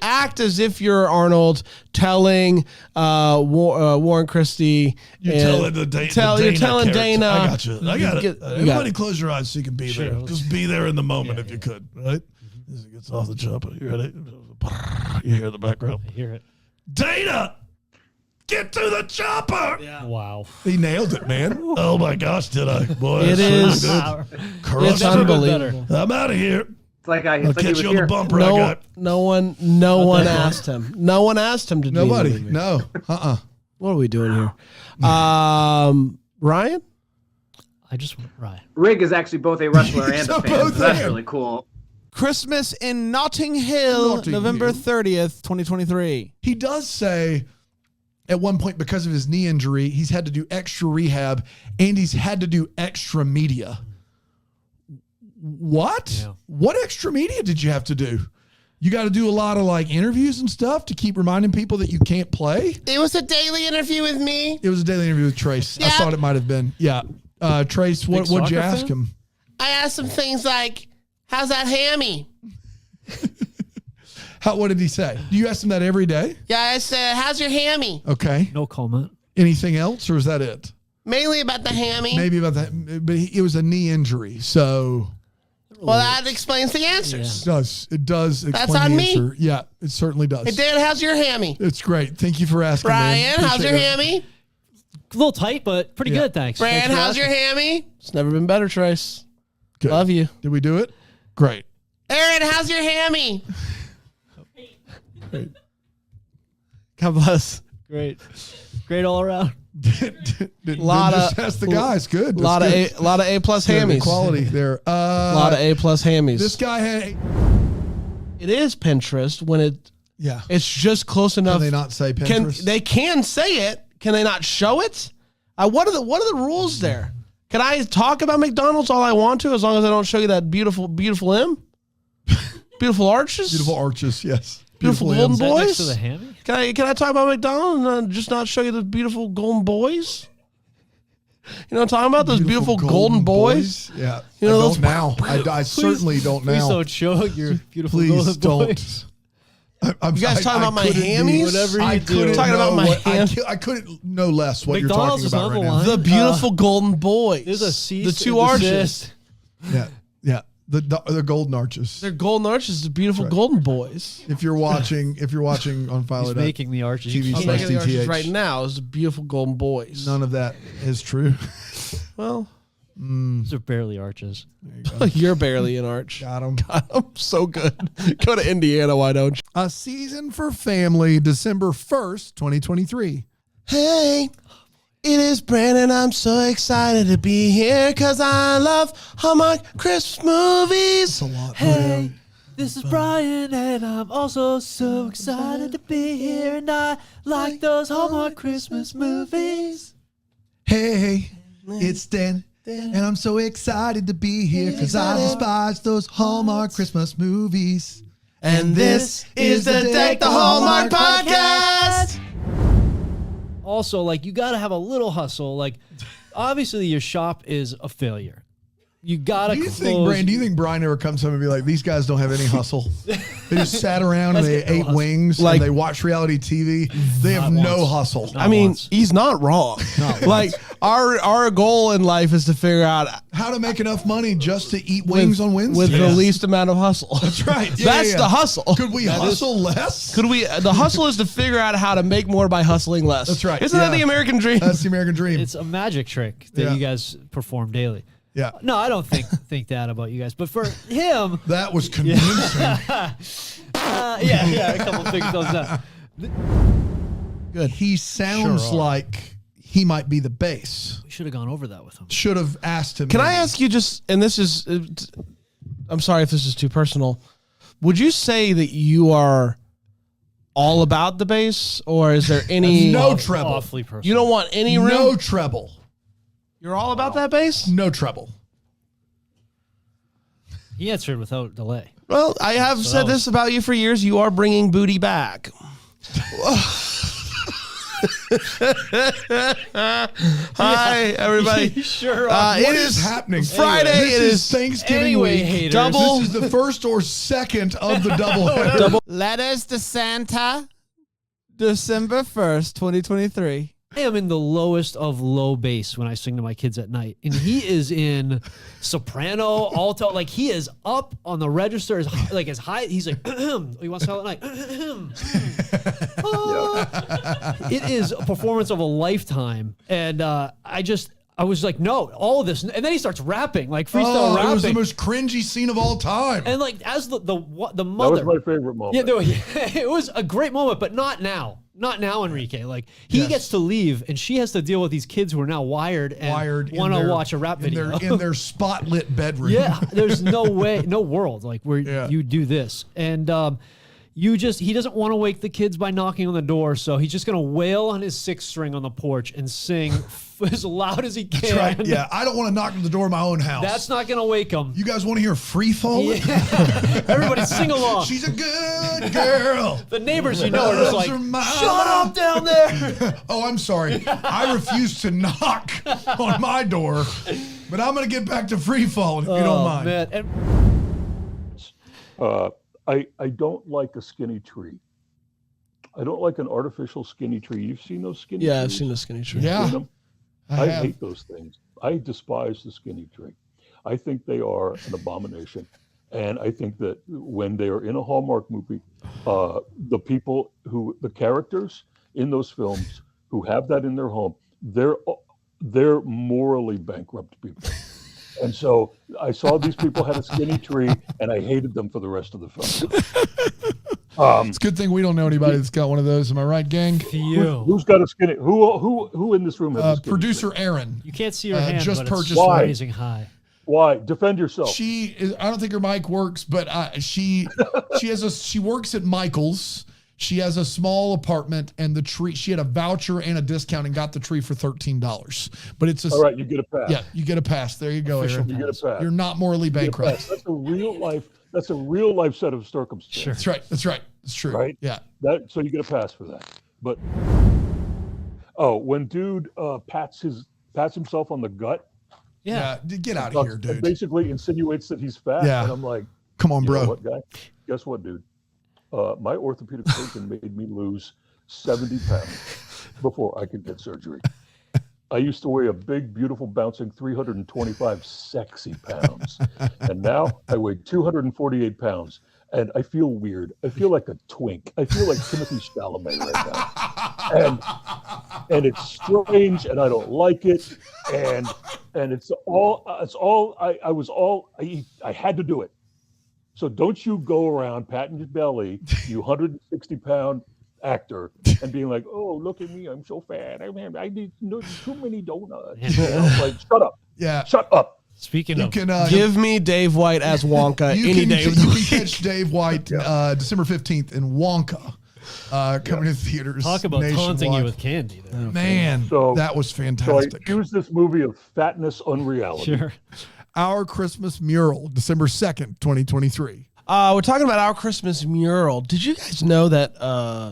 act as if you're Arnold telling Warren Christie. You're and telling the Dana You're telling character. Dana. I got you. I got it. You got Everybody it. close your eyes so you can be there. Just be there in the moment if you could, right? As it gets off the chopper. You ready? You hear the background. I hear it. Dana! Get to the chopper! Wow. He nailed it, man. Oh my gosh, did I? Boy, It that's is. really good. It's Crushed it. unbelievable. I'm out of here. It's like I. I'll It's like he catch was you on the here. bumper I got. No one asked him. No one asked him to do Nobody. anything. No. What are we doing here? Ryan? I just right. Rig is actually both a wrestler and So a fan. both So that's and. really cool. Christmas in Notting Hill, Notting November Hill. 30th, 2023. He does say at one point, because of his knee injury, he's had to do extra rehab and he's had to do extra media. What? Yeah. What extra media did you have to do? You got to do a lot of like interviews and stuff to keep reminding people that you can't play. It was a daily interview with me. It was a daily interview with Trace. I Yeah. thought it might have been. Yeah. Trace, what'd you soccer ask fan? him? I asked him things like, how's that hammy? What did he say? Do you ask him that every day? Yeah, I said, how's your hammy? Okay. No comment. Anything else, or is that it? Mainly about the hammy. Maybe about that, but it was a knee injury, so Well, that explains the answers. it does explain That's on the me. answer. Yeah, it certainly does. Hey, Dan, how's your hammy? It's great. Thank you for asking, man. Brian, how's your Appreciate it. hammy? A little tight, but pretty Yeah. good. Thanks. Brian, Thanks for how's your asking. hammy? It's never been better, Trace. Good. Love you. Did we do it? Great. Aaron, how's your hammy? God bless. Great all around. Lot just of ask the guys. Good. A lot of That's good. A lot of A plus Good hammies. quality there. A lot of A plus hammies. This guy had. It is Pinterest when it. Yeah. It's just close enough. Can they not say Pinterest? They can say it. Can they not show it? What are the rules there? Can I talk about McDonald's all I want to as long as I don't show you that beautiful M? Beautiful arches? Beautiful arches, yes. Beautiful golden Is that boys? next to the hammy? Can I talk about McDonald's and just not show you the beautiful golden boys? You know what I'm talking about? Those beautiful golden boys? Yeah. You know I those don't now. I certainly don't now. Please don't show your beautiful Please golden don't. boys. You guys talking about my hammies? Whatever I you couldn't do. Talking about know my what- ham- I couldn't know less what McDonald's you're is talking on about the right line. now. The beautiful golden boys. There's a cease the two and arches. desist. Yeah. The golden arches. They're golden arches, the beautiful Right. golden boys. If you're watching on He's Philo. making the arches. You TV I'm can't- making the arches DTH. right now. It's the beautiful golden boys. None of that is true. Well, Those are barely arches. you're barely an arch. Got him. So good. Go to Indiana, why don't you? A Season for Family, December 1st, 2023. Hey, it is Brandon. I'm so excited to be here because I love Hallmark Christmas movies. It's a lot. Hey, this is Brian, and I'm also so excited to be here, and I like those Hallmark Christmas movies. Hey, it's Dan, and I'm so excited to be here because I despise those Hallmark Christmas movies. And this is the Deck the Hallmark podcast. Also, like, you got to have a little hustle. Like, obviously, your shop is a failure. You got to Do you close. think Brian ever comes home and be like, these guys don't have any hustle? They just sat around and they ate wings, Like- and they watch reality TV. They have no hustle. I mean, he's not wrong. Like our goal in life is to figure out How to make enough money just to eat wings on Wednesday. with the least amount of hustle. That's right. Yeah, That's yeah, the yeah. hustle. Could we hustle less? Could we? The hustle is to figure out how to make more by hustling less. That's right. Isn't that Yeah. the American dream? That's the American dream. It's a magic trick that Yeah. you guys perform daily. Yeah. No, I don't think that about you guys. But for him, That was convincing. yeah, a couple big thumbs up. Good. He sounds Sure are. like he might be the bass. We should have gone over that with him. Should have asked him. Can I maybe. ask you just? And this is, I'm sorry if this is too personal. Would you say that you are all about the bass, or is there any No treble. Awfully personal. You don't want any room? No treble. You're all about that bass? No treble. He answered without delay. Well, I have said this about you for years. You are bringing booty back. Hi, everybody. You sure Uh, are. it What is is happening? Friday. This It is is Thanksgiving Anyway, week. haters. Double. This is the first or second of the double. Letters to Santa, December 1st, 2023. I am in the lowest of low bass when I sing to my kids at night. And he is in soprano, alto. Like, he is up on the register, as high. He's like, he wants Silent Night. It is a performance of a lifetime. And I was like, no, all of this. And then he starts rapping, like freestyle rapping. It was the most cringy scene of all time. And like, as the mother. That was my favorite moment. Yeah, no, it was a great moment, but not now. Not now, Enrique. Like, he gets to leave, and she has to deal with these kids who are now wired and in want to their- watch a rap video. in their spotlit bedroom. Yeah, there's no way, no world like where you do this. And he doesn't want to wake the kids by knocking on the door, so he's just gonna wail on his sixth string on the porch and sing as loud as he can. That's right. Yeah, I don't want to knock on the door of my own house. That's not gonna wake him. You guys want to hear Free Fall? Everybody sing along. She's a good girl. The neighbors, are just like, shut up down there. Oh, I'm sorry. I refuse to knock on my door, but I'm going to get back to Free Fall if you don't mind. Man. And I don't like a skinny tree. I don't like an artificial skinny tree. You've seen those skinny trees? Yeah, I've seen the skinny tree. Yeah. Seen them? I I have. hate those things. I despise the skinny tree. I think they are an abomination. And I think that when they are in a Hallmark movie, the characters in those films who have that in their home, they're morally bankrupt people. And so I saw these people had a skinny tree, and I hated them for the rest of the film. It's a good thing we don't know anybody that's got one of those. Am I right, gang? Who's got a skinny? Who in this room has a skinny? Producer Aaron. You can't see her hand, just but purchased it's one. amazing high. Why? Defend yourself. She is. I don't think her mic works, but she works at Michael's. She has a small apartment, and the tree. She had a voucher and a discount, and got the tree for $13. But it's all right. You get a pass. Yeah, you get a pass. There you go, Aaron. You get a pass. You're not morally bankrupt. That's a real life. That's a real life set of circumstances. Sure. That's right. That's right. It's true. Right. Yeah. So you get a pass for that. But when dude pats himself on the gut. Yeah. Get out of here, dude. Basically insinuates that he's fat. Yeah. And I'm like, come on, you bro. know what, guy? Guess what, dude? My orthopedic surgeon made me lose 70 pounds before I could get surgery. I used to weigh a big, beautiful, bouncing 325 sexy pounds. And now I weigh 248 pounds. And I feel weird. I feel like a twink. I feel like Timothy Chalamet right now. And it's strange, and I don't like it. And I had to do it. So don't you go around patting your belly, you 160-pound actor, and being like, "Oh, look at me, I'm so fat. I need too many donuts." You know, like, shut up. Yeah. Shut up. Speaking of, give me Dave White as Wonka any day of the You week. can catch Dave White December 15th in Wonka, coming to theaters. Talk about taunting you nationwide. with candy. There. Man, So- that was So I fantastic. accuse this movie of fatness unreality. Sure. Our Christmas Mural, December 2nd, 2023. We're talking about Our Christmas Mural. Did you guys know that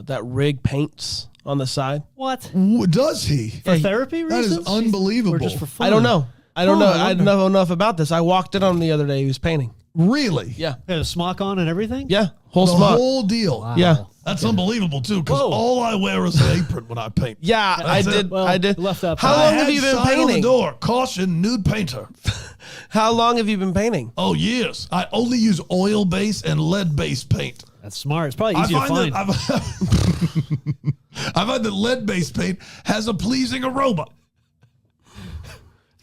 that Rig paints on the side? What? Does he? For therapy That is reasons? unbelievable. Or just for fun? I don't know. I don't know. I I wonder. don't know enough about this. I walked in on him the other day. He was painting. Really? Yeah. Had a smock on and everything? Yeah. Whole The smock. whole deal. Wow. Yeah. That's unbelievable too, because Whoa. all I wear is an apron when I paint. Yeah, I That's it. did. Well, I did. left that How part. long I have had you been sign on the painting? door, caution, nude painter. How long have you been painting? Oh, years. I only use oil-based and lead-based paint. That's smart. It's probably easy to find. I find that lead-based paint has a pleasing aroma.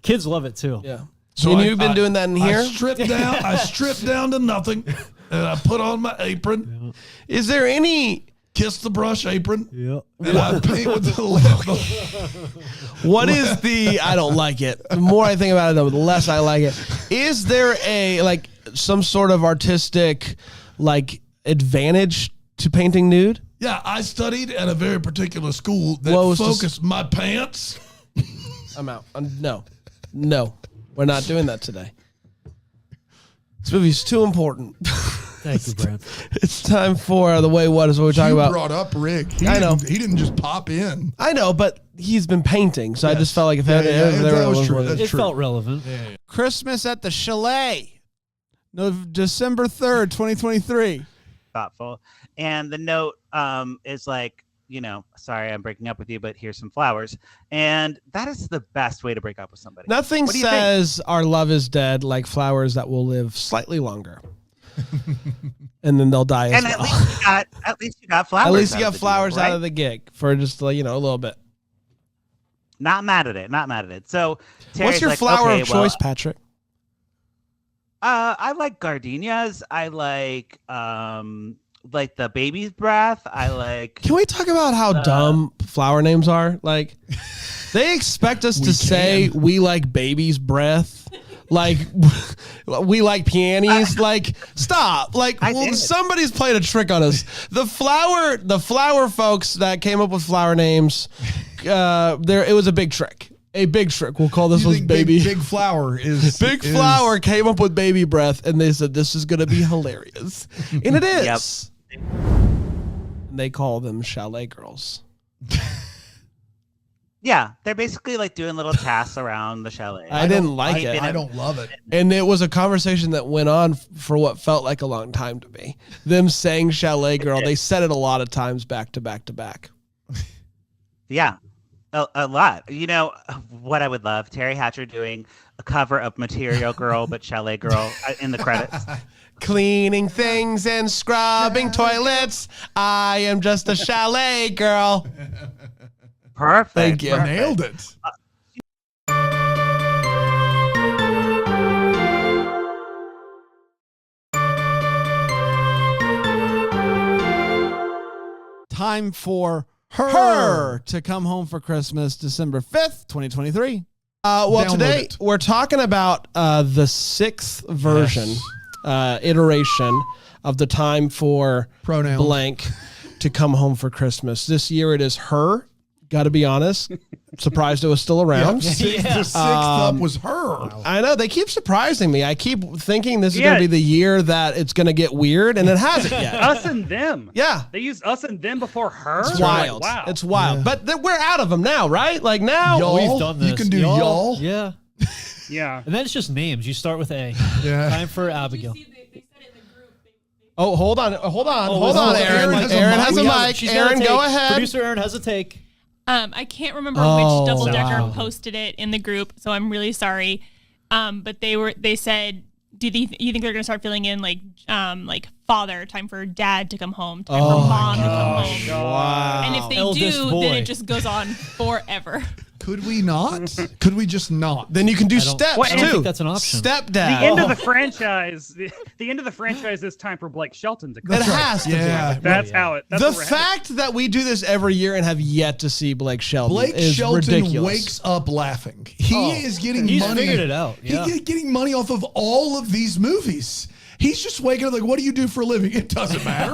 Kids love it too. Yeah. So and I- you've been doing that in here? I stripped down to nothing, and I put on my apron. Is there any? Kiss the brush apron. Yeah. And I paint with the lead. What is the? I don't like it. The more I think about it, though, the less I like it. Is there some sort of artistic advantage to painting nude? Yeah, I studied at a very particular school that What was this- focused my pants. I'm out. No, we're not doing that today. This movie's too important. Thank you, Brad. It's time for the way what is what we're talking You about. brought up Rick. I know. He didn't just pop in. I know, but he's been painting, so I just felt like if Yeah, there that was was true. one- That's It true. felt relevant. Christmas at the Chalet, December 3rd, 2023. Thoughtful. And the note is like, sorry, I'm breaking up with you, but here's some flowers. And that is the best way to break up with somebody. Nothing What do you think? says our love is dead like flowers that will live slightly longer. And then they'll die as And well. at least you got flowers. At least you out got of the flowers deal, out right? of the gig for just a little bit. Not mad at it. Not mad at it. So What's Terry's your like, flower okay, of well, choice, Patrick? I like gardenias. I like the baby's breath. I like. Can we talk about how dumb flower names are? Like, they expect us to say we like baby's breath. Like, we like peonies. Like, stop. Like, somebody's played a trick on us. The flower folks that came up with flower names, it was a big trick. A big trick. We'll call this You one think baby. Big Flower is Big Flower came up with baby breath, and they said this is going to be hilarious, and it is. Yep. And they call them chalet girls. Yeah, they're basically like doing little tasks around the chalet. I didn't like it. I don't love it. And it was a conversation that went on for what felt like a long time to me. Them saying chalet girl, they said it a lot of times back to back to back. Yeah, a lot. You know what I would love? Terry Hatcher doing a cover of Material Girl, but Chalet Girl in the credits. Cleaning things and scrubbing toilets. I am just a chalet girl. Perfect. Thank you. Perfect. Nailed it. Time for Her to Come Home for Christmas, December 5th, 2023. Well, Download today it. we're talking about the 6th version, iteration of the Time for Pronoun blank to come home for Christmas. This year it is her. Got to be honest. Surprised it was still around. The sixth up was her. I know. They keep surprising me. I keep thinking this is going to be the year that it's going to get weird, and it hasn't yet. Us and them. Yeah. They used us and them before her. It's wild. Like, wow. It's wild. But we're out of them now, right? Like now. Y'all. We've done this. You can do y'all. Yeah. Yeah. And then it's just names. You start with A. Yeah. Time for Abigail. Oh, hold on, Aaron. Aaron has a Aaron mic. has a mic. She's got a Aaron, take. go ahead. Producer Aaron has a take. I can't remember Oh, which double decker wow. posted it in the group, so I'm really sorry. But they said, you think they're gonna start filling in like father, time for dad to come home, time for mom to come home. Wow. And if they Eldest do, boy. then it just goes on forever. Could we not? Could we just not? Then you can do I don't- steps Well, I don't too. think that's an option. Stepdad. The end of the franchise. The end of the franchise is time for Blake Shelton to come. It has to be. Yeah. That's how it. That's The what we're fact that we do this every year and have yet to see Blake Shelton Blake is Shelton ridiculous. wakes up laughing. He is getting He's money. figured it out. Yeah. He's getting money off of all of these movies. He's just waking up like, what do you do for a living? It doesn't matter.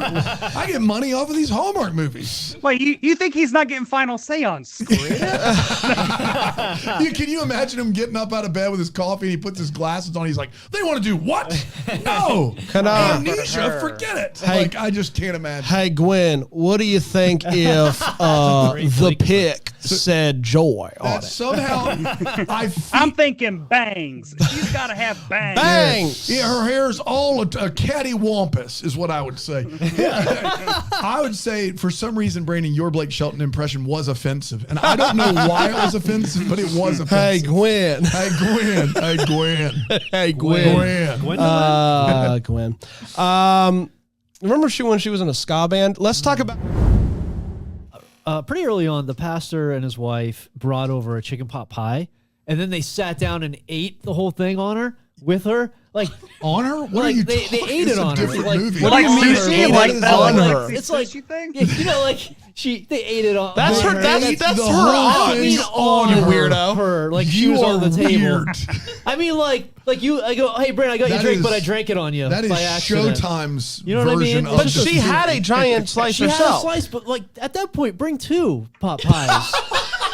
I get money off of these Hallmark movies. Wait, you think he's not getting final say on Squid? Can you imagine him getting up out of bed with his coffee and he puts his glasses on? He's like, they want to do what? No. Amnesia, forget it. Hey. Like, I just can't imagine. Hey Gwen, what do you think if the pick said joy on That it? somehow I'm thinking bangs. She's got to have bangs. Bangs. Yeah, her hair's all a cattywampus, is what I would say. I would say, for some reason, Brandon, your Blake Shelton impression was offensive. And I don't know why it was offensive, but it was Hey offensive. Gwen. Hey, Gwen. Hey, Gwen. Hey Gwen. Gwen. Gwen. Remember when she was in a ska band? Let's talk about. Pretty early on, the pastor and his wife brought over a chicken pot pie, and then they sat down and ate the whole thing with her. Like on her? What like are you they talking? ate It's it a on her. different Like, movie. What do you mean sushi? ate Like it that, on like her? It's like thing? yeah, you know, like they ate it on. That's on her. That's ate that's the her. whole I don't thing mean on on you her. weirdo. her. Like she You was on the are table. weird. I mean, like you. I go, hey, Brent, I got you a That drink, is- but I drank it on you That is by accident. Showtime's You know what I version mean? of But the she had a giant slice She had a herself. slice, but like at that point, bring 2 pot pies.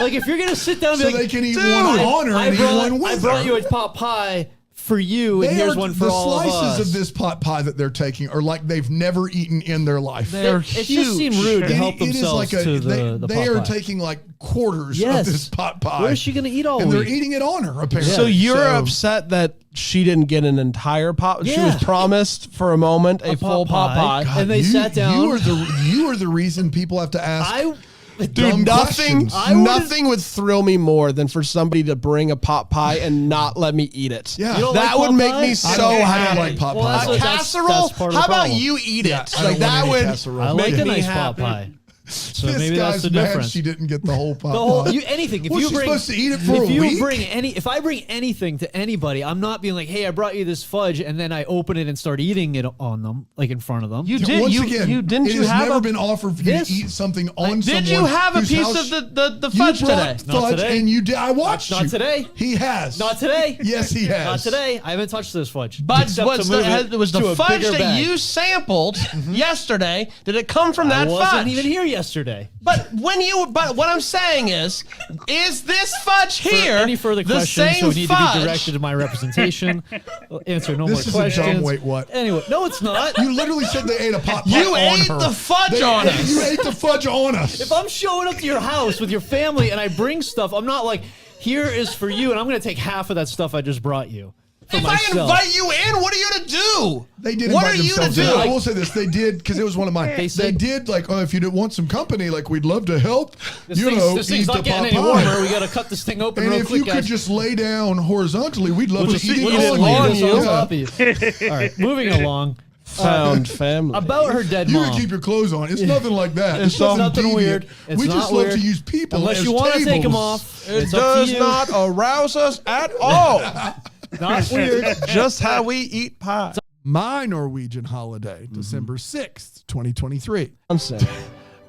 Like if you're gonna sit down and So be like, they can eat "Dude, one on her I and eat brought, one with I brought her." you a pot pie for you, and They here's are, one for the all of us. slices of this pot pie that they're taking are like they've never eaten in their life. They're It huge. just seemed rude to help It is themselves like to the they pot are pie. taking like quarters Yes. of this pot pie. Where is she gonna eat all And they're week? eating it on her, apparently. So you're upset that she didn't get an entire pot. She was Yeah. promised for a moment a full pot pie. God, and they you- sat down. You are the reason people have to ask. Dude, dumb nothing, questions. nothing would thrill me more than for somebody to bring a pot pie and not let me eat it. Yeah. You don't that like would pot make pie? me I so don't happy. like pot Well, pie. that's- A that's casserole? part of the How about problem. you eat Yeah, it? I don't Like want that any would casserole. I like make a me nice pot happy. pie. So this maybe that's guy's the mad difference. she didn't get the whole pot The whole, pie. anything. If Was you she bring, supposed to eat it for if a you week? bring if I bring anything to anybody, I'm not being like, hey, I brought you this fudge, and then I open it and start eating it on them, like in front of them. You did. Once You again, you didn't. it You has have never a, been offered for you to eat something on someone. Did you have a whose piece house- of the fudge you brought today? Not fudge today. and you did. I watched Not you. today. He has. Not today. Yes, he has. Not today. I haven't touched this fudge. But except what's to move it was to the a fudge bigger that bag. you sampled yesterday? Did it come from that I wasn't fudge? even here yesterday. But what I'm saying is this fudge For here any further the questions, same so we need to fudge? be directed to my representation. We'll answer no This is more a questions. dumb wait what? Anyway, no, it's not. You literally said they ate a pot pie You on ate her. the fudge on us. You ate the fudge on us. If I'm showing up to your house with your family and I bring stuff, I'm not like, here is for you, and I'm going to take half of that stuff I just brought you. For If myself. I invite you in, what are you to do? They did What invite are you to themselves in. do? I will say this: they did because it was one of mine. They did like, oh, if you want some company, like we'd love to help. This you thing's, know, this thing's eat not the getting pot any pie. warmer. We got to cut this thing open And real if quick, you could guys. just lay down horizontally, we'd love We'll to eat just it lay on this you. on Yeah. top of you. All right, moving along. Found family. About her dead You mom. can keep your clothes on. It's nothing like that. It's nothing deviant. weird. It's we not just love weird. to use people Unless as you want to take them tables. off. It It's up to does you. not arouse us at all. Not weird. Just how we eat pie. My Norwegian holiday, December 6th, 2023.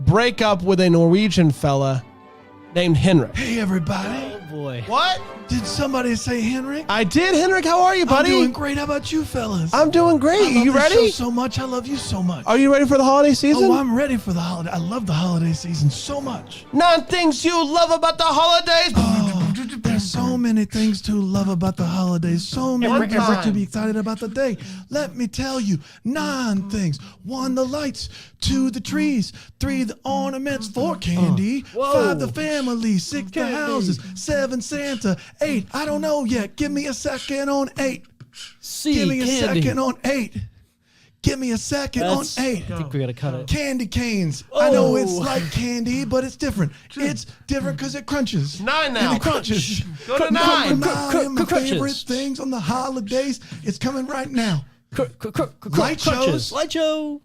break up with a Norwegian fella named Henrik. Hey, everybody. Oh, boy. What? Did somebody say Henrik? I did, Henrik. How are you, buddy? I'm doing great. How about you, fellas? I'm doing great. I love You this ready? show so much. I love you so much. Are you ready for the holiday season? Oh, I'm ready for the holiday. I love the holiday season so much. 9 things you love about the holidays. There's so many things to love about the holidays. So many things to be excited about the day. Let me tell you 9 things. 1, the lights. 2, the trees. 3, the ornaments. 4, candy. 5, the family. 6, the houses. 7, Santa. 8, I don't know yet. Give me a second on 8. Give me a second on 8. Give me a second on 8. I think we gotta cut it. Candy canes. I know it's like candy, but it's different. It's different because it crunches. 9 now. And it crunches. Go to 9. My favorite things on the holidays. It's coming right now. Light shows. Light show.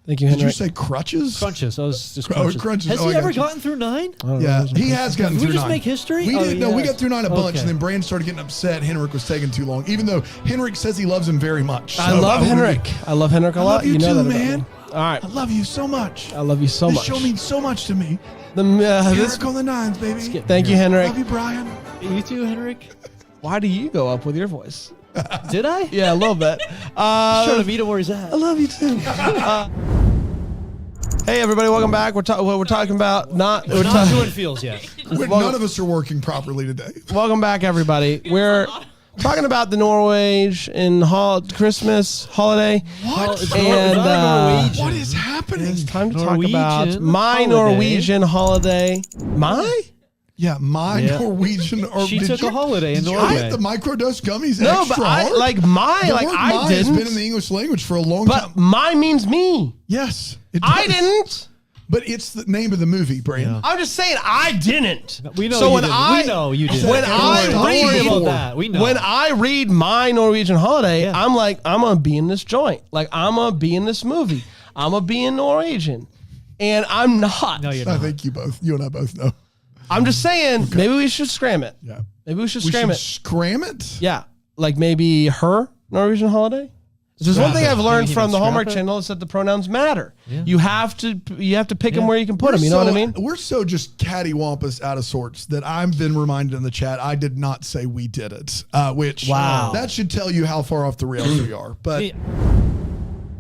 Thank you, Did Henrik. you say crutches? Crunches. I was just Oh, crunches. crunches. Has Oh, he I ever got you. gotten through 9? Yeah, he has gotten Did through we just 9. make history? We Oh, did. No, we yes. got through 9 a bunch, Okay. and then Brandon started getting upset. Henrik was taking too long, even though Henrik says he loves him very much. I So love would- Henrik. I love Henrik a I lot. love you know too, that about man. me. All right. I love you so much. I love you so This much. show means so much to me. This, Henrik on the 9s, baby. thank you, Henrik. Love you, Brian. You too, Henrik. Why do you go up with your voice? Did I? Yeah, a little bit. Trying to meet him where he's at. I love you too. Hey everybody, welcome back. We're talking about not We're not doing feels yet. None of us are working properly today. Welcome back, everybody. We're talking about the Norway and Christmas holiday. What? And What is happening? it's time to talk Norwegian about my holiday. Norwegian holiday. My? Yeah, my Yeah. Norwegian. Or She did took you- a holiday in did you Norway. hit the microdose gummies No, extra but I hard? like my The like word I my didn't. has been in the English language for a long time. But my means me. Yes, it I does. didn't. But it's the name of the movie, Brandon. I'm just saying I didn't. We know So you when didn't. I We know you didn't. when Don't I worry- don't worry read about that. We know. when I read my Norwegian holiday, I'm like I'm gonna be in this joint. Like I'm gonna be in this movie. I'm gonna be in Norwegian, and I'm not. No, you're I not. think you and I both know. I'm just saying maybe we should scram it. Yeah. Maybe we should We scram should it. scram it? Yeah, like maybe her Norwegian holiday. There's one thing I've learned from the Hallmark Channel is that the pronouns matter. Yeah. You have to pick them where you can put them. You know what I mean? We're so just cattywampus out of sorts that I've been reminded in the chat I did not say we did it. Which that should tell you how far off the rails we are. But he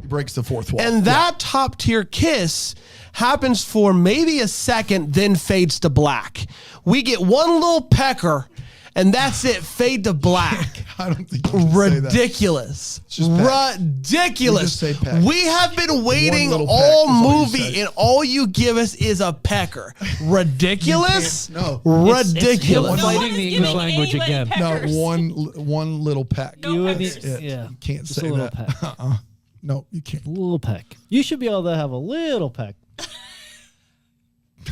breaks the fourth wall. And that top tier kiss happens for maybe a second, then fades to black. We get one little pecker, and that's it. Fade to black. I don't think you can say that. Ridiculous. just peck. Ridiculous. You just say peck. We have been waiting little peck all is all you movie, say. and all you give us is a pecker. Ridiculous. No. Ridiculous. It's fighting the English language again. No, one little peck. You and That's the, it. yeah, You can't just say a little that. peck. No, you can't. A little peck. You should be able to have a little peck.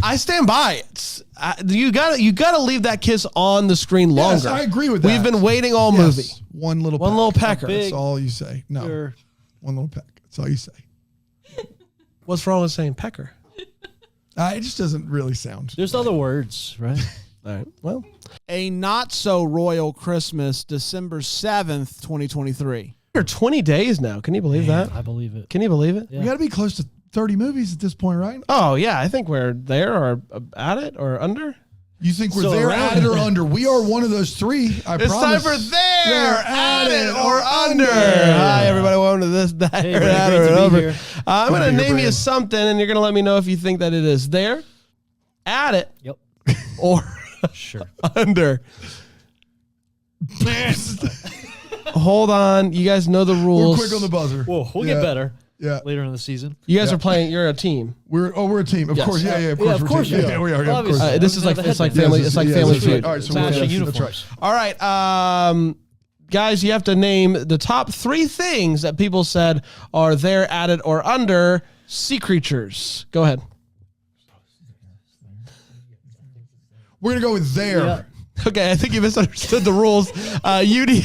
I stand by it. You gotta leave that kiss on the screen longer. Yes, I agree with that. We've been waiting all Yes, movie. One little pecker. That's all you say. No. Sure. One little peck. That's all you say. What's wrong with saying pecker? It just doesn't really sound. There's other words, right? All right. Well, A not so royal Christmas, December 7th, 2023. we're 20 days now. Can you believe that? I believe it. Can you believe it? We got to be close to 30 movies at this point, right? Oh yeah, I think we're there or at it or under. You think we're So there, around at it, or it. under? We are one of those three. I It's promise. time for there, at it, or under. under. Hi everybody, welcome to this, that, Hey, or great at, to or be over. here. I'm Good to gonna be here, name you Brandon. something, and you're gonna let me know if you think that it is there, at it, Yep. or Sure. under. Hold on, you guys know the We're rules. quick on the buzzer. Whoa, we'll Yeah. get better Yeah. later in the season. You guys Yeah. are playing. You're a team. We're a team. Of Yes. course. Yeah, of course. Yeah, of we're course team. we Yeah, are. we are. Yeah, of course. Obviously. This is like It's like family. Yes, It's like yes, family that's right. feud. All right, so It's we're matching yes, uniforms. that's right. All right, guys, you have to name the top 3 things that people said are there, at it, or under sea creatures. Go ahead. We're gonna go with there. Yeah. Okay, I think you misunderstood the rules. UD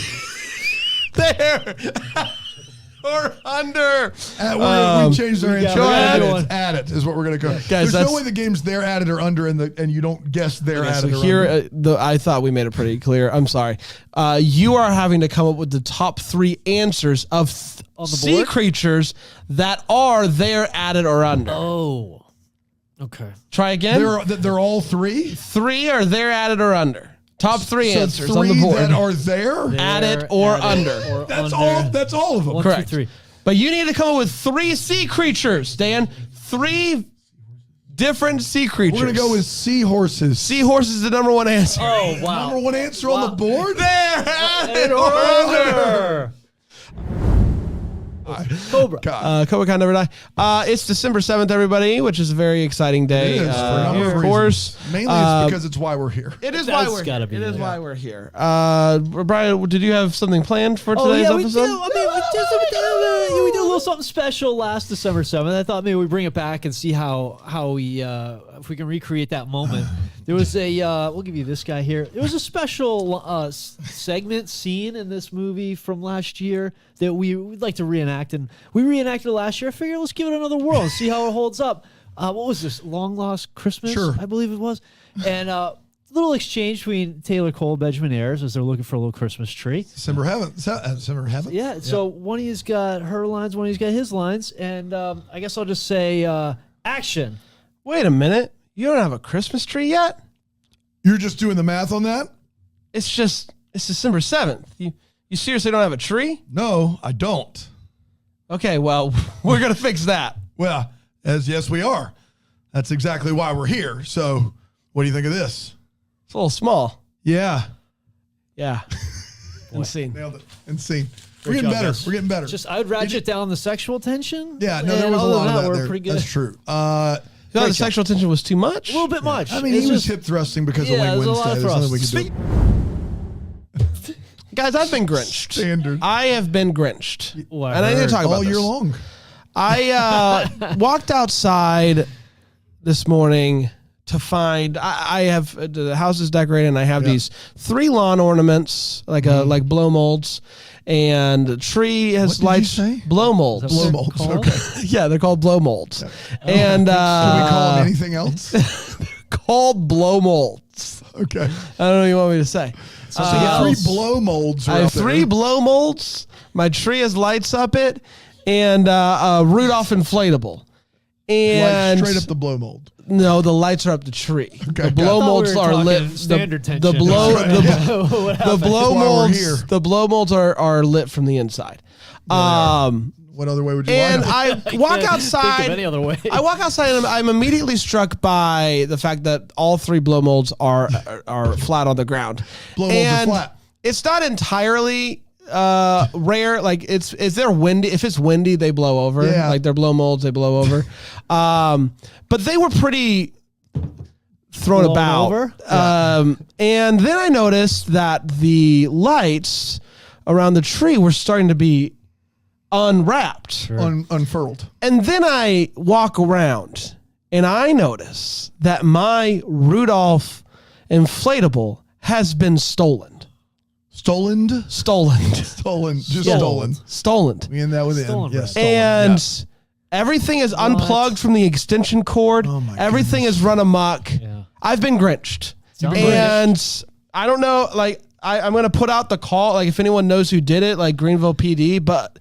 there or under. We changed our answer. got At another it. one. At it is what we're gonna go. Guys, There's that's- no way the game's there, at it, or under, and you don't guess there, Okay, at so it, or here, under. I thought we made it pretty clear. I'm sorry. You are having to come up with the top 3 answers of On the sea board? creatures that are there, at it, or under. Oh. Okay. Try again. They're all three? Three are there, at it, or under. Top three So answers three on the board. that are there? At it or under. That's all of them. Correct. 2, 3. But you need to come up with 3 sea creatures, Dan. 3 different sea creatures. We're going to go with seahorses. Seahorses is the number 1 answer. Oh, wow. Number 1 answer on the board? There, at it or under. Cobra. Cobra Kai Never Die. It's December 7th, everybody, which is a very exciting day. It is, for a number of of course. reasons. Mainly it's because it's why we're here. It is That's why we're gotta here. be It is it. why we're here. Brian, did you have something planned for today's we episode? do. I mean, we did a little something special last December 7th. I thought maybe we bring it back and see how we if we can recreate that moment. There was a we'll give you this guy here. There was a special segment scene in this movie from last year that we'd like to reenact, and we reenacted it last year. I figured let's give it another whirl and see how it holds up. What was this? Long Lost Christmas? Sure. I believe it was. And little exchange between Taylor Cole and Benjamin Ayers as they're looking for a little Christmas tree. December heaven. Yeah. So one of you's got her lines, one of you's got his lines, and I guess I'll just say action. Wait a minute. You don't have a Christmas tree yet? You're just doing the math on that? It's December 7th. You seriously don't have a tree? No, I don't. Okay, well, we're going to fix that. Well, yes, we are. That's exactly why we're here. So what do you think of this? It's a little small. Yeah. Yeah. Insane. Nailed it. Insane. We're Great getting job, better. guys. We're getting better. Just I would ratchet down the sexual tension. Yeah, no, and there was a other lot than of that we're there. pretty good. That's true. You thought the Great job. sexual tension was too much? A little bit much. I mean, It's he was just- hip thrusting because Yeah, of there's a Wing lot Wednesday. of There's nothing we can do. Guys, I've been Grinched. Standard. I have been Grinched. Well, I and I need to heard. talk about All year this. long. I walked outside this morning to find I have the house is decorated and I have these 3 lawn ornaments like like blow molds, and the tree has What did lights. you say? Blow molds. Blow molds. Okay. Yeah, they're called blow molds. And Can we call them anything else? called blow molds. Okay. I don't know what you want me to say. So you have 3 blow molds. I have 3 blow molds. My tree has lights up it, and a Rudolph inflatable. And Like straight up the blow mold. no, the lights are up the tree. Okay, The blow I thought molds we were are talking lit. standard the tension. blow What the happened? blow That's why we're here. molds. The blow molds are lit from the inside. What other way would you And line it? I walk Can't think of outside. any other way. I walk outside and I'm immediately struck by the fact that all 3 blow molds are flat on the ground. Blow molds are And flat. It's not entirely rare. Like is there windy? If it's windy, they blow over. Yeah. Like they're blow molds, they blow over. But they were pretty thrown Blown about. over? And then I noticed that the lights around the tree were starting to be unwrapped. Unfurled. And then I walk around and I notice that my Rudolph inflatable has been stolen. Stolen? Stolen. Stolen. Just Yeah. stolen. Stolen. We end that with Stolen, N. right. Yes. Stolen. And everything is unplugged from the extension cord. Oh my Everything is run amok. Yeah. I've been Grinched. Sounds And I don't know, like, I'm going to put out the call, like, if anyone knows who did it, like Greenville PD, but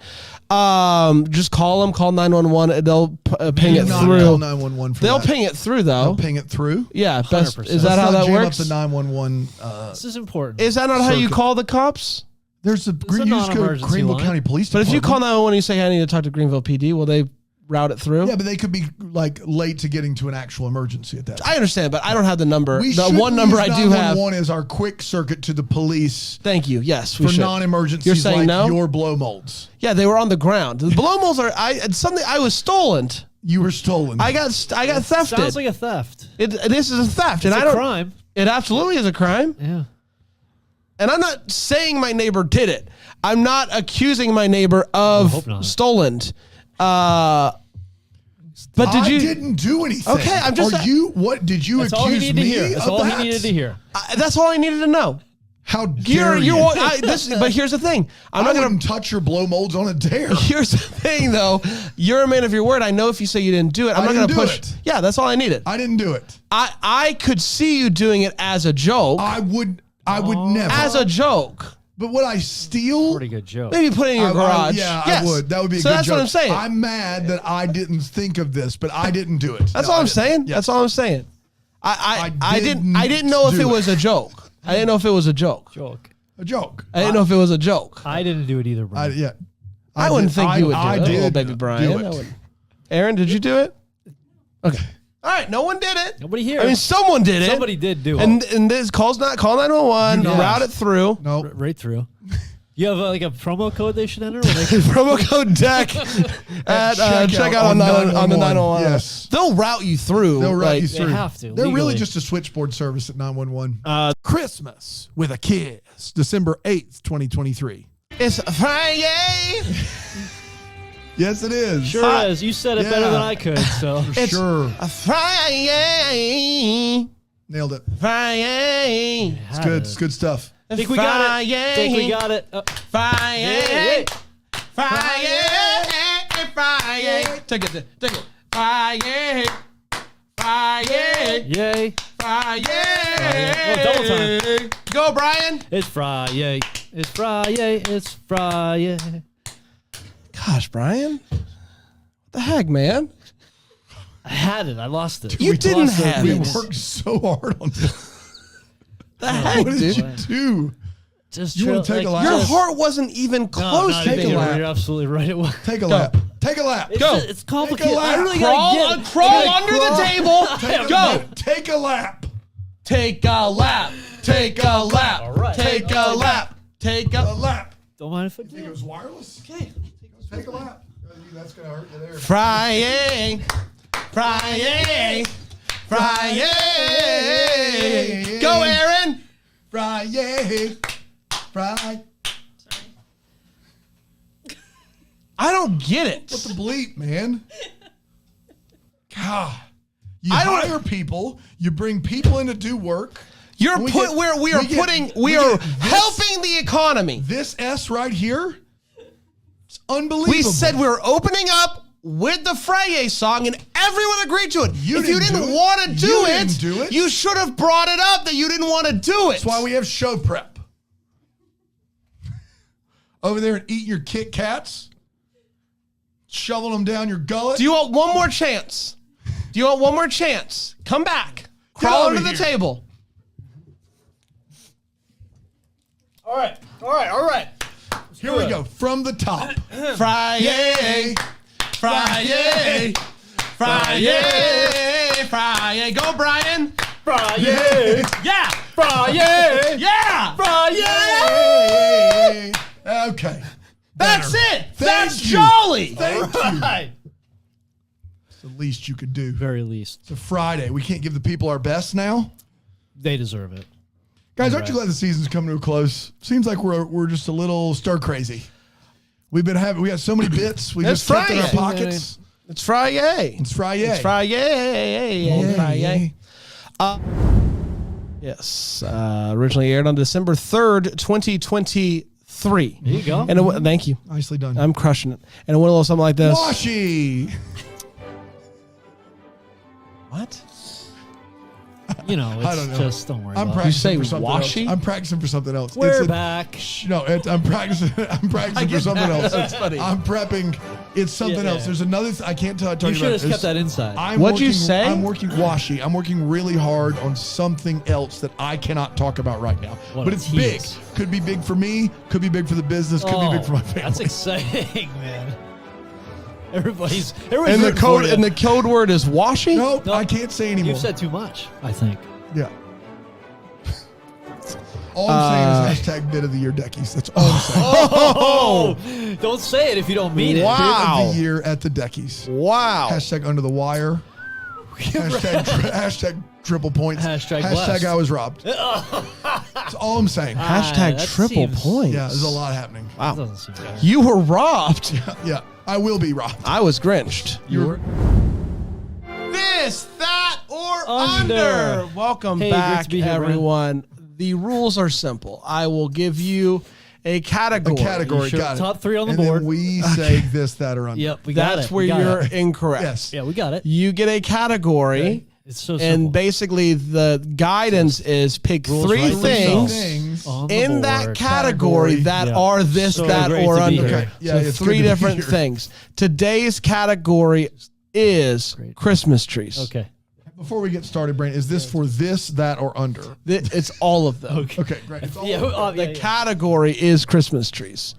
just call them, call 911. They'll ping it Do not through. call 911 for They'll that. ping it through, though. They'll ping it through? Yeah, best, 100%. is that Let's how not that jam works? Up the 911. This is important. Is that not how you circuit. call the cops? There's a a you just go to non-emergency Greenville line. County Police But Department. if you call 911 and you say, hey, I need to talk to Greenville PD, will they route it through? Yeah, but they could be like late to getting to an actual emergency at that time. I understand, but I don't have the number. We The should one number I use do have. 911 is our quick circuit to the police Thank you. Yes, we for should. non-emergencies You're saying like no? your blow molds. Yeah, they were on the ground. The blow molds are. It's something I was stolen. You were stolen. I got thefted. Sounds like a theft. This is a theft, and It's I a don't. crime. It absolutely is a crime, Yeah. and I'm not saying my neighbor did it. I'm not accusing my neighbor of hope not. stolen. But did you? I didn't do anything. Okay, I'm just. Are you? What did you That's all he accuse needed to me hear. That's of all that? he needed to hear. That's all I needed to know. How dare you? But here's the thing. I'm I not gonna wouldn't touch your blow molds on a dare. Here's the thing, though. You're a man of your word. I know if you say you didn't do it, I'm I not going didn't to do push. it. Yeah, that's all I needed. I didn't do it. I could see you doing it as a joke. I would never. As a joke. But would I steal? Pretty good joke. Maybe put it in your garage. Yeah, Yes. I would. That would be a So good that's joke. what I'm saying. I'm mad that I didn't think of this, but I didn't do it. That's No, all I I'm didn't. saying. Yes. That's all I'm saying. I didn't didn't know if do it was it. a joke. I didn't know if it was a joke. A joke. I didn't know if it was a joke. I didn't do it either, Brian. I wouldn't think you would do I it. Oh, did baby Brian. do it. I wouldn't. Aaron, did you do it? Okay. All right. No one did it. Nobody here. I mean, someone did it. Somebody did do it. And this call 911. Do not. Route it through. No. Right through. You have like a promo code they should enter? When they Promo code DECK at checkout on the 911. Yes. They'll route you through. They'll route you They through. have to, They're really legally. just a switchboard service at 911. Christmas with a Kiss, December 8th, 2023. It's Friday. Yes, it is. Sure is. You said it better Yeah. than I could, so. For sure. A Friday. Nailed it. Friday. It's good. It's good stuff. Think we got it. Think we got it. Friday. Friday. Friday. Take it. Friday. Friday. Yay. Friday. Oh, double time. Go, Brian. It's Friday. It's Friday. It's Friday. Gosh, Brian. What the heck, man? I had it. I lost it. You didn't have We it. worked so hard on this. The heck, What did dude? you do? Just You wanna chill, take a like, lap? Your just- heart wasn't even close not to Take a even. lap. You're absolutely right. It was. Take a lap. Take a lap. It's, Go. It's complicated. lap. I really Crawl, gotta get it. crawl under crawl. the table. Go. Take a lap. Take a lap. Take a lap. All right. Take a lap. Take A a lap. Don't mind if I Think do. it was wireless? Okay. Take a lap. That's going to hurt you there. Friday. Friday. Friday. Go, Aaron. Friday. Friday. I don't get it. What the bleep, man? God. You I don't- hire people. You bring people in to do work. You're and we put get- where we are we get- putting. we We are get this- helping the economy. This S right here. It's unbelievable. We said we were opening up with the Friday song, and everyone agreed to it. If you didn't didn't do it. want to You do didn't it, do it. you should have brought it up that you didn't want to do it. That's why we have show prep. Over there and eating your Kit Kats. Shoveling them down your gullet. Do you want one more chance? Do you want one more chance? Come back. Crawl over under the here. table. All right. All right. All right. Here we go. From the top. Friday. Friday. Friday. Friday. Go, Brian. Friday. Yeah. Friday. Yeah. Friday. Okay. That's Better. it. Thank That's you. jolly. Thank you. Right. It's the least you could do. Very least. It's a Friday. We can't give the people our best now. They deserve it. Guys, You're aren't you right. glad the season's coming to a close? Seems like we're just a little stir crazy. We got so many bits. We It's just kept in our Friday. pockets. It's Friday. It's Friday. It's Friday. Yeah, Friday. Yes. Originally aired on December 3rd, 2023. There you go. And thank you. Nicely done. I'm crushing it. And it went a little something like this. Washy. What? You know, it's I don't know. just don't worry I'm about it. practicing You say for something washy? else. I'm practicing for something else. We're It's a- back. I'm practicing. I'm practicing for something else. That's funny. I'm prepping. It's something Yeah. else. There's another. I can't tell You you should about have kept that inside. What'd you say? I'm working washy. I'm working really hard on something else that I cannot talk about right now. What but a it's big. tease. Could be big for me. Could be big for the business. Could be big for my family. That's exciting, man. Everybody's And the rooting code for you. and the code word is washy. Nope, I can't say anymore. You've said too much, I think. Yeah. All I'm saying is hashtag bit of the year Deckies. That's all I'm saying. Oh, don't say it if you don't mean Wow. it. Bit of the year at the Deckies. Wow. Hashtag under the wire. Hashtag triple points. Hashtag Hashtag blessed. I was robbed. That's all I'm saying. Hashtag that triple seems- points. Yeah, there's a lot happening. That doesn't seem fair. You were robbed. Yeah, I will be robbed. I was grinched. You were. This, that, or Under. under. Welcome Hey, great back, to be here, Brent. everyone. The rules are simple. I will give you a category. A category. Sure, Got it. top three on the and board. Then we say this, that, or under. Yep, we got That's it. where We got you're it. incorrect. Yes. Yeah, we got it. You get a category, It's so and simple. basically the guidance is pick Rules 3 write things themselves on the in that board. category that Yeah. are this, So that, great or to be under. here. Okay. Yeah, So it's good 3 to be different here. things. Today's category is Christmas trees. Okay. Before we get started, Brandon, is this for this, that, or under? It's all of them. Okay, great. It's all Yeah, The category is Christmas trees.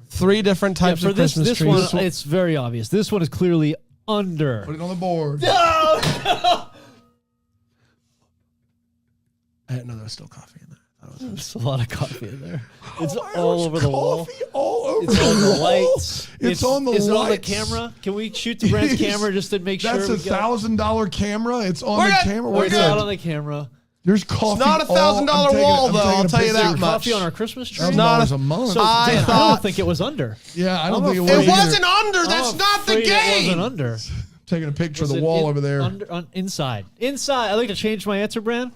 3 different types for of this Christmas one, trees. it's very obvious. This one is clearly under. Put it on the board. No! No, there's still coffee in there. There's a lot of coffee in there. It's all over the wall. Coffee all over It's on the wall. lights. It's on the Is it on the lights. camera? Can we shoot to Brand's camera just to make That's sure? a $1,000 camera. It's on the camera. We're We're not good. on the camera. There's coffee. It's not a $1,000 wall, though. I'll tell you that much. Coffee on our Christmas tree. $1,000 a month. So I Dan, I thought- don't think it was under. Yeah, I don't think it was. It either. wasn't under. That's I'm not the afraid It game. wasn't under. Taking a picture of Was the it wall in- over there. Inside. I'd like to change my answer, Brand.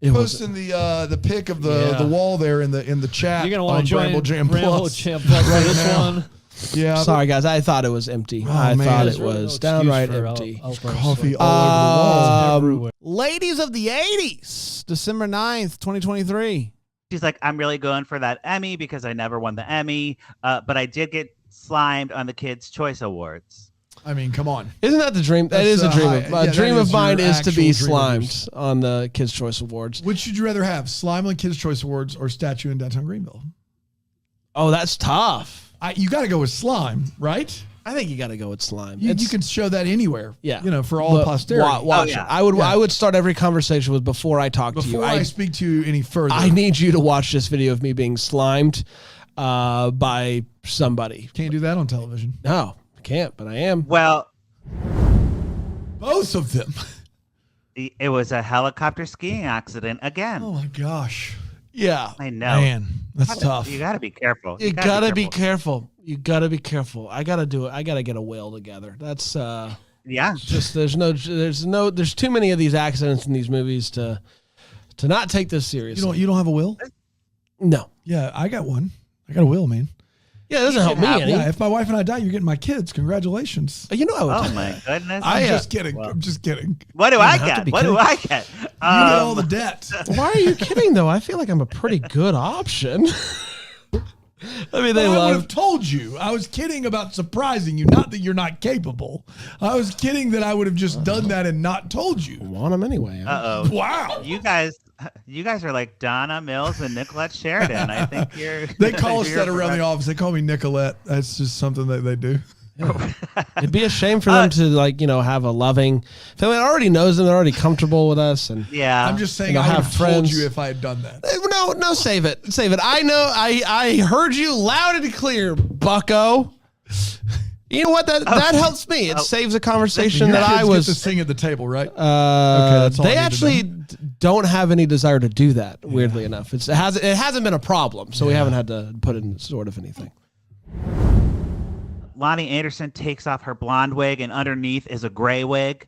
Posting the pic of the wall there in the chat. You're gonna on want to join Bramble Jam Bramble Plus Jam Plus for right this now. one. Yeah. Sorry, guys. I thought it was empty. Oh, I man. thought There's it really no was excuse downright for empty. Coffee all over the wall. Ladies of the 80s, December 9th, 2023. She's like, I'm really going for that Emmy because I never won the Emmy, but I did get slimed on the Kids' Choice Awards. I mean, come on. Isn't that the dream? That That's is a dream. high- Of, yeah, that dream is of mine your is to be actual dream of slimed on the Kids' Choice Awards. Which would you rather have, Slime on Kids' Choice Awards or Statue in Downtown Greenville? Oh, that's tough. You got to go with Slime, right? I think you got to go with slime. You can show that anywhere. Yeah, for all But posterity. Watch it. I would start every conversation with before I talk to you. Before I speak to you any further, I need you to watch this video of me being slimed by somebody. Can't do that on television. No, I can't, but I am. Well, both of them. It was a helicopter skiing accident again. Oh my gosh. Yeah. I know. Man, that's tough. You got to be careful. You gotta be careful. You gotta be careful. I gotta do it. I gotta get a whale together. That's yeah. Just there's too many of these accidents in these movies to not take this seriously. You don't have a will? No. Yeah, I got one. I got a will, man. Yeah, it doesn't help me any. Yeah, if my wife and I die, you're getting my kids. Congratulations. You know I would. Oh my goodness. I'm just kidding. I'm just kidding. What do I get? What do I get? You get all the debt. Why are you kidding though? I feel like I'm a pretty good option. I mean, I would have told you. I was kidding about surprising you. Not that you're not capable. I was kidding that I would have just done that and not told you. Want them anyway. Uh-oh. Wow. You guys are like Donna Mills and Nicolette Sheridan. I think you're. They call us you're that around the office. They call me Nicolette. That's just something that they do. It'd be a shame for them to have a loving family that already knows them. They're already comfortable with us, and yeah. I'm just saying I I would have have friends. told you if I had done that. No, save it. I know. I heard you loud and clear, Bucko. You know what? That helps me. It saves a conversation Your that kids I get was. to sing at the table, right? That's all I they need to actually don't have any desire to do that. Weirdly enough, it hasn't been a problem, so we haven't had to put in sort of anything. Lonnie Anderson takes off her blonde wig, and underneath is a gray wig,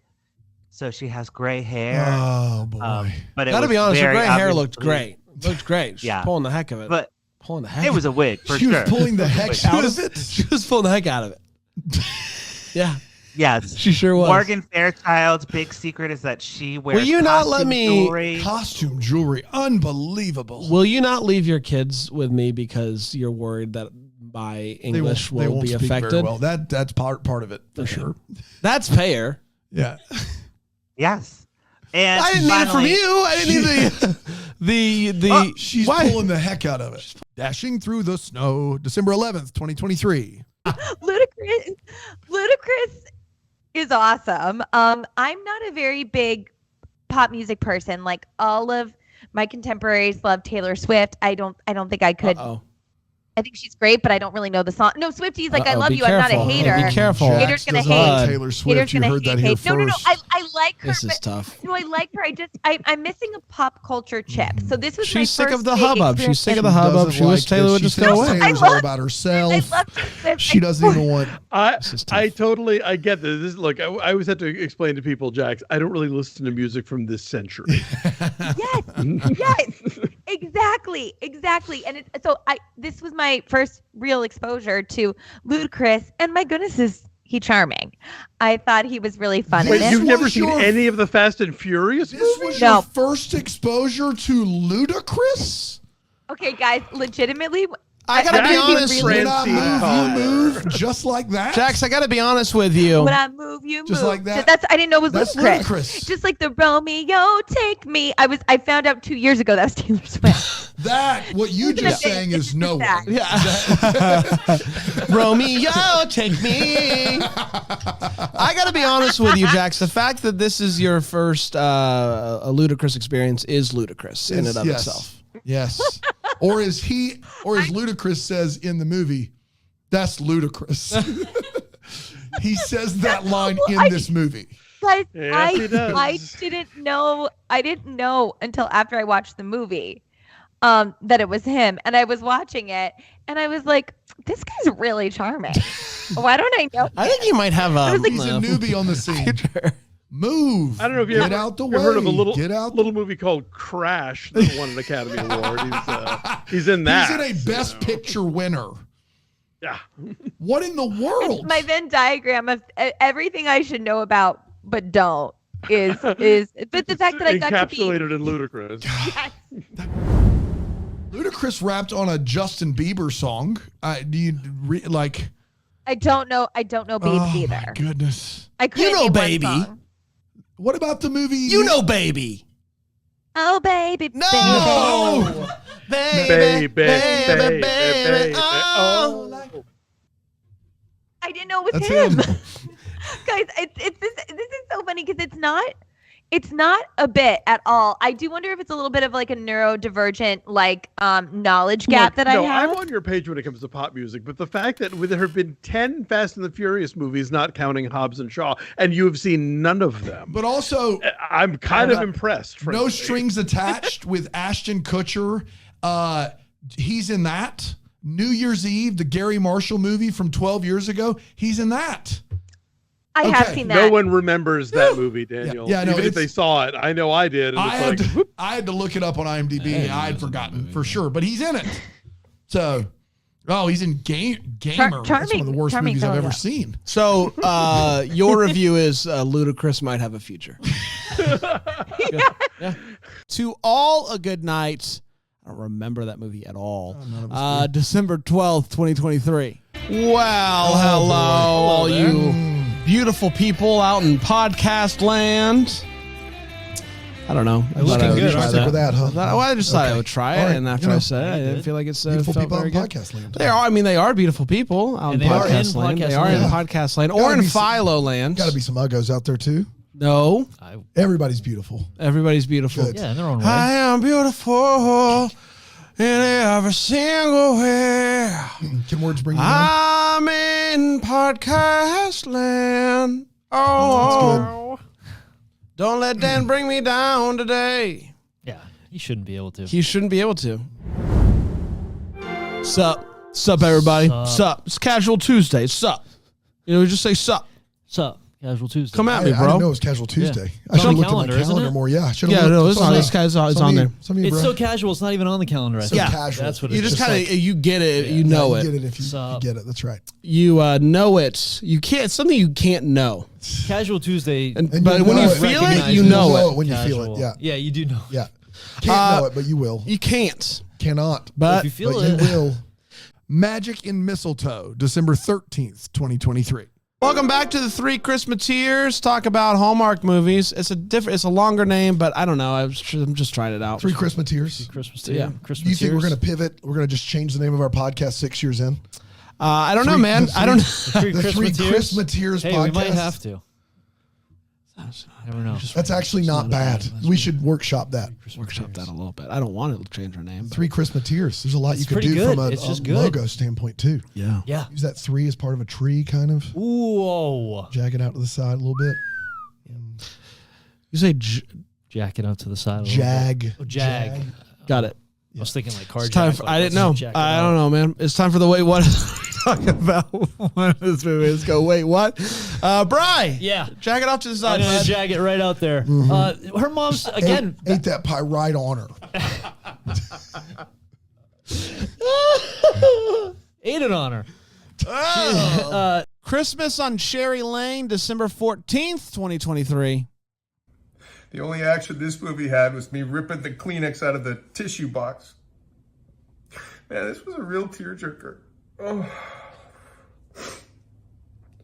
so she has gray hair. Oh boy! But it Gotta was be honest, her very gray hair obviously- looked great. Looked great. She's Yeah. pulling the heck of it. But pulling the heck. it was a wig for She sure. was pulling the heck out of it. She was pulling the heck out of it. Yeah. Yes, She sure was. Morgan Fairchild's big secret is that she wears. Will you not let costume me- jewelry. Costume jewelry, unbelievable. Will you not leave your kids with me because you're worried that my English they will won't be speak very affected? well. That's part of it for sure. That's fair. Yeah. Yes. And I didn't need it from finally- you. I didn't need the She's why? pulling the heck out of it. Dashing through the snow, December 11th, 2023. Ludacris is awesome. I'm not a very big pop music person. Like all of my contemporaries love Taylor Swift. I don't think I could. Uh-oh. I think she's great, but I don't really know the song. No, Swifties, like I Uh-oh, love be you. I'm not a careful. hater. Hey, be careful. Haters gonna does not like hate. Taylor Swift. Haters You gonna heard that hate. here No, first. I like her. This is but- tough. No, I like her. I'm missing a pop culture chip. So this was my She's sick first of the big hubbub. She's sick of the experience. hubbub. She wish Taylor would just go away. Taylor's all about herself. I love Taylor Swift. She doesn't even want. I get this. Look, I always have to explain to people, Jax, I don't really listen to music from this century. Yes, exactly. And this was my first real exposure to Ludacris, and my goodness, he charming. I thought he was really fun in Wait, it. you've never seen any of the Fast and Furious This movies? was your first exposure to Ludacris? Okay, guys, legitimately, I gotta be honest. When I move, just like that. Jax, I gotta be honest with you. when I move, you Just move. like that? That's I didn't know it was That's Ludacris. Ludacris. Just like the Romeo, take me. I found out 2 years ago that was Taylor Swift. What you just sang is no one. Romeo, take me. I got to be honest with you, Jax. The fact that this is your first a Ludacris experience is ludicrous in and of itself. Yes. Or as Ludacris says in the movie, that's ludicrous. He says that line in this movie. Guys, Yes, he does. I didn't know. I didn't know until after I watched the movie that it was him, and I was watching it, and I was like, "This guy's really charming. Why don't I know?" I think he might have a. He's a newbie on the scene. Move. I don't know if you Get ever, out the ever heard of a way. little movie called Crash that won an Academy Award. He's in that. He's in a Best Picture winner. Yeah. What in the world? My Venn diagram of everything I should know about but don't is but the fact that I got to be encapsulated in Ludacris. Ludacris rapped on a Justin Bieber song. Do you like? I don't know Babes either. My goodness. I couldn't name one Baby. song. What about the movie? You know, Baby. Oh baby, No. Baby, baby, baby. Oh. I didn't know it was That's him. him. Guys, this is so funny because it's not a bit at all. I do wonder if it's a little bit of like a neurodivergent like knowledge gap that I have. I'm on your page when it comes to pop music, but the fact that there have been 10 Fast and the Furious movies, not counting Hobbs and Shaw, and you have seen none of them. But also, I'm kind of impressed. No frankly. Strings Attached with Ashton Kutcher. He's in that. New Year's Eve, the Gary Marshall movie from 12 years ago. He's in that. I have seen that. No one remembers that movie, Daniel. Yeah, no, even if it's- they saw it. I know I did. And I had to look it up on IMDb. I had forgotten for sure, but he's in it. So, he's in Gamer. That's one of the worst movies I've ever seen. So your review is Ludacris might have a future. Yeah. To all a good night. I don't remember that movie at all. December 12th, 2023. Well, hello, all you beautiful people out in podcast land. I don't know. I Looking good. Stick with that, huh? I just thought I would try it, All right. and after I said it, I didn't feel like it's Beautiful felt people very on good. podcast land. They are. I mean, they are beautiful people out in And they are in podcast land. podcast They are in land. podcast land, or Gotta in be some- Philo land. Got to be some uggos out there too. No, Everybody's beautiful. everybody's beautiful. Good. Yeah, in their own way. I am beautiful in every single way. Can words bring you in? I'm in podcast land. Oh, don't let Dan bring me down today. Yeah, he shouldn't be able to. He shouldn't be able to. Sup, everybody. Sup. Sup. It's Casual Tuesday. Sup. Just say sup. Sup, Casual Tuesday. Come at I me, didn't bro. know it was Casual Tuesday. Yeah. I It's should on have the looked at my calendar, isn't calendar it? more. Yeah, I should have Yeah, looked. no, it's on. This guy's on there. Some of you, It's bro. so casual. It's not even on the calendar. I So think. casual. That's what it You is. just Just kind of like- you get it. You know You it. get it if you Sup. get it. That's right. You know it. You can't. It's something you can't know. Casual Tuesday. And, And but you when know you it. feel it, Recognize you it. know know it. it when you feel Casual. it. Yeah. Yeah, you do know. Yeah. Can't know it, but you will. You can't. Cannot. But If you feel But it. you will. Magic in Mistletoe, December 13th, 2023. welcome back to the Three Christmateers. Talk about Hallmark movies. It's a longer name, but I don't know. I'm just trying it out. Three Christmateers. Christmas Yeah. Day. Christmas. Do you think we're years. going to pivot? We're going to just change the name of our podcast 6 years in? I don't know, Three- man. the I don't. Three The Three Christmas Christmateers Hey, podcast. we might have to. Never know. That's actually not bad. We should workshop that. Workshop that a little bit. I don't want to change our name. but- Three Christmateers. There's a lot It's you could pretty do good. from a, It's just a good. logo standpoint too. Yeah. Yeah. Use that three as part of a tree, kind of. Whoa. Jag it out to the side a little bit. You say Jack it up to the side. A little Jag. bit. Oh, jag. got it. I was thinking like car It's time jack, for, like, I didn't let's know. jack it I up. don't know, man. It's time for the wait what. Talking about one of this movie. Let's go. Wait what? Bri. Yeah. Jack it off to the I'm side. gonna bud. jag it right out there. Her mom's again. Ate that pie right on her. Ate it on her. Christmas on Cherry Lane, December 14th, 2023. The only action this movie had was me ripping the Kleenex out of the tissue box. Man, this was a real tearjerker. Oh.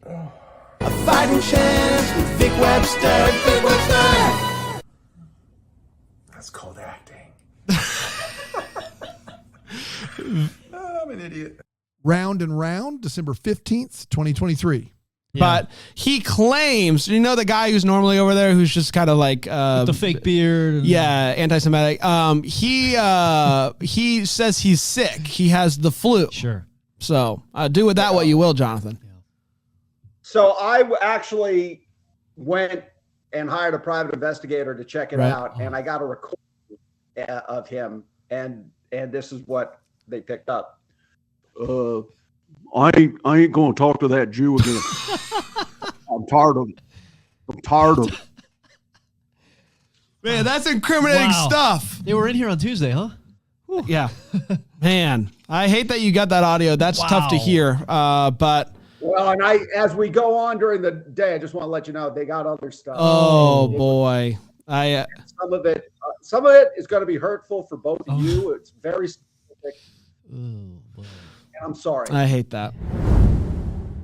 A fighting chance with Vic Webster. Vic Webster. That's called acting. I'm an idiot. Round and Round, December 15th, 2023. But he claims, you know, the guy who's normally over there who's just kind of like With the fake beard. yeah, anti-Semitic. He says he's sick. He has the flu. Sure. So do with that what you will, Jonathan. So I actually went and hired a private investigator to check it Right. out, and I got a recording of him, and this is what they picked up. I ain't gonna talk to that Jew again. I'm tired of it. I'm tired of it. Man, that's incriminating Wow. stuff. They were in here on Tuesday, huh? Yeah. Man, I hate that you got that audio. That's tough to Wow. hear. But Well, and as we go on during the day, I just want to let you know they got other stuff. oh boy, Some of it is going to be hurtful for both of you. It's very specific. And I'm sorry. I hate that.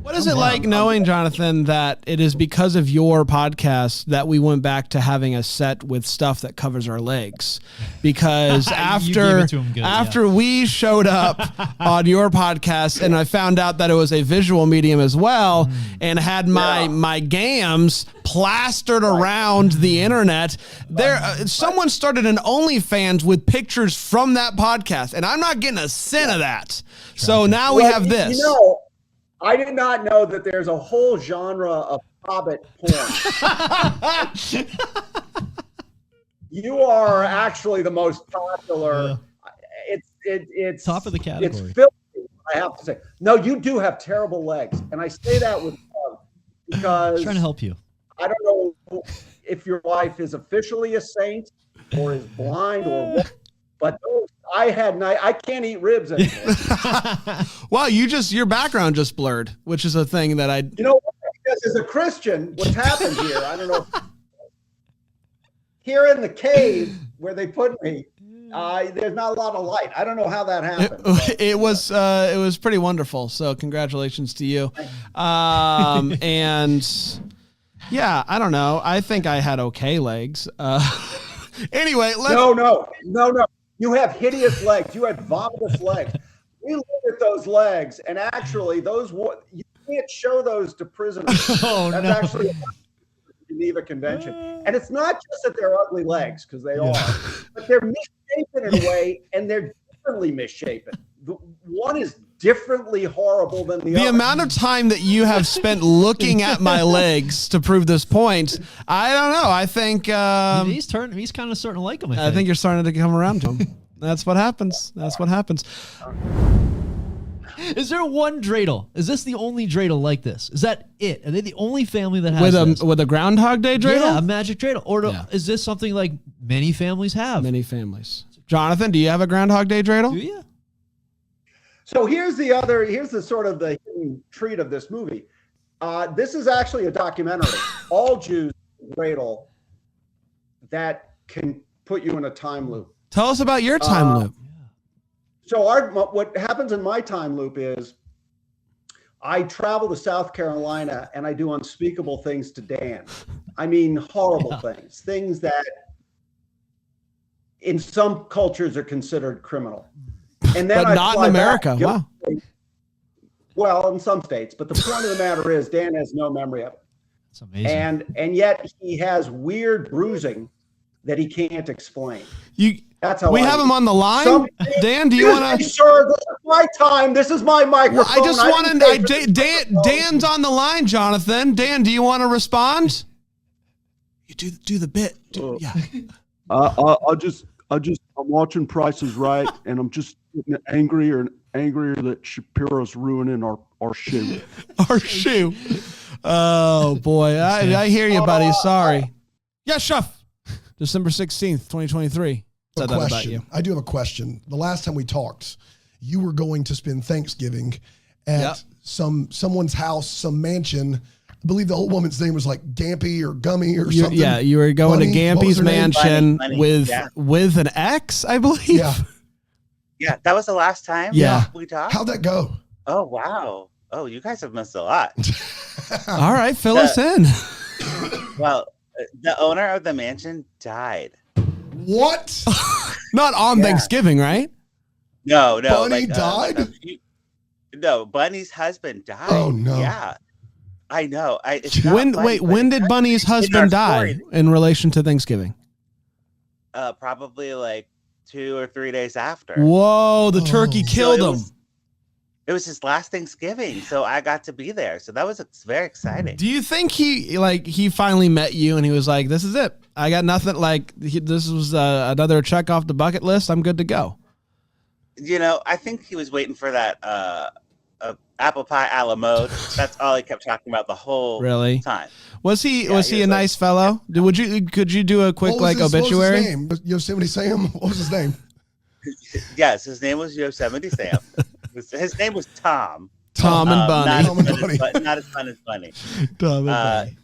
What is it like knowing, Jonathan, that it is because of your podcast that we went back to having a set with stuff that covers our legs? Because You gave after it to him good, we showed up on your podcast and I found out that it was a visual medium as well and had my gams plastered around the internet, someone started an OnlyFans with pictures from that podcast, and I'm not getting a cent of that. So now we have this. You know, I did not know that there's a whole genre of hobbit porn. You are actually the most popular. It's top of the category. It's filthy, I have to say. No, you do have terrible legs, and I say that with love because Trying to help you. I don't know if your wife is officially a saint or is blind or what, but those, I can't eat ribs anymore. Wow, your background just blurred, which is a thing that I. You know what? Because as a Christian, what's happened here, I don't know. Here in the cave where they put me, there's not a lot of light. I don't know how that happened. It was pretty wonderful. So congratulations to you. And yeah, I don't know. I think I had okay legs. Anyway, No. You have hideous legs. You had vomitous legs. We look at those legs, and actually, you can't show those to prisoners. That's actually a Geneva Convention. And it's not just that they're ugly legs, because they are, but they're misshapen in a way, and they're differently misshapen. One is differently horrible than the other. The amount of time that you have spent looking at my legs to prove this point, I don't know. I think He's kind of starting to like him. I think you're starting to come around to him. That's what happens. Is there one dreidel? Is this the only dreidel like this? Is that it? Are they the only family that has this? With a Groundhog Day dreidel? Yeah, a magic dreidel. Or is this something like many families have? Many families. Jonathan, do you have a Groundhog Day dreidel? Do you? So here's the sort of the hidden treat of this movie. This is actually a documentary. All Jews dreidel that can put you in a time loop. Tell us about your time loop. So what happens in my time loop is I travel to South Carolina and I do unspeakable things to Dan. I mean, horrible things that in some cultures are considered criminal. And then But not in America. Wow. Well, in some states, but the point of the matter is Dan has no memory of it. That's amazing. And yet he has weird bruising that he can't explain. That's how we have him on the line. Dan, do you want to? Sure, this is my time. This is my microphone. I just want to. Dan's on the line, Jonathan. Dan, do you want to respond? You do the bit. Yeah. I'm watching Price is Right, and I'm just getting angrier and angrier that Shapiro's ruining our shoe. Our shoe. Oh boy, I hear you, buddy. Sorry. Yeah, Shuff. December 16th, 2023. A question. I do have a question. The last time we talked, you were going to spend Thanksgiving at someone's house, some mansion. I believe the old woman's name was like Gampy or Gummy or something. Yeah, you were going Bunny? to What was Gampy's her name? mansion Bunny, with an X, I believe. Yeah. Yeah, that was the last time Yeah. we talked. How'd that go? Oh wow. Oh, you guys have missed a lot. All right, fill us in. Well, the owner of the mansion died. What? Not on Yeah. Thanksgiving, right? No. Bunny died? No, Bunny's husband died. Oh, no. Yeah, I know. It's not When funny, but when it's did not- Bunny's it's in our husband die story. in relation to Thanksgiving? Probably like 2 or 3 days after. Whoa, the turkey killed him. It was his last Thanksgiving, so I got to be there. So that was very exciting. Do you think he finally met you and he was like, "This is it. I got nothing. Like this was another check off the bucket list. I'm good to go." You know, I think he was waiting for that apple pie a la mode. That's all he kept talking about the whole Really? time. Was he Yeah, was he he a was like- nice fellow? Could you do a quick What was his obituary? name? Yosemite Sam? What was his name? Yes, his name was Yosemite Sam. His name was Tom. Tom and Bunny. Not as fun as Bunny. Tom and Bunny.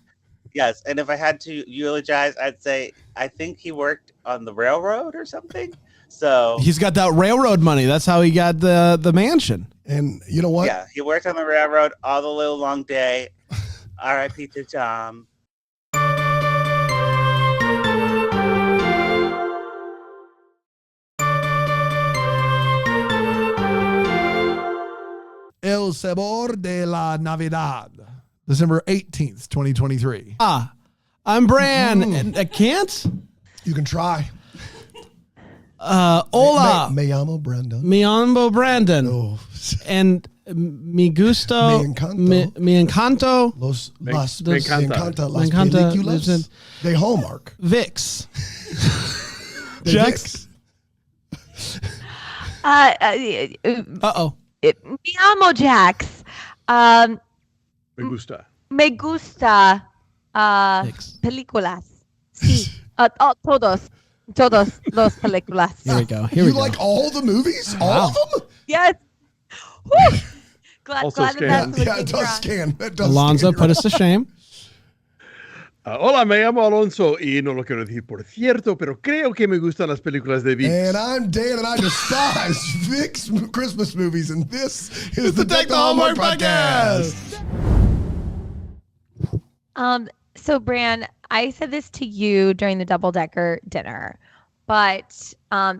Yes, and if I had to eulogize, I'd say I think he worked on the railroad or something. So He's got that railroad money. That's how he got the mansion. And you know what? yeah, he worked on the railroad all the little long day. R.I.P. to Tom. El Sabor de la Navidad, December 18th, 2023. I'm Bran. And I can't. You can try. Hola. Me llamo Brandon. Mi amo Brandon. Oh. And mi gusto. Me encanto. Mi encanto. Me encanta. encanta las Me encanta. películas de Hallmark. Vix. De Jax. Uh-oh. Mi amo Jax. Me gusta. Me gusta películas. Sí. Todos los películas. Here we go. You like all the movies? All of them? Yes. Woo. Glad Also that that's scans. looking Yeah, it does strong. scan. It does Alonzo, scan. put us to shame. Hola, me llamo Alonso y no lo quiero decir por cierto, pero creo que me gustan las películas de Vix. And I'm Dan, and I despise Vic's Christmas movies, and this is the Deck the Hallmark Podcast. So Bran, I said this to you during the double decker dinner, but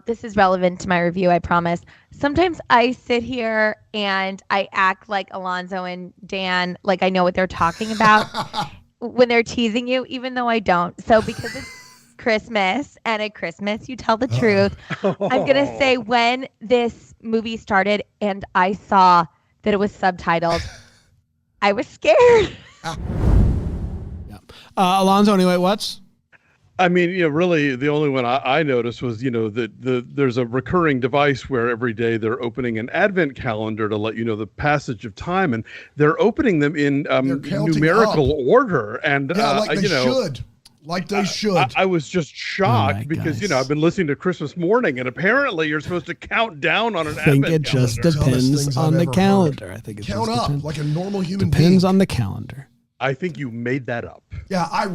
this is relevant to my review, I promise. Sometimes I sit here and I act like Alonzo and Dan, like I know what they're talking about when they're teasing you, even though I don't. So because it's Christmas, and at Christmas you tell the truth, I'm going to say when this movie started and I saw that it was subtitled, I was scared. Alonzo, anyway, what's? I mean, really, the only one I noticed was, there's a recurring device where every day they're opening an advent calendar to let you know the passage of time, and they're opening them in numerical order. And Yeah, like they should. Like they should. I was just shocked because I've been listening to Christmas Morning, and apparently you're supposed to count down on an I think advent it just calendar. depends on the calendar. I think it Count just up depends. like a normal human Depends being. on the calendar. I think you made that up. Yeah, I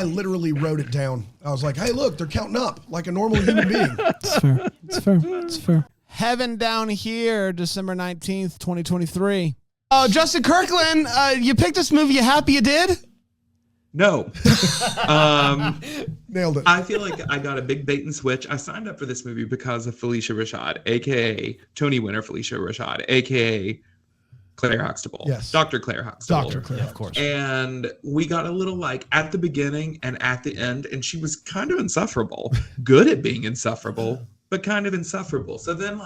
literally wrote it down. I was like, hey, look, they're counting up like a normal human being. It's fair. It's fair. It's fair. Heaven Down Here, December 19th, 2023. Oh, Justin Kirkland, you picked this movie. You happy you did? No. Nailed it. I feel like I got a big bait and switch. I signed up for this movie because of Felicia Rashad, aka Tony winner Felicia Rashad, aka Claire Huxtable. Yes. Dr. Claire Huxtable. Dr. Claire, of course. And we got a little at the beginning and at the end, and she was kind of insufferable. Good at being insufferable, but kind of insufferable. So then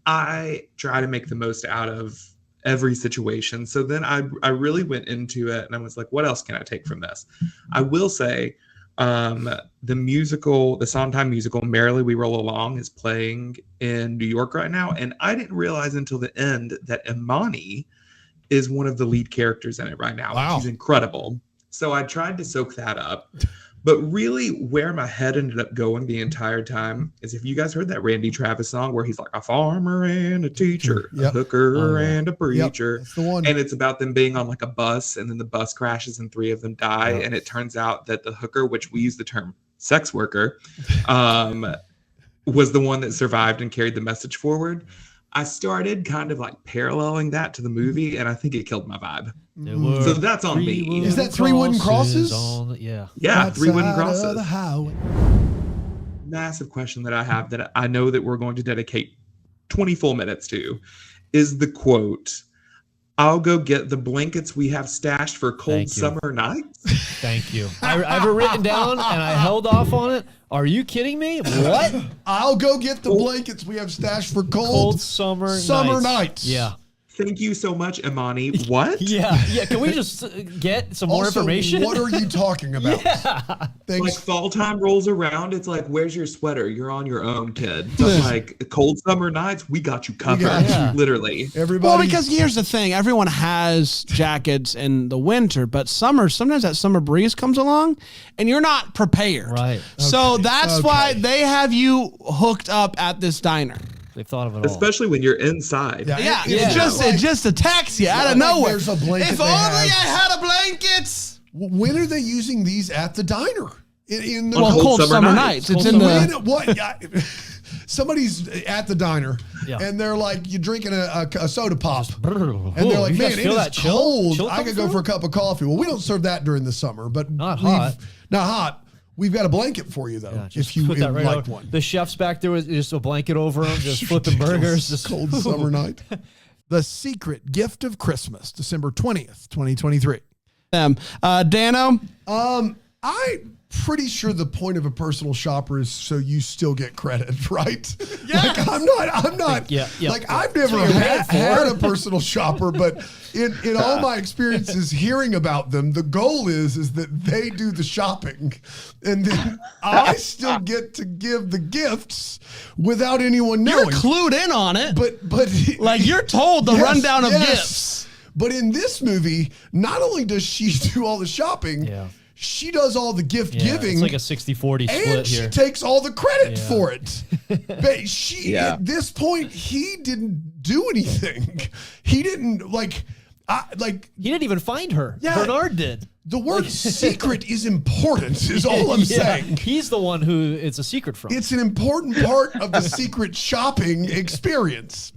I try to make the most out of every situation. So then I really went into it and I was like, what else can I take from this? I will say the Sondheim musical, Merrily We Roll Along, is playing in New York right now. And I didn't realize until the end that Imani is one of the lead characters in it right now. Wow. She's incredible. So I tried to soak that up. But really, where my head ended up going the entire time is if you guys heard that Randy Travis song where he's like a farmer and a teacher, a hooker and a preacher. That's the one. And it's about them being on like a bus, and then the bus crashes and 3 of them die. And it turns out that the hooker, which we use the term sex worker, was the one that survived and carried the message forward. I started kind of like paralleling that to the movie, and I think it killed my vibe. So that's on me. Is that 3 wooden crosses? Yeah, That's 3 wooden out of crosses. the highway. Massive question that I have that I know that we're going to dedicate 20 full minutes to is the quote, "I'll go get the blankets we have stashed for cold summer nights." Thank you. I have it written down and I held off on it. Are you kidding me? What? I'll go get the blankets we have stashed for cold summer nights. Yeah. Thank you so much, Imani. What? Yeah. Can we just get some more Also, information? what are you talking about? Like fall time rolls around, it's like, where's your sweater? You're on your own, kid. But like cold summer nights, we got you covered. Literally. Well, because here's the thing: everyone has jackets in the winter, but sometimes that summer breeze comes along, and you're not prepared. Right. So that's why they have you hooked up at this diner. They've thought of it all. Especially when you're inside. It just attacks you out of nowhere. There's a blanket If they only have. I had a blanket. When are they using these at the diner? In the cold summer nights. It's in the. Somebody's at the diner and they're like, you're drinking a soda pop. And they're like, you man, guys it feel is that chill? cold. Chill I could go coming for a cup of coffee. Well, we don't serve that during the summer, but Not hot. Not hot. We've got a blanket for you, though, if you put that right like over. one. The chef's back there with just a blanket over him, just flipping burgers. Just Cold summer night. The Secret Gift of Christmas, December 20th, 2023. Dano? I'm pretty sure the point of a personal shopper is so you still get credit, right? Like I'm not like I've never had a personal shopper, but in all my experiences hearing about them, the goal is that they do the shopping and then I still get to give the gifts without anyone knowing. You're clued in on it. But like you're told the rundown of gifts. But in this movie, not only does she do all the shopping, she does all the gift giving. It's like a 60-40 split and here. she takes all the credit for it. But at this point, he didn't do anything. He didn't he didn't even find her. Bernard did. The word secret is important, is all I'm saying. He's the one who it's a secret from. It's an important part of the secret shopping experience.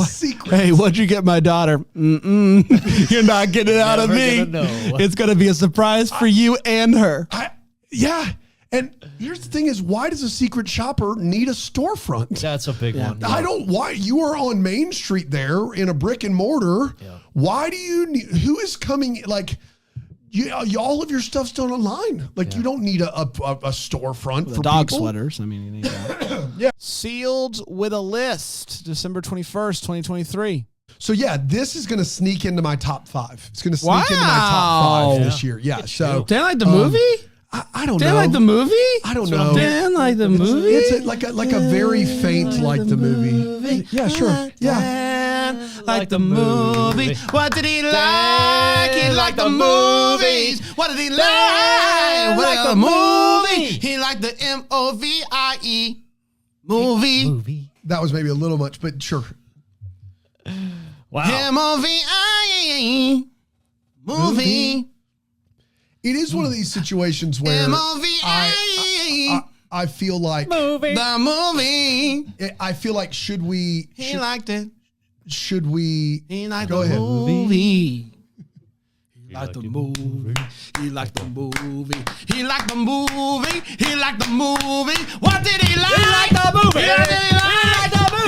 Secret. Hey, what'd you get my daughter? You're not getting it out of me. Never gonna know. It's going to be a surprise for you and her. And here's the thing is, why does a secret shopper need a storefront? That's a big one. I don't, why, you are on Main Street there in a brick and mortar. Why do you need, who is coming, like, all of your stuff's done online. Like you don't need a storefront for dog people. sweaters. I mean, you need that. Sealed with a List, December 21st, 2023. So this is going to sneak into my top 5. It's going to sneak into my top 5 this year. Yeah. So Dan like the movie? I don't know. Dan like the movie? I don't know. Dan like the movie? It's like a very faint like the movie. Yeah, sure. Like the movie. What did he like? He liked the movies. What did he like? What the movie? He liked the MOVIE movie. That was maybe a little much, but sure. Wow. MOVIE movie. It is one of these situations where I feel like the movie. I feel like should we? He liked it. Should we? He liked go the ahead. movie. He liked the movie. He liked the movie. He liked the movie. He liked the movie. What did he like? He liked the movie. What did he like?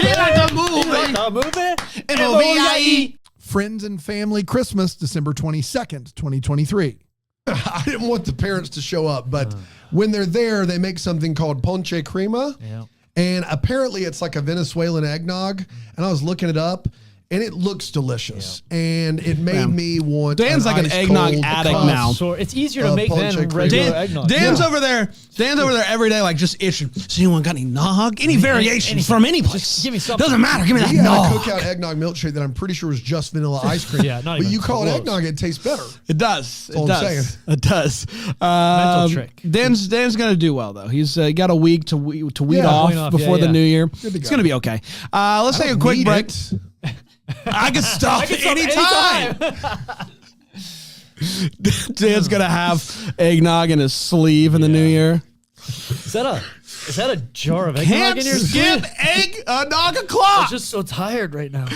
He liked the movie. He liked the movie. MOVIE. Friends and Family Christmas, December 22nd, 2023. I didn't want the parents to show up, but when they're there, they make something called ponche crema. Yeah. And apparently it's like a Venezuelan eggnog. And I was looking it up, and it looks delicious. And it made me want. Dan's like an ice eggnog cold addict cup now. So it's easier to make punch than and regular cream. eggnog. Dan's over there. Dan's over there every day, like just itching. So anyone got any nog? Any variation from any place? Give me something. Doesn't matter. Give me that We had a nog. cookout eggnog milkshake that I'm pretty sure was just vanilla ice cream. Yeah, not but even you call close. it eggnog, it tastes better. It does. all It I'm does. saying. It does. Mental trick. Dan's gonna do well though. He's got a week to weed Yeah, off wean off, before yeah, the yeah. new year. Good to It's go. gonna be okay. Let's take a quick break. I can stop anytime. Dan's gonna have eggnog in his sleeve in the new year. Is that a jar of eggnog Can't in your skip eggnog o'clock. I'm just so tired right now.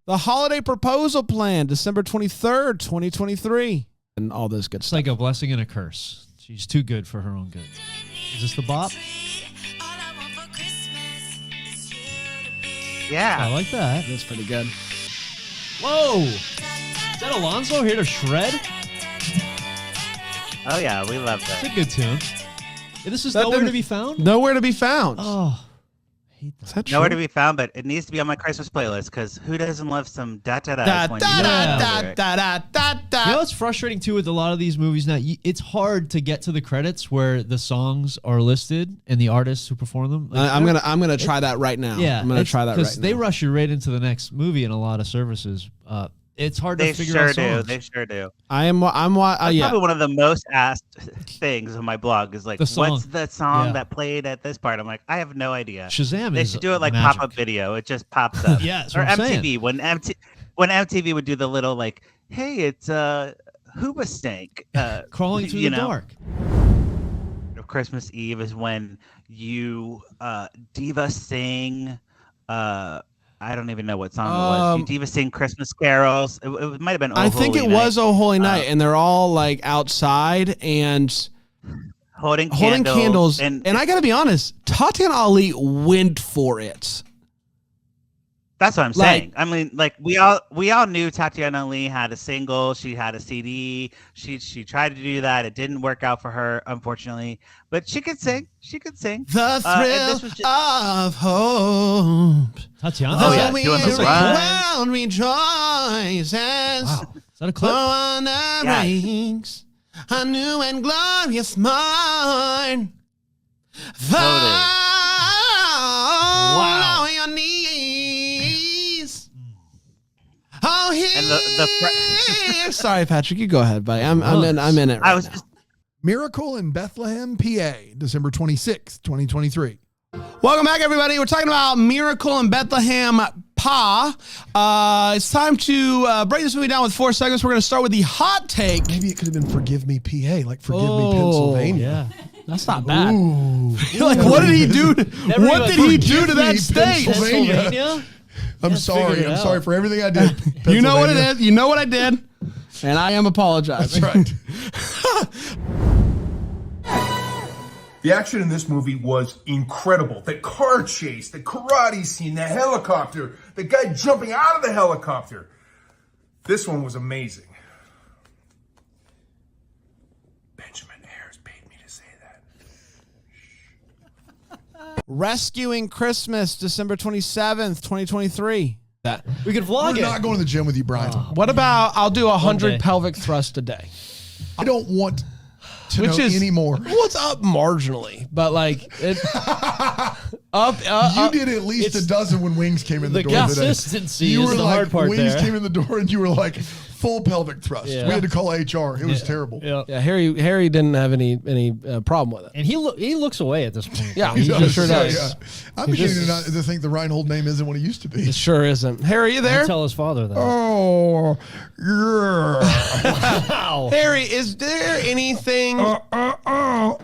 The holiday proposal plan, December 23rd, 2023. And all this good It's stuff. like a blessing and a curse. She's too good for her own good. Is this the bop? Yeah. I like that. That's pretty good. Whoa! Is that Alonso here to shred? Oh yeah, we love that. It's a good tune. This is That nowhere didn't- to be found? Nowhere to be found. Oh. Is that Nowhere to true? be found, but it needs to be on my Christmas playlist because who doesn't love some da da da? Da, when da, you know da, the da, lyric? da, da, da, da. You know what's frustrating too with a lot of these movies now? It's hard to get to the credits where the songs are listed and the artists who perform them. Like, I'm gonna try that right now. Yeah, I'm gonna it's- try that right because now. they rush you right into the next movie in a lot of services. It's hard They to figure sure out do. songs. They sure do. I'm That's yeah. probably one of the most asked things on my blog is like, The song. what's the song Yeah. that played at this part? I'm like, I have no idea. Shazam They is should do it like magic. pop-up video. It just pops up. Yeah, that's or what I'm MTV saying. when MTV would do the little like, hey, it's Hoobastank Crawling through you the know. dark. Christmas Eve is when you diva sing. I don't even know what song it was. You diva sing Christmas carols. It might have been. I think it was Oh Holy Night, and they're all like outside and holding candles. and I gotta be honest, Tatiana Ali went for it. that's what I'm Like- saying. I mean, like we all knew Tatiana Ali had a single. She had a CD. She tried to do that. It didn't work out for her, unfortunately. But she could sing. She could sing. The and thrill this was just- of hope. Tatiana. Oh, yeah, the doing the run. world rejoices. Wow. Is that a clip? For wonder rings a new and glorious morn. Fall on your knees. Oh, here. Sorry, Patrick. You go ahead, buddy. I'm in it. Right I was now. just Miracle in Bethlehem, PA, December 26th, 2023. Welcome back, everybody. We're talking about Miracle in Bethlehem, Pa. It's time to break this movie down with 4 segments. We're going to start with the hot take. Maybe it could have been Forgive Me, PA, like Forgive Me, Oh, Pennsylvania. Yeah. That's not bad. Ooh. Like, what did he do? Never What even did he do to Forgive that me, state? Pennsylvania? I'm Yeah, sorry. figure it I'm out. sorry for everything I did. You know what it Pennsylvania. is. You know what I did. And I am apologizing. That's right. The action in this movie was incredible. The car chase, the karate scene, the helicopter, the guy jumping out of the helicopter. This one was amazing. Benjamin Ayers paid me to say that. Rescuing Christmas, December 27th, 2023. That. We could vlog We're it. not going to the gym with you, Brian. What about I'll do 100 day. pelvic thrusts a day? I don't want to Which know is anymore. Well, it's up marginally, but like it up. You did at least a dozen when Wings came in the, The door today. consistency You is were the like, hard part Wings there. came in the door and you were like, full pelvic thrust. Yeah. We had to call HR. It was terrible. Yeah. Yeah, Harry didn't have any problem with it. And he looks away at this point. Yeah, He he just sure does. Yeah. I'm beginning to think the Reinhold name isn't what it used to be. It sure isn't. Harry, you there? I'll tell his father that. Oh, yeah. Wow. Harry, is there anything? I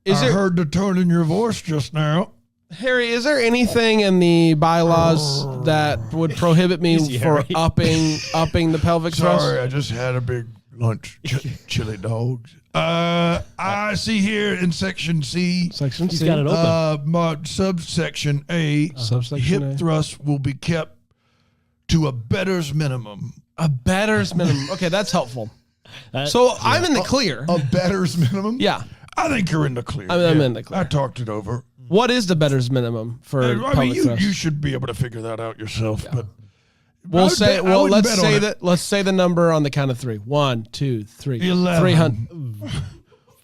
heard the tone in your voice just now. Harry, is there anything in the bylaws that would prohibit me Easy, for Harry. upping the pelvic thrust? Sorry, I just had a big lunch. Chili dogs. I see here in section C. Section He's C. got it open. My subsection A. Subsection hip A. thrust will be kept to a better's minimum. A better's minimum. Okay, that's helpful. That- So I'm in the clear. A better's minimum? Yeah. I think you're in the clear. I'm in the clear. I talked it over. What is the better's minimum for I pelvic mean, thrust? you should be able to figure that out yourself. But We'll say. Well, wouldn't let's bet on say it. that. Let's say the number on the count of 3. 1, 2, 3. 11. 300.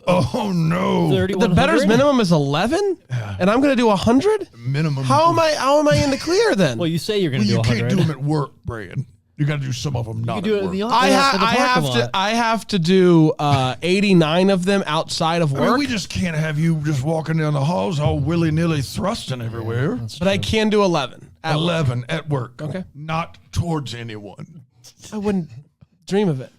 Oh no! The better's minimum is 11, and I'm going to do 100. Minimum. How am I in the clear then? Well, you say you're going to do You 100. can't do them at work, Brian. You got to do some of them not do at it in work. the I have to do 89 of them outside of I work. mean, we just can't have you just walking down the halls all willy-nilly thrusting everywhere. But I can do 11. At 11 at work. Okay. Not towards anyone. I wouldn't dream of it.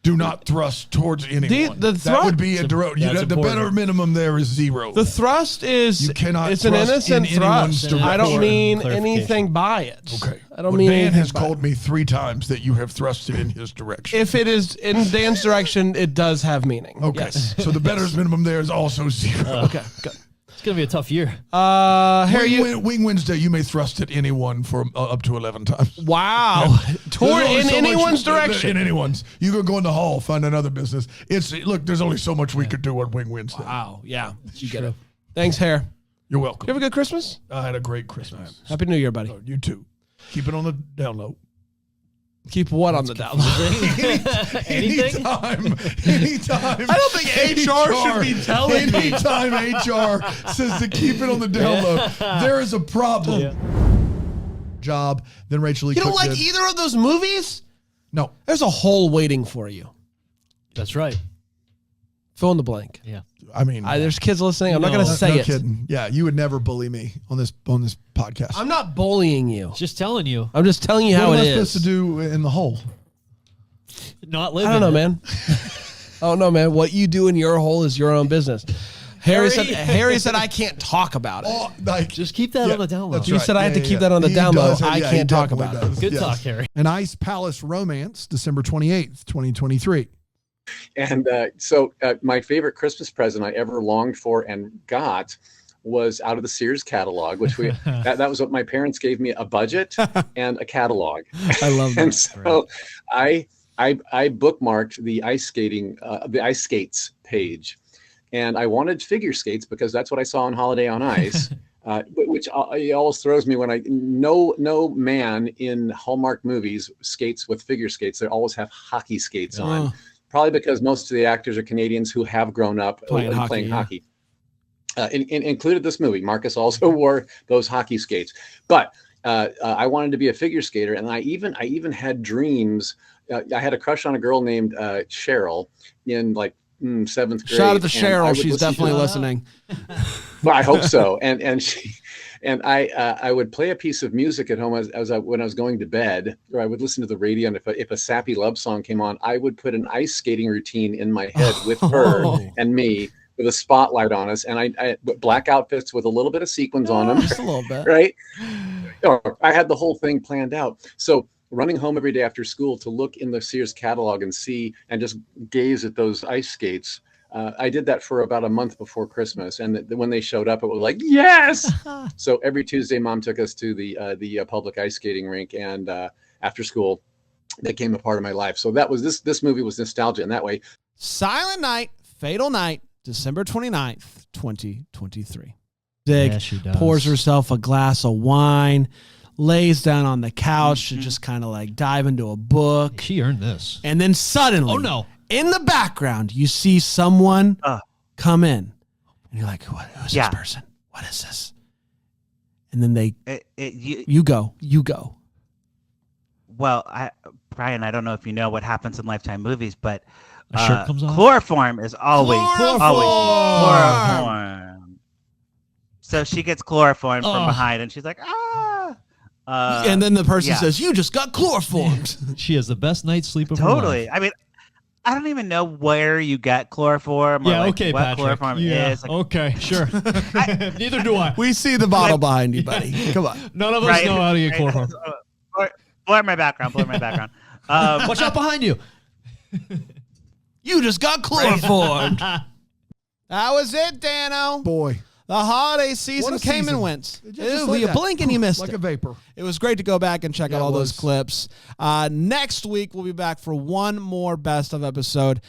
Do not thrust towards anyone. the that would be a direct. The better minimum there is 0. The thrust is You cannot it's an thrust innocent in anyone's thrust. I don't direction. mean anything by it. Okay. I don't Well, mean Dan anything has by called me 3 times that you have thrusted in his direction. If it is in Dan's direction, it does have meaning. Okay. Yes. So the better's minimum there is also 0. Okay. Good. It's going to be a tough year. Harry, Wing Wednesday, you may thrust at anyone for up to 11 times. Wow. Toward There's only in so anyone's much- direction. In anyone's. You could go in the hall, find another business. Look, there's only so much we could do on Wing Wednesday. Wow. Yeah. You get it. Thanks, Harry. You're welcome. You have a good Christmas? I had a great Christmas. Happy New Year, buddy. Oh, you too. Keep it on the down low. Keep what on the down low? Anything? Anytime. I don't think HR should be telling me. Anytime HR says to keep it on the down low, there is a problem. Job. Then Rachel E. You don't Cook like did- either of those movies? No. There's a hole waiting for you. That's right. Fill in the blank. Yeah. I mean, There's kids listening. I'm not going to say no it. kidding. Yeah, you would never bully me on this podcast. I'm not bullying you. Just telling you. I'm just telling you how what it am I is. supposed to do in the hole? Not living. I don't know, man. I don't know, man. What you do in your hole is your own business. Harry said I can't talk about it. Oh, like, Just keep that on the down low. that's You said I had to keep that on the He down low. does, I yeah, he can't talk definitely about it. does. Good Yes. talk, Harry. An Ice Palace Romance, December 28th, 2023. And so my favorite Christmas present I ever longed for and got was out of the Sears catalog, which that was what my parents gave me, a budget and a catalog. I love that. And so I bookmarked the ice skates page, and I wanted figure skates because that's what I saw on Holiday on Ice. Which always throws me when no man in Hallmark movies skates with figure skates. They always have hockey skates on. Probably because most of the actors are Canadians who have grown up playing hockey. Included this movie. Marcus also wore those hockey skates. But I wanted to be a figure skater, and I even had dreams. I had a crush on a girl named Cheryl in like 7th grade. Shout out to and I Cheryl. would She's listen definitely to- listening. Well, I hope so. And I would play a piece of music at home when I was going to bed, or I would listen to the radio. And if a sappy love song came on, I would put an ice skating routine in my head with her and me, with a spotlight on us, and I black outfits with a little bit of sequins on them, Just a little bit. right? I had the whole thing planned out. So running home every day after school to look in the Sears catalog and see and just gaze at those ice skates. I did that for about a month before Christmas, and when they showed up, it was like, yes! So every Tuesday, Mom took us to the public ice skating rink, and after school, they became a part of my life. So that was this movie was nostalgia in that way. Silent Night, Fatal Night, December 29th, 2023. Dig Yeah, she does. pours herself a glass of wine, lays down on the couch to just kind of like dive into a book. She earned this. And then suddenly, Oh, no. in the background, you see someone come in. And you're like, who's Yeah. this person? What is this? And then you you go. Well, Brian, I don't know if you know what happens in Lifetime movies, but A shirt comes off? chloroform is always chloroform. So she gets chloroform from Oh. behind, and she's like, ah. And then the person yeah. says, you just got chloroformed. She has the best night's sleep of her Totally. life. I mean, I don't even know where you get chloroform or Yeah, like okay, what Patrick. chloroform Yeah, is. Like, okay, sure. Neither do I. We see the bottle behind you, buddy. Come on. None of us know how to get chloroform. Blur my background. Watch out behind you. You just got chloroformed. That was it, Dano. Boy. The holiday season What a came season. and went. Just Ew, like you that. blink and you missed Like it. a vapor. It was great to go back and check Yeah, out all it those was. clips. Next week, we'll be back for one more best of episode,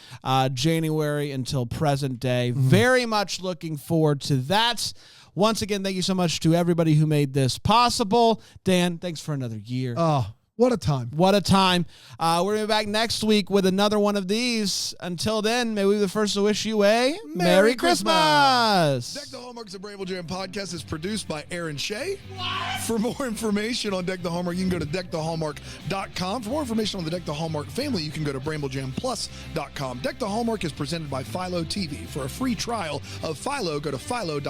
January until present day. Very much looking forward to that. Once again, thank you so much to everybody who made this possible. Dan, thanks for another year. Oh, What a time. What a time. We're going to be back next week with another one of these. Until then, may we be the first to wish you a Merry Christmas. Deck the Hallmark's a Bramble Jam podcast is produced by Aaron Shea. For more information on Deck the Hallmark, you can go to deckthehallmark.com. For more information on the Deck the Hallmark family, you can go to bramblejamplus.com. Deck the Hallmark is presented by Philo TV. For a free trial of Philo, go to philo.tv/DTH.